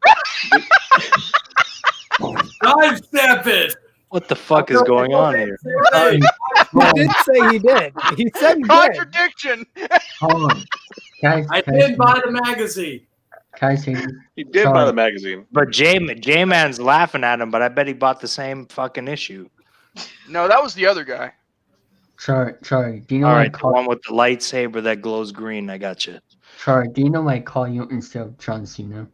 Sidestep it. What the fuck is going on here? He did say he did. He said he did. Contradiction. Hold on. Guys, I did buy the magazine. He did buy the magazine. But J-Man's laughing at him, but I bet he bought the same fucking issue. No, that was the other guy. Charlie, do you know All why I right, the call one with the lightsaber that glows green. I got you. Charlie, do you know why I call you instead of John Cena?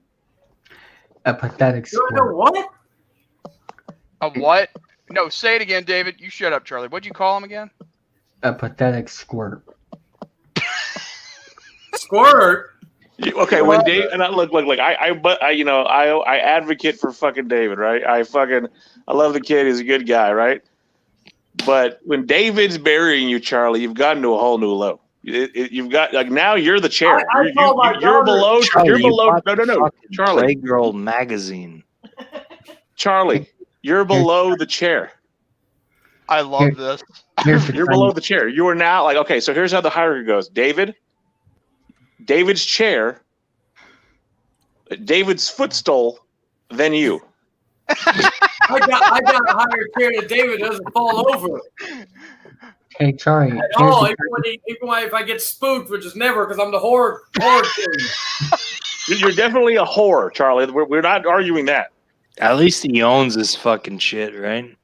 A pathetic You know squirt. what? A what? No, say it again, David. You shut up, Charlie. What'd you call him again? A pathetic squirt. Squirt. Okay, when Dave and I look, I advocate for fucking David, right? I love the kid. He's a good guy, right? But when David's burying you, Charlie, you've gotten to a whole new low. You've got now you're the chair. You're below. Charlie, you're below. you No, Charlie. Playgirl magazine. Charlie, you're below the chair. I love this. You're below the chair. You are now like, okay, so here's how the hierarchy goes. David's chair, David's footstool, then you. I got a higher chair that David doesn't fall over. Hey, Charlie. Oh, even if I get spooked, which is never because I'm the horror king. You're definitely a whore, Charlie. We're not arguing that. At least he owns his fucking shit, right?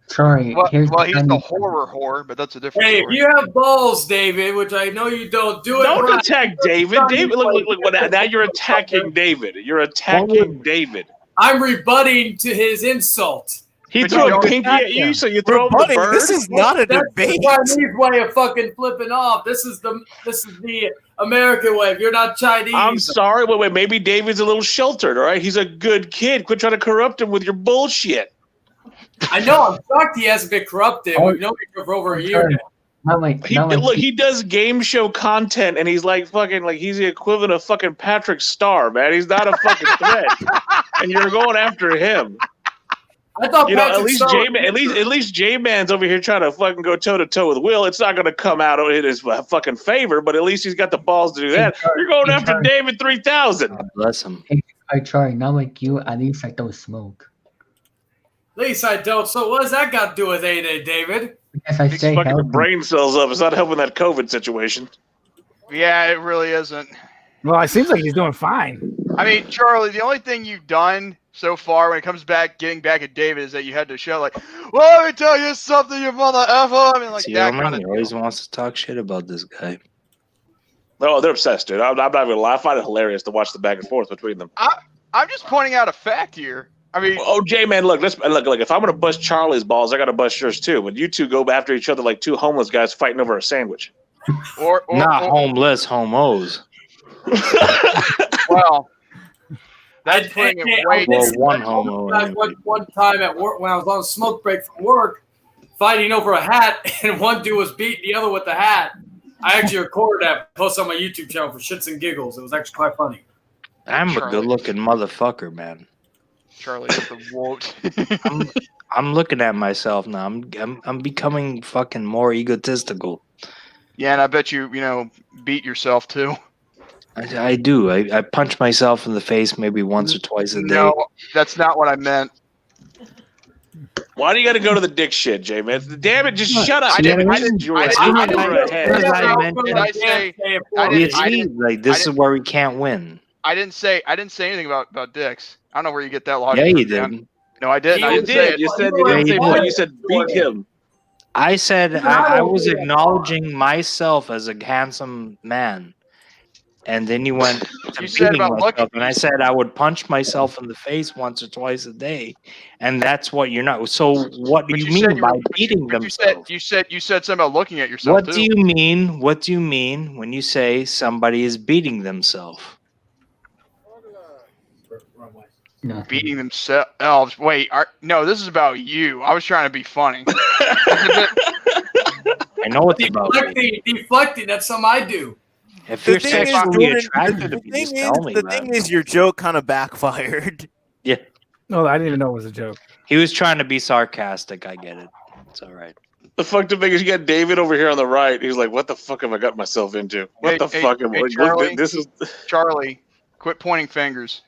Sorry. Well, he's the horror whore, but that's a different Hey, story. if you have balls, David, which I know you don't, do it. Don't right. attack David. David, look. Now you're attacking David. You're attacking David. I'm rebutting to his insult. He threw a pinky at you, so you throw him the bird. This is not a debate. That's the Chinese way of fucking flipping off. This is the American way. If you're not Chinese, I'm sorry. Wait. Maybe David's a little sheltered. All right, he's a good kid. Quit trying to corrupt him with your bullshit. I know. I'm shocked he hasn't been corrupted. We've known him for over a year now. Look, he does game show content, and he's like fucking like he's the equivalent of fucking Patrick Starr, man. He's not a fucking threat, and you're going after him. I thought at least J-Man's over here trying to fucking go toe to toe with Will. It's not going to come out in his fucking favor, but at least he's got the balls to do that. You're going after David 3000. Bless him. I try. Not like you. At least I don't smoke. At least I don't. So what does that got to do with A-Day, David? Because I He's stay fucking the healthy. brain cells up. It's not helping that COVID situation. Yeah, it really isn't. Well, it seems like he's doing fine. I mean, Charlie, the only thing you've done so far when it comes back, getting back at David, is that you had to show like, well, let me tell you something, you mother effer. I mean, like See, that Roman, kind of he always wants to talk shit about this guy. No, they're obsessed, dude. I'm not even gonna lie. I find it hilarious to watch the back and forth between them. I'm just pointing out a fact here. I mean, oh, J-Man, look. Look. If I'm gonna bust Charlie's balls, I gotta bust yours too. But you two go after each other like two homeless guys fighting over a sandwich. Or not homos. Well, that's putting it way one homo. One time at work when I was on a smoke break from work, fighting over a hat, and one dude was beating the other with the hat. I actually recorded that, posted on my YouTube channel for shits and giggles. It was actually quite funny. I'm a good-looking motherfucker, man. Charlie, the woke. I'm looking at myself now. I'm becoming fucking more egotistical. Yeah, and I bet you beat yourself too. I do. I punch myself in the face maybe once or twice a day. No, that's not what I meant. Why do you got to go to the dick shit, J-Man? Damn it, just shut up. This is where we can't win. I didn't say anything about dicks. I don't know where you get that logic. Yeah, you from, did. No, I didn't. I You didn't say did. it. You said you didn't say boy. You said beat him. I said I was acknowledging myself as a handsome man. And then you went to beating myself, and I said I would punch myself in the face once or twice a day, and that's what you're not. So what do you mean by beating themselves? You said something about looking at yourself. What do you mean? What do you mean when you say somebody is beating themselves? No. Beating themselves. Oh, wait. No, this is about you. I was trying to be funny. I know it's about me. Deflecting. That's something I do. If you're sexually attracted to me, thing just tell me, the man. thing is, your joke kind of backfired. Yeah. No, I didn't even know it was a joke. He was trying to be sarcastic. I get it. It's all right. The fuck the biggest? You got David over here on the right. He's like, "What the fuck have I got myself into? What the fuck am I? Charlie, This is Charlie. Quit pointing fingers.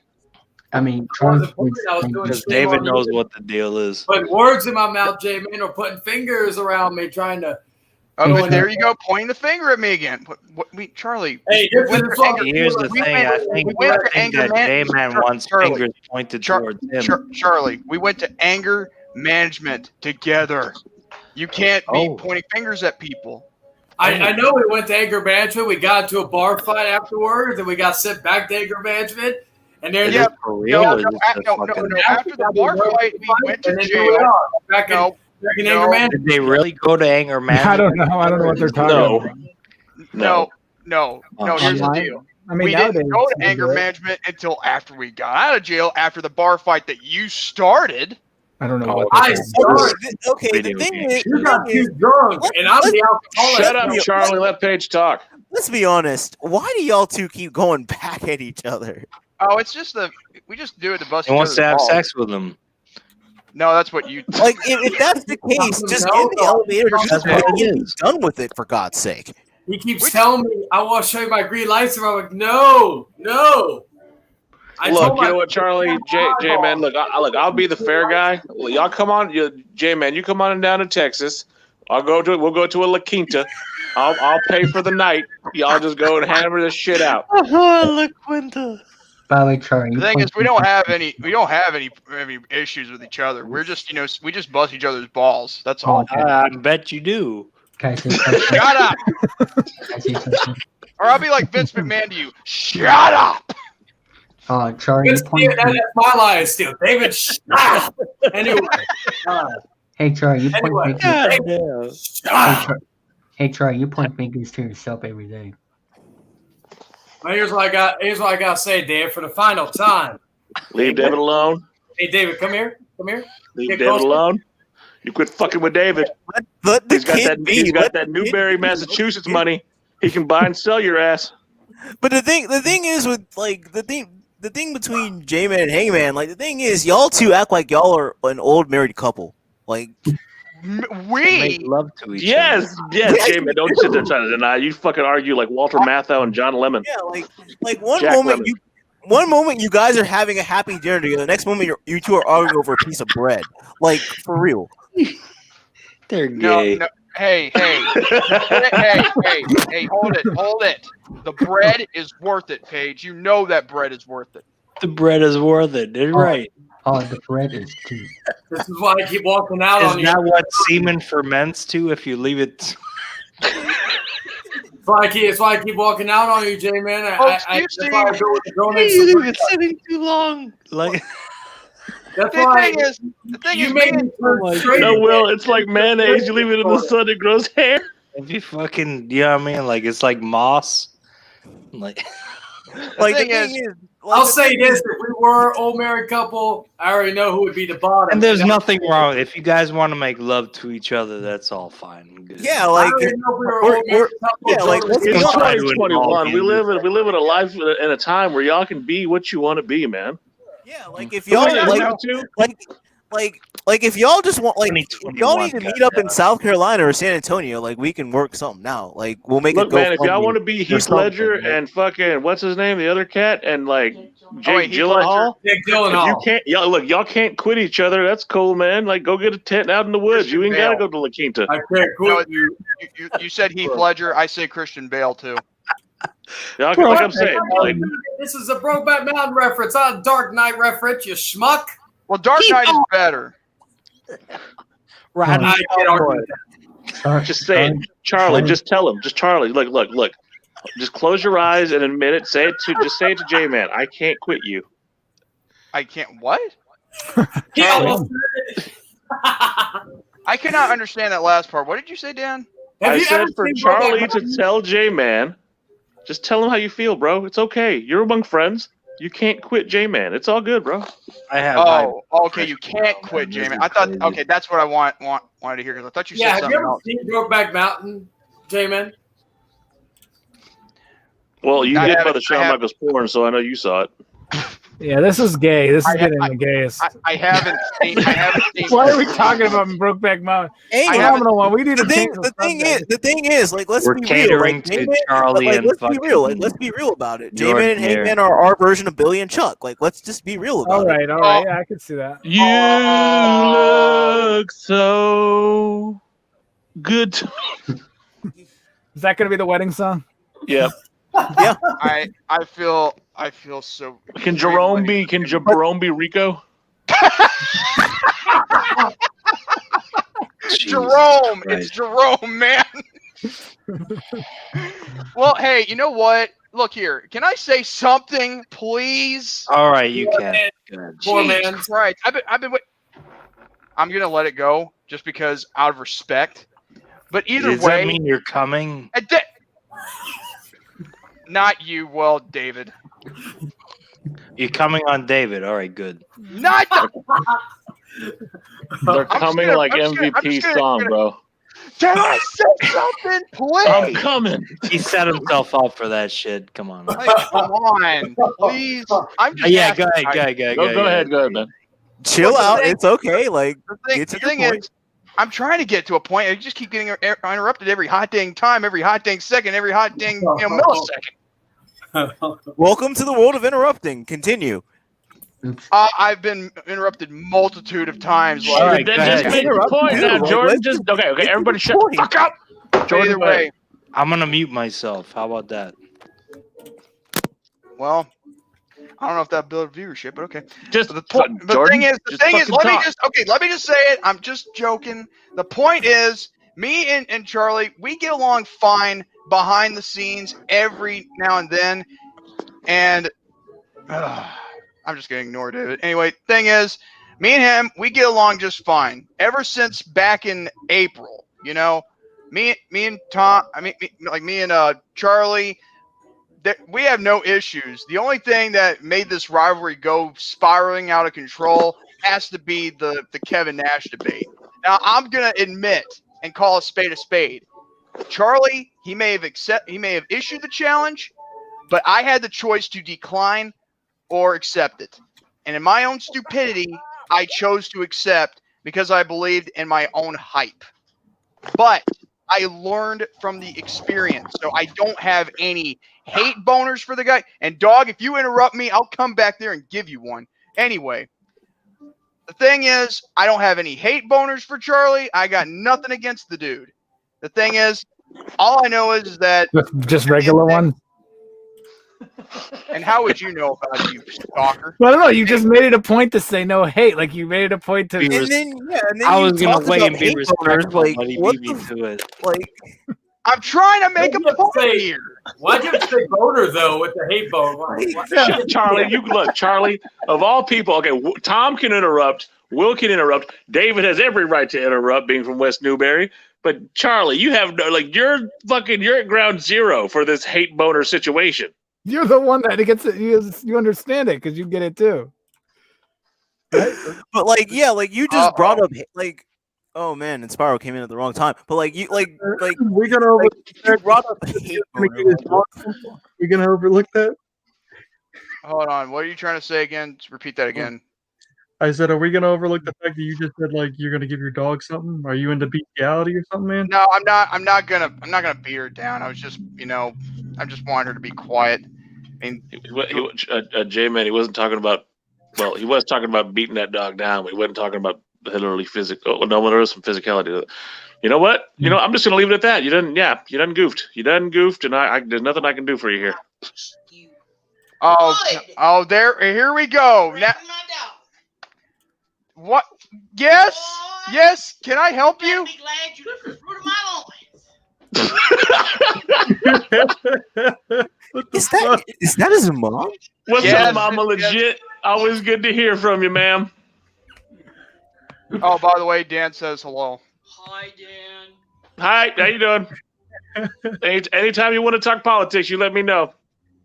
I mean, Because David knows what the deal is. Putting words in my mouth, J-Man, or putting fingers around me, trying to. Oh, there you go, pointing the finger at me again. Charlie. Hey, here's the thing. I think that J-Man wants fingers pointed towards him. Charlie, we went to anger management together. You can't be pointing fingers at people. I know we went to anger management. We got into a bar fight afterwards, and we got sent back to anger management. And then after the bar fight, we went to jail. Back in anger management. Did they really go to anger management? I don't know. I don't know what they're talking about. No. Here's the deal. I mean, we didn't nowadays, go to we anger do it. management until after we got out of jail, after the bar fight that you started. I don't know Oh, what I that is. started. Okay, the Video thing games. is, You the got thing is, too drunk, and I'm the alcoholic. Shut up, be- Charlie. Let Paige talk. let's be honest. Why do y'all two keep going back at each other? Oh, it's just we just do it to bust He each wants to other's have balls. sex with him. No, that's what you. Like, if that's the case, just get in the elevator. Just That's what fucking it be is. done with it, for God's sake. He keeps telling me, I want to show you my green lights. And I'm like, no. Look, you know what, Charlie, J man. Look, I'll be the fair guy. Well, y'all come on, J man. You come on down to Texas. We'll go to a La Quinta. I'll pay for the night. Y'all just go and hammer this shit out. La Quinta. By the way, Charlie, The thing is, we don't have any issues with each other. We're just, we just bust each other's balls. That's all. I bet you do. Can I say something? Shut up, Can I say something? or I'll be like Vince McMahon to you. Shut up. Charlie, you point. That's my lie still. David, shut up. Anyway. Hey, Charlie, you point Anyway. fingers. God damn. Hey, Charlie, you point fingers to yourself every day. Well, here's what I got to say, Dave, for the final time. Leave David alone. Hey, David, come here. Leave Get David closer. alone. You quit fucking with David. Let the He's got kid that. be. He's got Let that the kid Newberry, be. Massachusetts money. He can buy and sell your ass. But the thing is with like the thing between J-Man and Hangman, like the thing is, y'all two act like y'all are an old married couple. Like We Make love to each Yes, J-Man. Don't sit there trying to deny. You fucking argue like Walter Matthau and John Lemon. yeah, like one Jack moment Lemmon. one moment you guys are having a happy dinner together. The next moment you two are arguing over a piece of bread. Like for real. They're no, gay. no. Hey, hey, hold it. The bread is worth it, Paige. You know that bread is worth it. The bread is worth it. They're right. Oh, the bread is too. This is why I keep walking out on Is you. that what semen ferments to if you leave it? It's why I keep walking out on you, J man. Folks, I you that's see- why I go with the donuts. You leave it sitting too long. Like That's The why thing you is, made man, me turn straight. No, Will, it's like mayonnaise. You leave it in the sun, it grows hair. if you fucking, you know what I mean? Like it's like moss. Like Like thing the thing is- is, like, I'll the say thing this: is- if we were an old married couple, I already know who would be the bottom. and there's You know? nothing wrong. If you guys want to make love to each other, that's all fine. Good. yeah, I like already know if we were we're- old married couple. yeah, like, let's be It's honest. try to 2021. involve We you. live in a life in a time where y'all can be what you want to be, man. yeah, like if y'all like if y'all just want like if y'all need to meet up in South Carolina or San Antonio, like we can work something out. Like we'll make Look, it go. man, if y'all want to be Heath something, Ledger man. and fucking what's his name, the other cat, and like Jake Heath Gyllenhaal, Jake if you Gyllenhaal. can't, y'all can't quit each other. That's cool, man. Like, go get a tent out in the woods. You ain't gotta go to La Quinta. I can't No, quit you. you said Heath Ledger. I say Christian Bale too. Y'all can, like I'm saying, like, This is a Brokeback Mountain reference, not a Dark Knight reference. You schmuck. Well, Dark Knight is better. Right. I can't argue with that. just say it, Charlie. Just tell him. Just Charlie. Look. Just close your eyes and admit it. Say it to J Man. I can't quit you. I can't. What? He almost said it. I cannot understand that last part. What did you say, Dan? Have I you said ever for seen Charlie Brokeback to Mountain? tell J Man. Just tell him how you feel, bro. It's okay. You're among friends. You can't quit J Man. It's all good, bro. I have. Oh, okay. You can't quit, Jamie. I thought. Okay, that's what I wanted to hear because I thought you Yeah, said have you something ever else. seen Brokeback Mountain, J-Man? Well, you I did by haven't- the Shawn Michaels porn, so I know you saw it. Yeah, this is gay. This is I- getting I- the gayest. I haven't seen. I haven't seen. Why are we talking about Brokeback Mountain? Hey, I Phenomenal one. We need to the thing, change the thing is, like, let's We're be real. catering Like, to J-Man, Charlie like, and let's be real. Like, fucking let's be real about it. Jordan J-Man and here. Hangman are our version of Billy and Chuck. Like, let's just be real about All it. right, all right. Yeah, I can see that. You look so good. Is that going to be the wedding song? Yep. Yeah. I feel so. Can Jerome be Rico? Jerome? Christ. It's Jerome, man. Well, hey, you know what? Look here. Can I say something, please? All right, you can. Good. Poor Jesus man. Christ. I've been. I'm gonna let it go just because out of respect. But either Does way, that mean you're coming? Not you, well, David. You're coming on David. All right, good. Not. They're coming like MVP song, bro. Can I say something, please? I'm coming. He set himself up for that shit. Come on. Man. Like, come on, please. I'm just. Yeah, asking. go ahead, Go ahead, man. Chill out. It's okay. Like The thing is, I'm trying to get to a point. I just keep getting interrupted every hot dang time, every hot dang second, every hot dang millisecond. Welcome to the world of interrupting. Continue. I've been interrupted multitude of times. All right, Then go just ahead. make your point now, Jordan. Just okay. Everybody, shut the fuck up. Jordan, Either way, I'm gonna mute myself. How about that? well, I don't know if that built viewership, but okay. Just The Jordan, thing is, just let fucking talk. me just say it. I'm just joking. The point is, me and Charlie, we get along fine behind the scenes every now and then, and I'm just gonna ignore David. Anyway, thing is, me and him, we get along just fine ever since back in April. You know, me and Tom, me and Charlie. We have no issues. The only thing that made this rivalry go spiraling out of control has to be the Kevin Nash debate. Now, I'm gonna admit and call a spade. Charlie, he may have issued the challenge, but I had the choice to decline or accept it. And in my own stupidity, I chose to accept because I believed in my own hype. But I learned from the experience, so I don't have any hate boners for the guy. And dog, if you interrupt me, I'll come back there and give you one. Anyway, the thing is, I don't have any hate boners for Charlie. I got nothing against the dude. The thing is, all I know is that Just regular one. and how would you know about it, you stalker? Well, I don't know. You just made it a point to say no hate. Like you made it a point to. And then I you was gonna talked wait about and be hate respectful, boners, like, but he what beat me to it. Like, I'm trying to make a point here. Why'd you say voter though with the hate vote? Shut, Charlie. You look, Charlie. Of all people, okay. Tom can interrupt. Will can interrupt. David has every right to interrupt, being from West Newbury. But Charlie, you have no, like, you're at ground zero for this hate boner situation. You're the one that gets it. You understand it because you get it too. but like, yeah, like you just brought up, like, oh man, and Spyro came in at the wrong time. But like, you like we're gonna overlook you brought up hate boner. We're gonna overlook that. Hold on. What are you trying to say again? Repeat that again. I said, are we gonna overlook the fact that you just said like you're gonna give your dog something? Are you into bestiality or something, man? No, I'm not. I'm not gonna beat her down. I was just, I just wanted her to be quiet. I mean, J-Man, he wasn't talking about. Well, he was talking about beating that dog down, but he wasn't talking about literally physical. Oh, no, there was some physicality. You know what? I'm just gonna leave it at that. You done goofed. You done goofed, and I there's nothing I can do for you here. Oh, here we go. Now, what? Yes. Can I help you? Is that his mom? What's up, Mama? Legit. Always good to hear from you, ma'am. Oh, by the way, Dan says hello. Hi, Dan. Hi, how you doing? Anytime you want to talk politics, you let me know.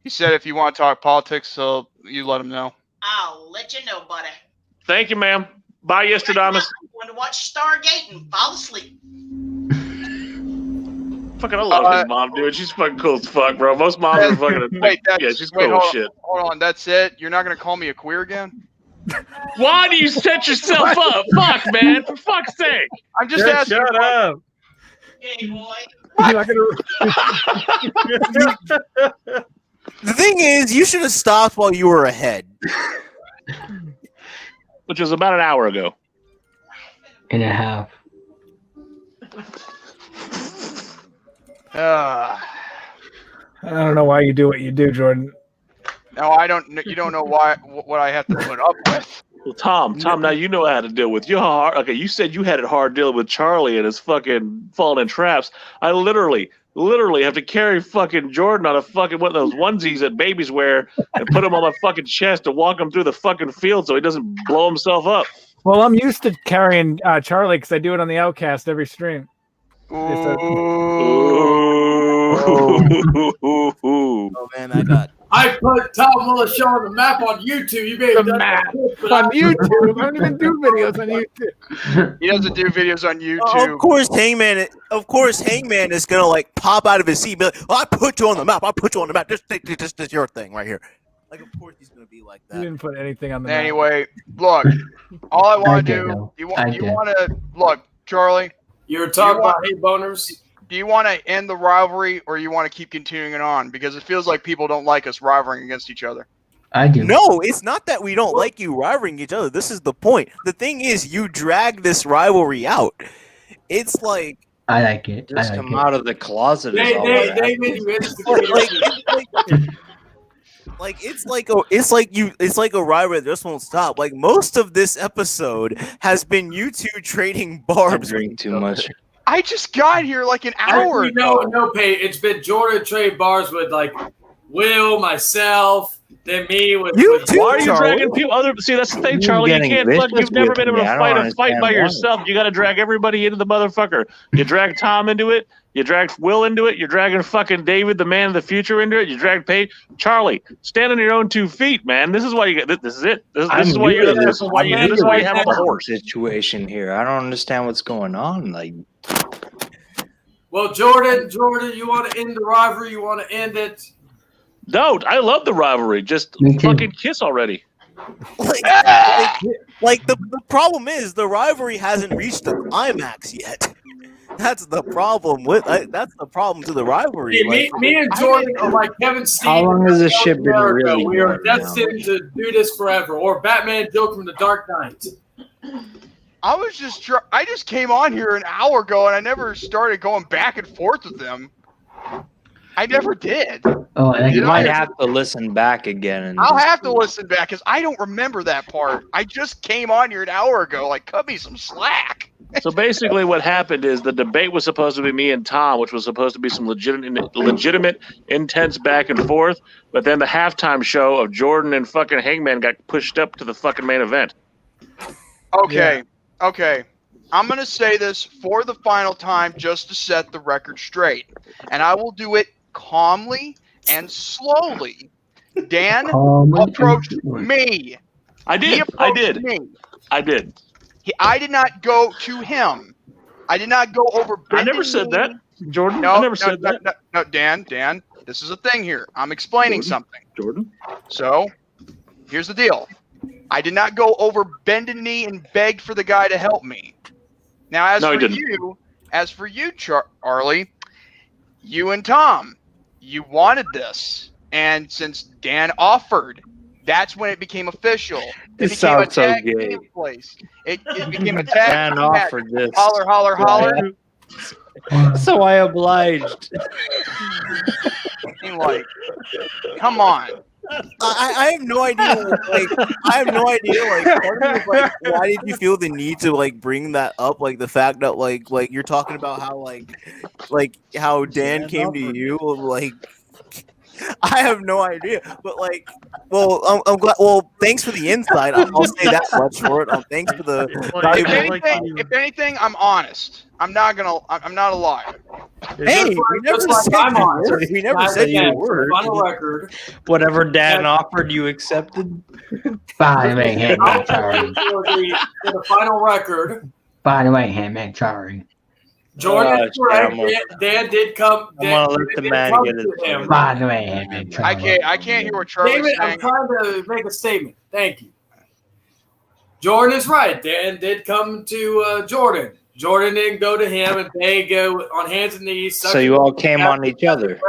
He said if you want to talk politics, so you let him know. I'll let you know, buddy. Thank you, ma'am. Bye, Yestradamus. I'm going to watch Stargate and fall asleep. Fucking, I love his mom, dude. She's fucking cool as fuck, bro. Most moms are fucking. Yeah, she's cool as shit. Hold on, that's it. You're not gonna call me a queer again? Why do you set yourself up? Fuck, man. For fuck's sake. I'm just asking. Shut up. Hey, boy. The thing is, you should have stopped while you were ahead. Which was about an hour ago. And a half. I don't know why you do what you do, Jordan. No, I don't. You don't know what I have to put up with. Well, Tom, now you know how to deal with your hard. Okay, you said you had it hard dealing with Charlie and his fucking falling in traps. I literally have to carry fucking Jordan on a fucking one of those onesies that babies wear and put him on my fucking chest to walk him through the fucking field so he doesn't blow himself up. Well, I'm used to carrying Charlie because I do it on the Outcast every stream. Ooh. Oh man, I got. I put Tom Willis Show on the map on YouTube. You may have done map that, on YouTube. I don't even do videos on YouTube. He doesn't do videos on YouTube. Of course, Hangman is gonna like pop out of his seat, and be like, "I put you on the map. I put you on the map. This is your thing right here." Like, of course, he's gonna be like You that. didn't put anything on the map. Anyway, look, all I I want to did, do, though. you I want did. to look, Charlie. You were talking You want- about hate boners. Do you want to end the rivalry, or you want to keep continuing it on? Because it feels like people don't like us rivaling against each other. I do. No, it's not that we don't like you rivaling each other. This is the point. The thing is, you drag this rivalry out. It's like I like it. Just I like come it. out of the closet. Is all we're asking. David, you instigated. it's like a rivalry that just won't stop. Like most of this episode has been you two trading I barbs. drink too much. I just got here like an hour Actually, ago. no, Pay. It's been Jordan trade bars with like Will, myself, then me with. You with too, Why are you Charlie. dragging people? See, that's the thing, You're Charlie. You getting can't. Look, vicious you've never with been able me. to I don't fight a fight understand by why. yourself. You got to drag everybody into the motherfucker. You drag Tom into it. You drag Will into it. You're dragging fucking David, the man of the future, into it. You drag Paige. Charlie, stand on your own 2 feet, man. This is why you get. This is it. This is why you're. This is why you. This is why you have a horse. Situation here. I don't understand what's going on. Like, Well, Jordan, you want to end the rivalry? You want to end it? Don't. I love the rivalry. Just Me too. fucking kiss already. Like the problem is the rivalry hasn't reached the climax yet. That's the problem with that's the problem to the rivalry. Me and Jordan are like Kevin Steen. how long has this shit been America. really We are going on? destined to do this forever. Or Batman Joker from the Dark Knight. I just came on here an hour ago and I never started going back and forth with them. I never did. Oh, I like You it. might have to listen back again. And I'll have to listen back because I don't remember that part. I just came on here an hour ago. Like, cut me some slack. So basically, what happened is the debate was supposed to be me and Tom, which was supposed to be some legitimate, intense back and forth. But then the halftime show of Jordan and fucking Hangman got pushed up to the fucking main event. Okay. Okay. I'm going to say this for the final time just to set the record straight. And I will do it calmly and slowly. Dan Calmly and approached slowly. me. I He did. I approached did. me. I did. I did not go to him. I did not go over. I never said that, Jordan. No, I never said that. No, Dan, this is a thing here. I'm explaining something. Jordan. So, here's the deal. I did not go over bended knee and begged for the guy to help me. Now, as for you, Charlie, you and Tom, you wanted this, and since Dan offered, that's when it became official. It This became a sounds so tag gay. team place. It became a tag Dan team match. offered this. Holler, holler, holler. So I obliged. I mean, like, come on. I have no idea. Like, I have no idea. Like, part of me is like, why did you feel the need to like bring that up? Like the fact that like you're talking about how like how Dan came to you. Like, I have no idea. But like, well, I'm glad. Well, thanks for the insight. I'll say that much for it. Thanks for the. If anything, I'm honest. I'm not a liar. Hey, we never said you were. We never said you were. Final record. Whatever Dan offered, you accepted. By the way, Handman Charlie. For the final record, By the way, Handman Charlie. Jordan is correct. I'm gonna- Dan did come. I'm gonna let the did man come get to it. him. By the way, Handman Charlie. I can't hear what Charlie's David, I'm saying. trying to make a statement. Thank you. Jordan is right. Dan did come to Jordan. Jordan didn't go to him, and they go on hands and knees. So you all came on each other.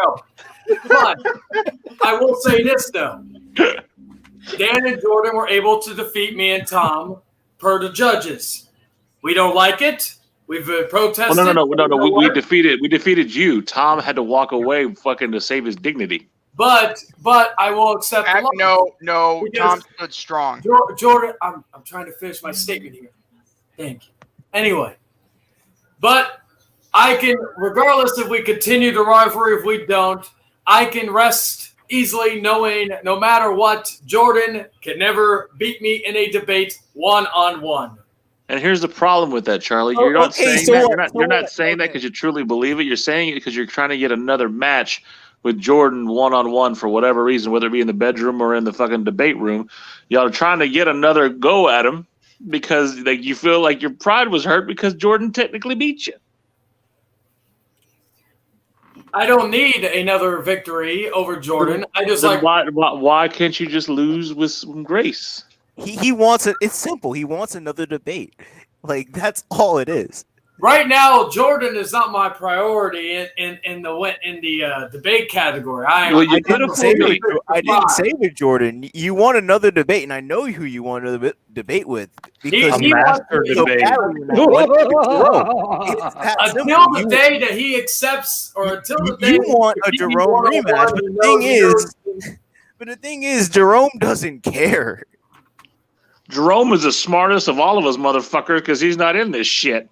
But I will say this though: Dan and Jordan were able to defeat me and Tom per the judges. We don't like it. We've protested. Well, no. We defeated you. Tom had to walk away, fucking, to save his dignity. But I will accept. No. Because- Tom stood strong. Jordan, I'm trying to finish my statement here. Thank you. Anyway, but I can, regardless if we continue the rivalry, if we don't, I can rest easily knowing no matter what, Jordan can never beat me in a debate one-on-one. And here's the problem with that, Charlie. Oh, You're not okay, saying so that. what- You're not. so You're not what? saying that because you truly believe it. You're saying it because you're trying to get another match with Jordan one-on-one for whatever reason, whether it be in the bedroom or in the fucking debate room. Y'all are trying to get another go at him because like you feel like your pride was hurt because Jordan technically beat you. I don't need another victory over Jordan. I just Then like why can't you just lose with some grace? He wants it. It's simple. He wants another debate. Like that's all it is. right now. Jordan is not my priority in the debate category. Well, you I could didn't have say told with, me. I didn't say with Jordan. You want another debate, and I know who you want another debate with because A master debate. It's that Until simple. the day that he accepts, or until the day You want a he Jerome one-on-one rematch, but and the thing is, Jerome doesn't care. Jerome is the smartest of all of us motherfuckers because he's not in this shit.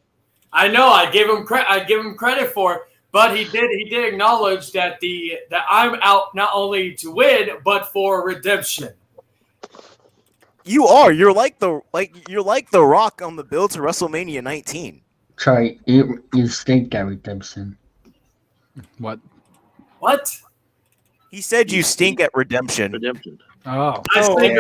I know. I give him credit for it, but he did acknowledge that that I'm out not only to win but for redemption. You are. You're like the Rock on the build to WrestleMania 19. Sorry, you stink at redemption. What? What? He said you stink at redemption. Redemption. Oh. I think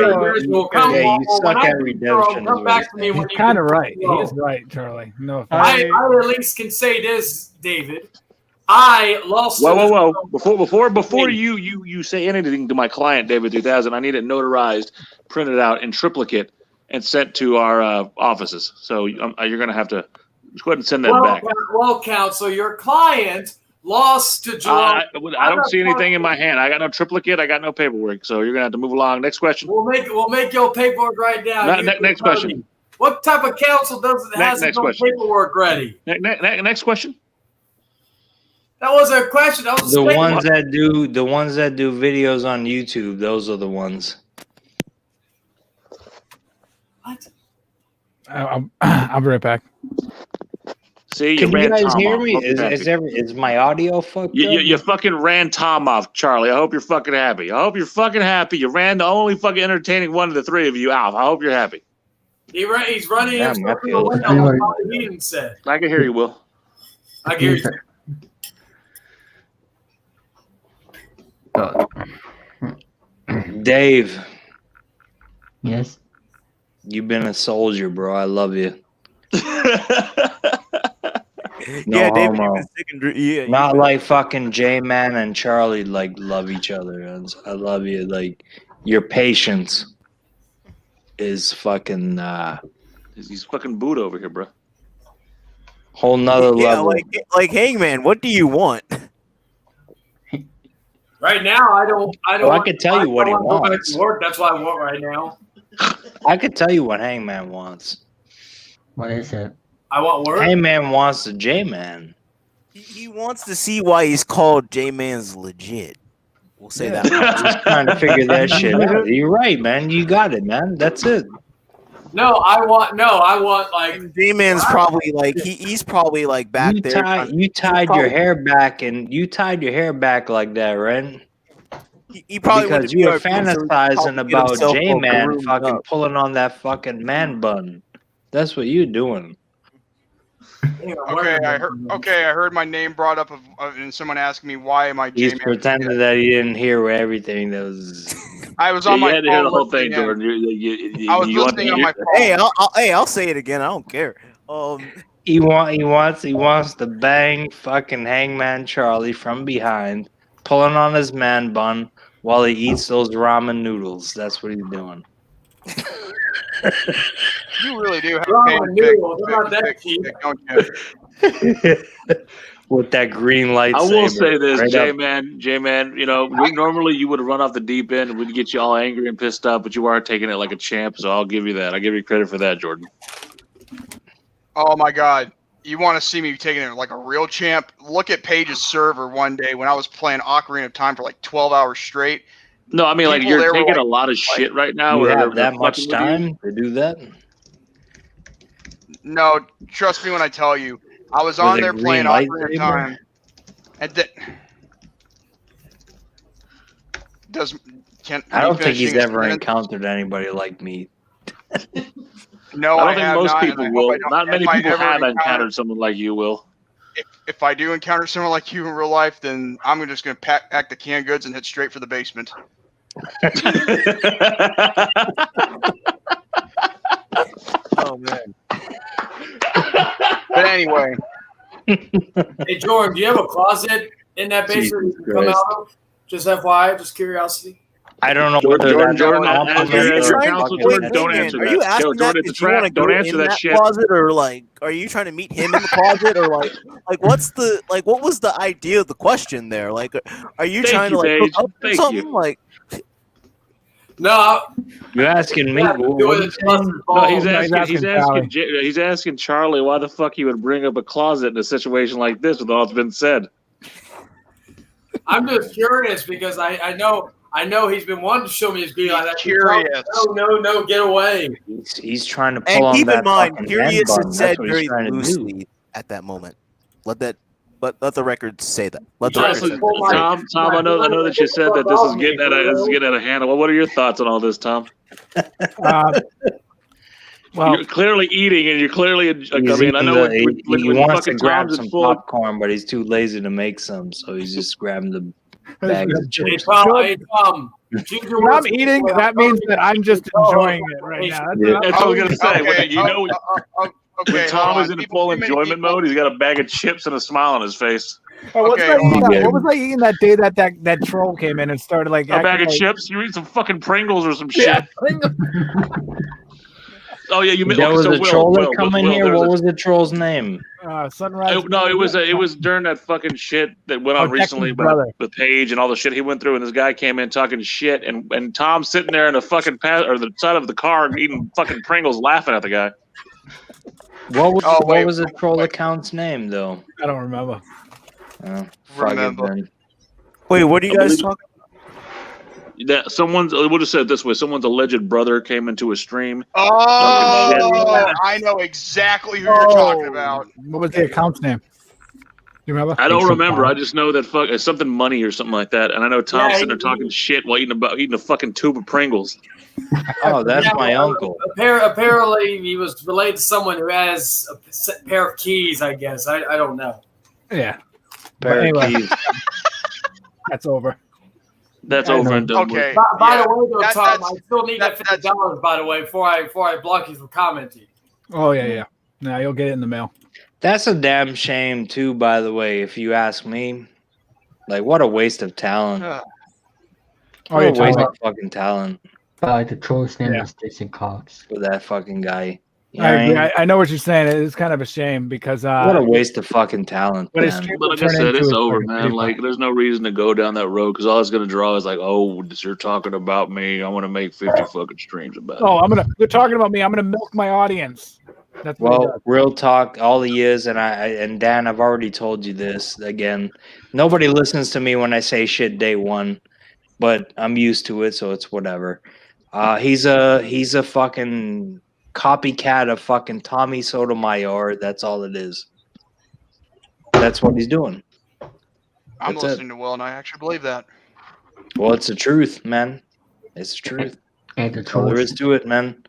will come Yeah, you when suck I at get redemption Come is back what to me when He's you kind of get right. He thrown. is right, Charlie. No offense. I at least can say this, David. I lost. to this- Whoa! Before you say anything to my client, David 2000, I need it notarized, printed out in triplicate, and sent to our offices. So you're gonna have to go ahead and send that back. Well, counsel, your client lost to Jerome. I don't see anything in my hand. I got no triplicate. I got no paperwork. So you're gonna have to move along. Next question. We'll make your paperwork right now. Next question. What type of counsel has next no question. paperwork ready? Next question. That wasn't a question. That was a The statement. ones that do videos on YouTube, those are the ones. What? I'll be right back. See, Can you ran guys Tom hear off. me? Hope you're happy. Is my audio fucked You up? fucking ran Tom off, Charlie. I hope you're fucking happy. I hope you're fucking happy. You ran the only fucking entertaining one of the three of you off. I hope you're happy. He's running Damn, himself I in feel the window. like- Like Bobby Heenan said. I can hear you, Will. I hear you. Dave, Yes. you've been a soldier, bro. I love you. No Yeah, David, homo. you've been sick and yeah. Not you've been- like fucking J-Man and Charlie like love each other. I love you. Like your patience is fucking He's fucking Buddha over here, bro. whole nother yeah, level. like Hangman. What do you want? Right now, I don't. Well, I could tell you what he I don't wanna go back wants. to work. That's what I want right now. I could tell you what Hangman wants. What is it? I want work. Hangman wants the J-Man. He wants to see why he's called J-Man's legit. We'll say that. much. Just trying to figure that shit out. You're right, man. You got it, man. That's it. No, I want like J-Man's probably like he's probably like back You there. tied your hair back, and you tied your hair back like that, right? He probably went Because to you were PRP, so he's fantasizing probably get about himself all J-Man groomed fucking up. pulling on that fucking man bun. That's what you're doing. Okay, I heard my name brought up and someone asking me why am I He's J-Man. pretending that he didn't hear everything that was. I was Yeah, on you my had to hear the phone whole thing, listening in. Jordan. I was you want listening to on hear- my phone. Hey, I'll say it again. I don't care. He wants to bang fucking Hangman Charlie from behind, pulling on his man bun while he eats those ramen noodles. That's what he's doing. You really do have Ramen a noodles, they're not that cheap. don't you? With that green lightsaber. I will say this, right up. J-Man, normally you would have run off the deep end and would get you all angry and pissed off, but you are taking it like a champ, so I'll give you that. I'll give you credit for that, Jordan. Oh my God. You want to see me taking it like a real champ? Look at Paige's server one day when I was playing Ocarina of Time for like 12 hours straight. No, I mean, like, People you're there were taking like- a lot of shit right now. You where have they're that much fucking with you. time to do that? No, trust me when I tell you. I was With on a there green playing Ocarina of lightsaber? Time. And I don't think he's ever encountered. encountered anybody like me. No, I don't I think have most not, and people I hope will. I don't- Not many if I people ever have encounter- encountered someone like you, Will. If I do encounter someone like you in real life, then I'm just going to pack the canned goods and head straight for the basement. Oh man. But anyway, Hey, Jordan, do you have a closet in that basement you can come Christ. out of? Just FYI, just curiosity. I don't know Jordan, whether that's Jordan, a as compliment your or trying to- counsel, fucking Jordan, don't negative. answer Are that. you asking Jordan, that it's a because you want to trap. Don't go answer in that that shit. closet, or like, are you trying to meet him in the closet, or like what's the what was the idea of the question there? Like, are you Thank trying you, to like Paige. hook up or Thank something? you. Like, No, You asking me? yeah, What do are it you as saying? close as No, balls. he's asking Charlie why the fuck he would bring up a closet in a situation like this with all that's been said. I'm just curious because I know he's been wanting to show me his beat like that. Curious. No, get away. He's trying to pull and on keep that in mind, fucking curious end button. is That's said what he's very trying to do. loosely at that moment. Let the record say that. Let the Just record say pull that. Tom, I know that you said that this is getting out of hand. Well, what are your thoughts on all this, Tom? Well, You're clearly eating, and you're clearly. I He's mean, I know eating when he wants to fucking grab Tom's some in full. popcorn, but he's too lazy to make some, so he's just grabbing the bag of Hey, chips. Tom, when I'm eating, that means that I'm just enjoying it right now. Yeah. That's what I was gonna say. Okay, When okay, Tom hold is on. in full Too many enjoyment people- mode, he's got a bag of chips and a smile on his face. Oh, Okay, hold on. what was I eating that day that troll came in and started like A bag acting of like, chips? You eat some fucking Pringles or some shit? Yeah, Oh yeah, you meant There okay, was so a troll that come in here. there What was was the troll's name? Sunrise. no, it was during that fucking shit that went on Oh, Texas recently brother. with Paige and all the shit he went through, and this guy came in talking shit, and Tom's sitting there in the fucking or the side of the car eating fucking Pringles, laughing at the guy. What was Oh, what wait, was the troll account's name though? I don't remember. Fuck it Remember. then. Wait, what are you guys talking? That we'll just say it this way: someone's alleged brother came into a stream. Oh, I know exactly who you're talking about. What was the account's name? You remember? I don't remember. I just know that it's something money or something like that. And I know Tom's sitting there talking shit while eating a fucking tube of Pringles. Oh, that's Yeah, my uncle. Apparently, he was related to someone who has a pair of keys. I guess I don't know. Yeah. Pair of anyway. keys. That's over. That's over and done with. Okay. By yeah. the way, though, That- Tom, that's- I still need that $50. By the way, before I block you from commenting. Oh yeah. No, you'll get it in the mail. That's a damn shame too, by the way, if you ask me. Like, what a waste of talent. Oh, What you're a waste talking of fucking talent The troll's name Yeah. is Jason Cox. for that fucking guy. You know I what I agree. mean? I know what you're saying. It is kind of a shame because What a waste of fucking talent, But it's man. true. But like I Turn said, into it's a over, fucking man. video. Like, there's no reason to go down that road because all it's gonna draw is like, oh, you're talking about me. I want to make 50 fucking streams about it. Oh, they're talking about me. I'm gonna milk my audience. That's what he Well, does. real talk, all the years, and Dan, I've already told you this again. Nobody listens to me when I say shit day one, but I'm used to it, so it's whatever. He's a fucking copycat of fucking Tommy Sotomayor. That's all it is. That's what he's doing. I'm That's it. listening to Will, and I actually believe that. Well, it's the truth, man. It's the truth. And the That's all there troll. is to it, man.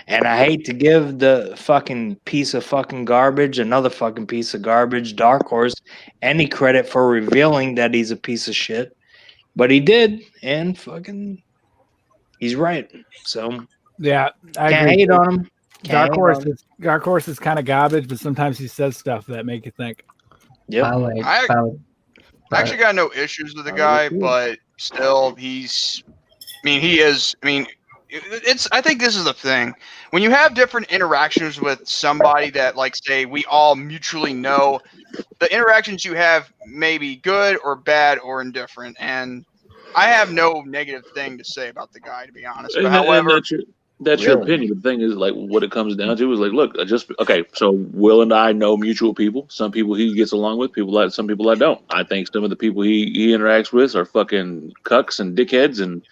And I hate to give the fucking piece of fucking garbage, another fucking piece of garbage, Dark Horse, any credit for revealing that he's a piece of shit. But he did, and fucking he's right. So Yeah, I can't agree. hate on him. Dark Horse is kind of garbage, but sometimes he says stuff that make you think. Yep. I actually got no issues with the guy, but still, he is. I mean, I think this is the thing. When you have different interactions with somebody that, like, say, we all mutually know, the interactions you have may be good or bad or indiffererent, and I have no negative thing to say about the guy, to be honest. But however, that's your opinion. The thing is, like, what it comes down to is, like, look, so Will and I know mutual people. Some people he gets along with, some people I don't. I think some of the people he interacts with are fucking cucks and dickheads, and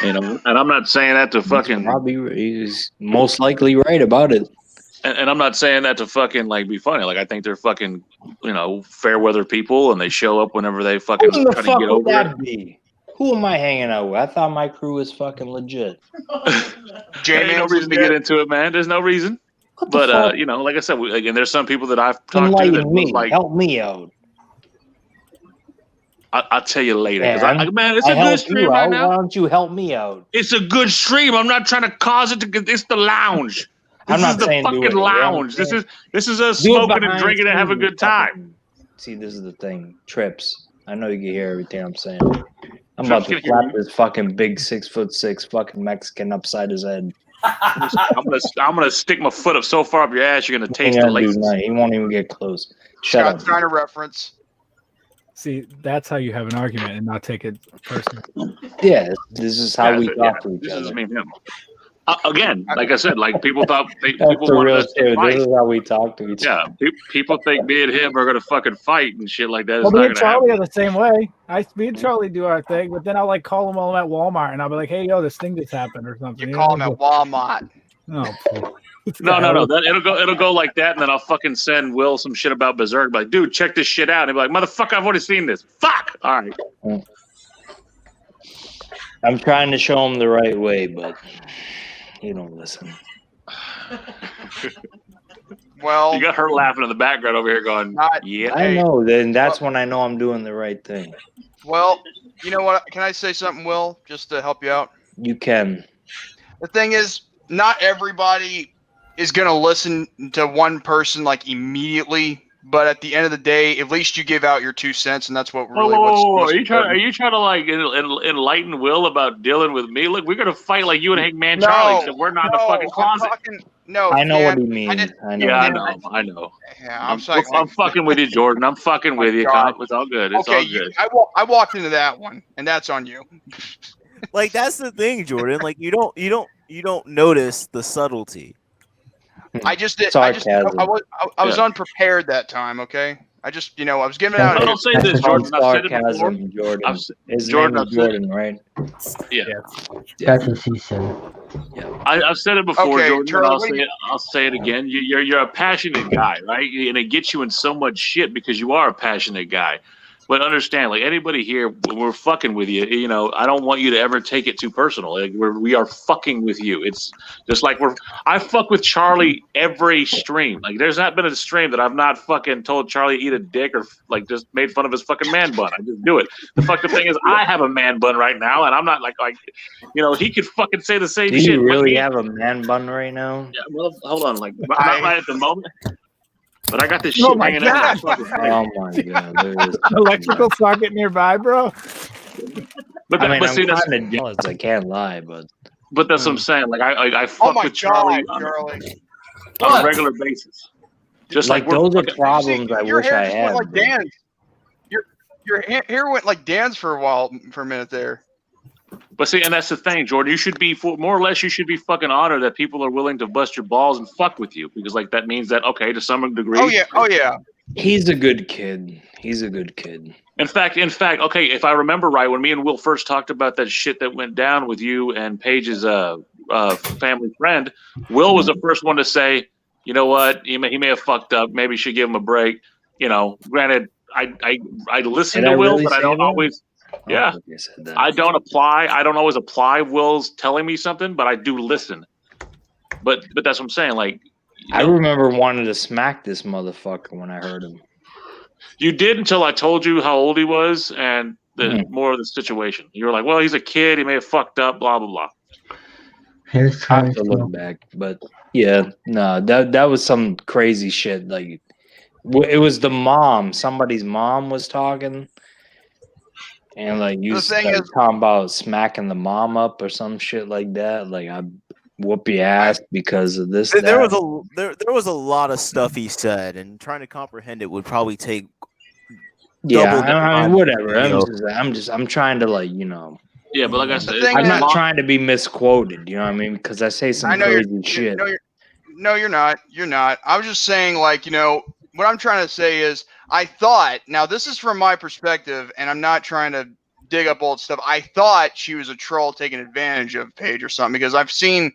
you know, and I'm not saying that to fucking. He's most likely right about it. And I'm not saying that to fucking like be funny. Like, I think they're fucking, you know, fair weather people, and they show up whenever they fucking Who the try to fuck get would over that it. be? Who am I hanging out with? I thought my crew was fucking legit. There ain't no reason to get into it, man. There's no reason. But you know, like I said, again, there's some people that I've talked to that Enlighten me. was like, Help me out. I'll tell you later. Man, Man, it's I a good help stream you right out. now. Why don't you help me out? It's a good stream. I'm not trying to cause it to get. It's the lounge. This I'm not is the saying do fucking it. You know what I'm lounge. This saying? is us Do it smoking and behind drinking and have a scenes, good time. fucking- See, this is the thing. Trips. I know you can hear everything I'm saying. I'm Trips about to can hear slap you. this fucking big 6'6" fucking Mexican upside his head. I'm gonna stick my foot up so far up your ass, you're gonna He taste ain't the gonna do laces. nothing. He won't even get close. Shut Scott's up. trying to reference. See, that's how you have an argument and not take it personally. Yeah, this is how we Yeah, talk to each this is other. me and him. Again, like I said, like people thought That's people the wanted real us to shit. fight. This is how we talk to each other. Yeah, people think me and him are gonna fucking fight and shit like that. It's Well, me not and gonna happen. Charlie are the same way. Me and Charlie do our thing, but then I'll like call them all at Walmart and I'll be like, "Hey, yo, this thing just happened" or something. You call him at Walmart. Oh, No. Then it'll go like that, and then I'll fucking send Will some shit about Berserk. Like, dude, check this shit out. And he'll be like, motherfucker, I've already seen this. Fuck. All right. I'm trying to show him the right way, but he don't listen. Well, You got her laughing in the background over here, going, "Yeah." I know. Then that's when I know I'm doing the right thing. Well, you know what? Can I say something, Will, just to help you out? You can. The thing is, not everybody is going to listen to one person like immediately, but at the end of the day, at least you give out your 2 cents, and that's what really what's Whoa. most Are you important. trying to like enlighten Will about dealing with me? Look, we're gonna fight like you and Hangman No, Charlie, except we're not in the fucking I'm closet. talking, no, I know man, what he means. I know. Yeah, what he I means. know. Yeah, I'm fucking with you, Jordan. I'm fucking with you. God. It's all good. It's Okay, all good. I walked into that one, and that's on you. Like that's the thing, Jordan. Like you don't notice the subtlety. I just did. Sarcasm. I was Yeah. unprepared that time. Okay, I just I was giving it out. I'll say this, That's called Jordan. I've said it before. sarcasm, Jordan. I've s- His Jordan, name I've is said- Jordan, right? Yeah. That's what she said. I've said it before, Okay, Jordan. Charlie, And what do you- I'll say it again. You're a passionate guy, right? And it gets you in so much shit because you are a passionate guy. But understand, like anybody here, when we're fucking with you, you know, I don't want you to ever take it too personal. Like we are fucking with you. It's just like I fuck with Charlie every stream. Like there's not been a stream that I've not fucking told Charlie to eat a dick or like just made fun of his fucking man bun. I just do it. The fucking thing is, I have a man bun right now, and I'm not like you know, he could fucking say the same Do shit. you but really me- have a man bun right now? Yeah, well, hold on, like not right at the moment. But I got this shit Oh my hanging out. God. Oh my god! There is Electrical socket nearby, bro. But, I mean, but see, I'm that's, kind of jealous. I can't lie, but that's what I'm saying. Like I Oh fuck my with Charlie God, Charlie! on a regular basis. Just like, we're those are fucking- problems I Your wish hair I just had. went like but- Dan's. Your hair went like Dan's for a minute there. But see, and that's the thing, Jordan. You should be more or less. You should be fucking honored that people are willing to bust your balls and fuck with you because like that means that okay, to some degree. Oh yeah. He's a good kid. He's a good kid. In fact, okay, if I remember right, when me and Will first talked about that shit that went down with you and Paige's family friend, Will was the first one to say, you know what, he may have fucked up. Maybe you should give him a break. You know, granted, I listen Did to I Will, really but I say don't that? always. Yeah, I said that. I don't always apply Will's telling me something, but I do listen. But that's what I'm saying. Like, you I know, remember wanting to smack this motherfucker when I heard him. you did until I told you how old he was and more of the situation. You were like, well, he's a kid. He may have fucked up. Blah blah blah. Here's I have Charlie's to look back, but yeah, no, that was some crazy shit. Like, it was the mom. Somebody's mom was talking, and like you The thing started is- talking about smacking the mom up or some shit like that. Like, I whoop your ass because of this. There that. was a lot of stuff he said, and trying to comprehend it would probably take. Yeah, double the I mean, time, whatever. you know. I'm trying to like, you know. Yeah, but like I said, thing I'm is- not trying to be misquoted. You know what I mean? Because I say some I know crazy you're. shit. No, you're not. You're not. I was just saying, like, you know, what I'm trying to say is, I thought. Now, this is from my perspective, and I'm not trying to dig up old stuff. I thought she was a troll taking advantage of Paige or something because I've seen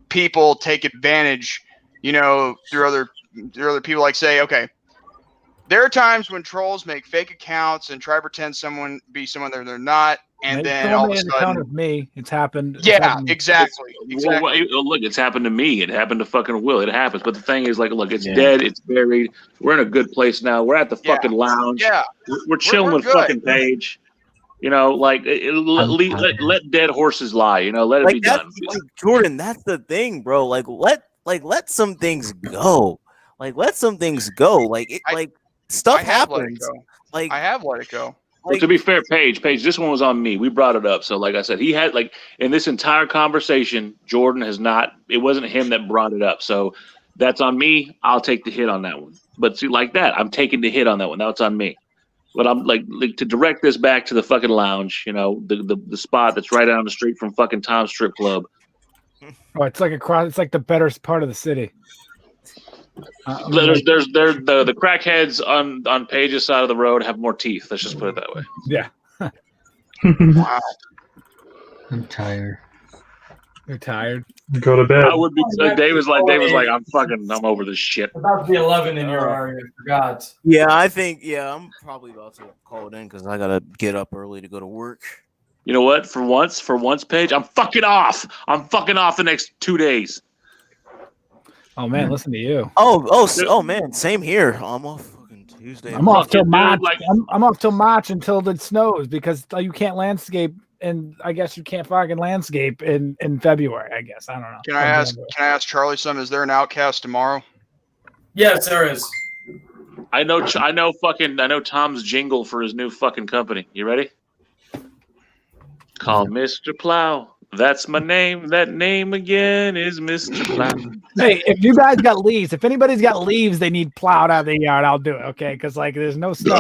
people take advantage, you know, through other people. Like, say, okay, there are times when trolls make fake accounts and try to pretend be someone they're not. and It's then only all of a an account sudden, of me. It's happened. It's yeah, happened. exactly. Well, look, it's happened to me. It happened to fucking Will. It happens. But the thing is, like, look, it's dead. It's buried. We're in a good place now. We're at the fucking lounge. Yeah. We're chilling we're with good. fucking Paige. You know, like, let dead horses lie. You know, let it Like be that's done. like Jordan. That's the thing, bro. Like let some things go. Like let some things go. Like stuff I have let it happens. go. Like I have let it go. Well, to be fair, Paige, this one was on me. We brought it up. So, like I said, he had, like, in this entire conversation, Jordan has not, it wasn't him that brought it up. So that's on me. I'll take the hit on that one. But see, like that, I'm taking the hit on that one. Now it's on me. But I'm like to direct this back to the fucking lounge, you know, the spot that's right down the street from fucking Tom's Strip Club. Oh, it's like it's like the better part of the city. There's the crackheads on Paige's side of the road have more teeth. Let's just put it that way. Yeah. Wow. I'm tired. You're tired. Go to bed. I would be. Dave was like, I'm over this shit. About to be 11 in your area, for God's. yeah, I think I'm probably about to call it in because I gotta get up early to go to work. You know what? For once, Paige, I'm fucking off. I'm fucking off the next 2 days. Oh man, listen to you. Oh man, same here. I'm off fucking Tuesday. I'm off till March. Like, I'm off till March until it snows because you can't landscape, and I guess you can't fucking landscape in February. I guess I don't know. Can I ask Charlie something? Is there an Outcast tomorrow? Yes, there is. I know Tom's jingle for his new fucking company. You ready? Call Mr. Plow. That's my name. That name again is Mr. Plow. Hey, if you guys got leaves, if anybody's got leaves they need plowed out of the yard, I'll do it. Okay, because like there's no snow.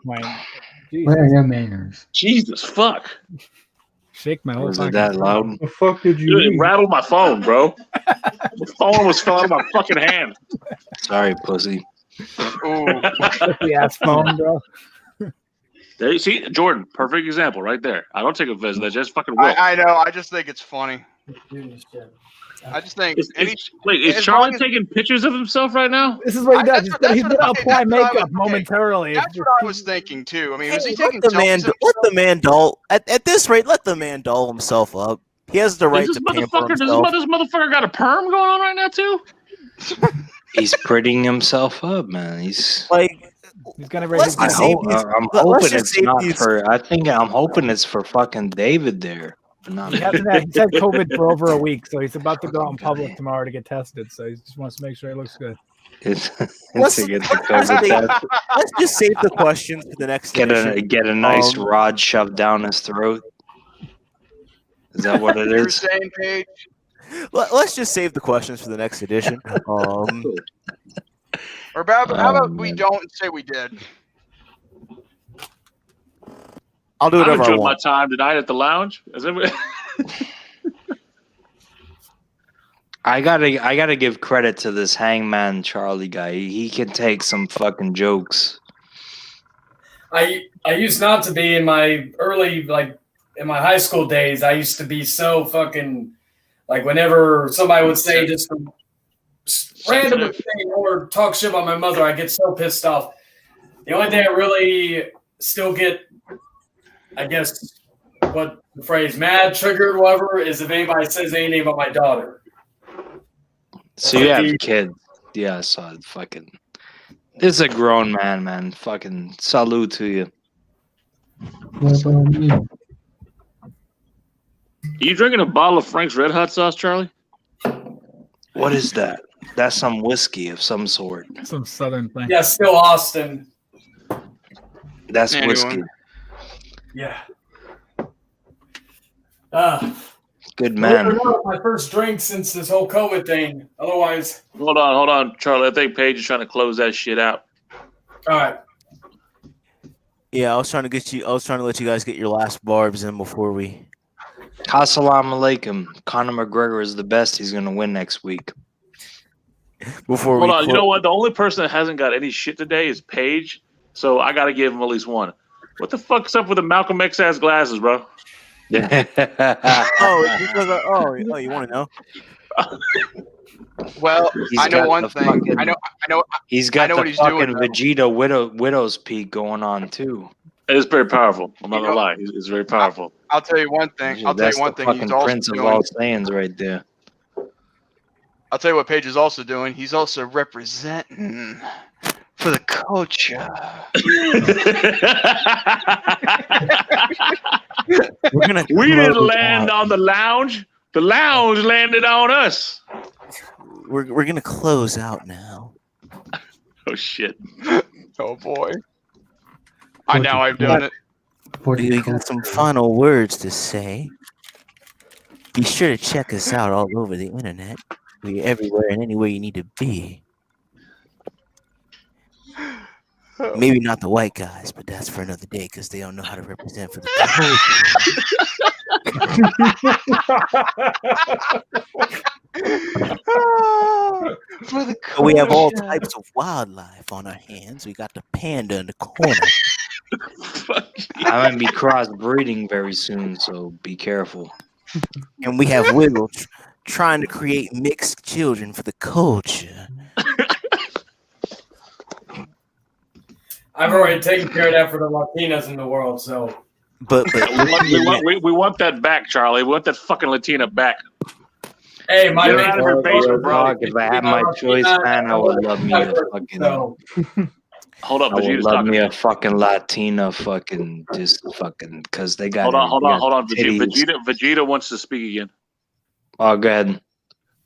Where are your manners? Jesus fuck. Shake my whole. Was it that loud? The fuck did you? Dude, it rattled my phone, bro. The phone was fell out of my fucking hand. Sorry, pussy. The ass phone, bro. There you see, Jordan, perfect example right there. I don't take offense. That's just fucking Will. I know. I just think it's funny. I just think. Is Charlie taking pictures of himself right now? This is what he does. He's that's gonna apply makeup momentarily. That's what I was thinking too. I mean, was he Let taking the man doll at this rate. Let the man doll himself up. He has the right Does to this pamper motherfucker? himself. Does this motherfucker got a perm going on right now too? He's prettying himself up, man. He's like. He's gonna raise I'm hoping it's not for. I think I'm hoping it's for fucking David there. But not He's had COVID for over a week, so he's about to go out in public tomorrow to get tested. So he just wants to make sure he looks good. It's Let's to get the COVID test. let's just save the questions for the next Get edition. a nice rod shoved down his throat. Is that what it You're is? saying, Paige? Let's just save the questions for the next edition. Or how about we don't and say we did? I'll do I whatever I enjoyed my want. time tonight at the lounge. I gotta give credit to this Hangman Charlie guy. He can take some fucking jokes. I used not to be in my early, like in my high school days. I used to be so fucking like whenever somebody would say just a random thing or talk shit about my mother, I get so pissed off. The only thing I really still get, I guess, what the phrase mad, triggered, whatever, is if anybody says anything about my daughter. So you have kids. Yeah, I saw it. Fucking. This is a grown man. Fucking salute to you. What about me? Are you drinking a bottle of Frank's Red Hot sauce, Charlie? What is that? That's some whiskey of some sort. Some southern thing. Yeah, still Austin. That's Anyway. whiskey. Yeah. Good man. My first drink since this whole COVID thing. Otherwise, Hold on, Charlie. I think Paige is trying to close that shit out. all right. Yeah, I was trying to let you guys get your last barbs in before we. Assalamu alaikum. Conor McGregor is the best. He's gonna win next week. Before Hold we. on. You know what? The only person that hasn't got any shit today is Paige. So I got to give him at least one. What the fuck's up with the Malcolm X ass glasses, bro? Oh, you want to know? Well, He's I know got one the thing. fucking- I know. He's got I know the what he's fucking doing, though. Vegeta Widow's Peak going on too. It's very powerful. I'm not gonna lie. It's very powerful. I'll tell you one thing. I'll tell That's you one the thing. fucking He's also Prince of doing. all Saiyans right there. I'll tell you what Paige is also doing. He's also representing for the culture. We didn't land on the lounge. The lounge landed on us. We're gonna close out now. Oh shit. Oh boy. I know I've done it. We got some final words to say. Be sure to check us out all over the internet. We're everywhere and anywhere you need to be. Maybe not the white guys, but that's for another day because they don't know how to represent for the So we have all types of wildlife on our hands. We got the panda in the corner. I'm gonna be crossbreeding very soon, so be careful. And we have Wiggle trying to create mixed children for the culture. I've already taken care of that for the Latinas in the world, so. But we want that back, Charlie. We want that fucking Latina back. Hey, my Get name out of her basement, bro. If I had my choice, man, I would love me a fucking. Hold up, I would Vegeta's love talking. me a fucking Latina, fucking just fucking, because they got. Hold on. titties. Vegeta wants to speak again. Oh, go ahead.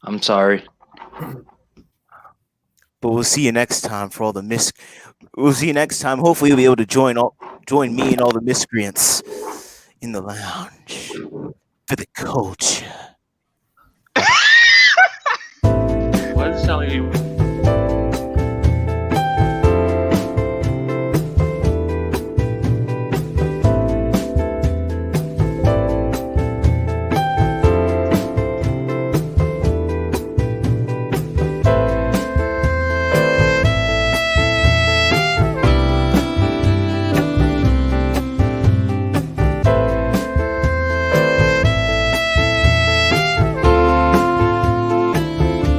I'm sorry. But we'll see you next time for all the We'll see you next time. Hopefully, you'll be able to join me and all the miscreants in the lounge for the culture.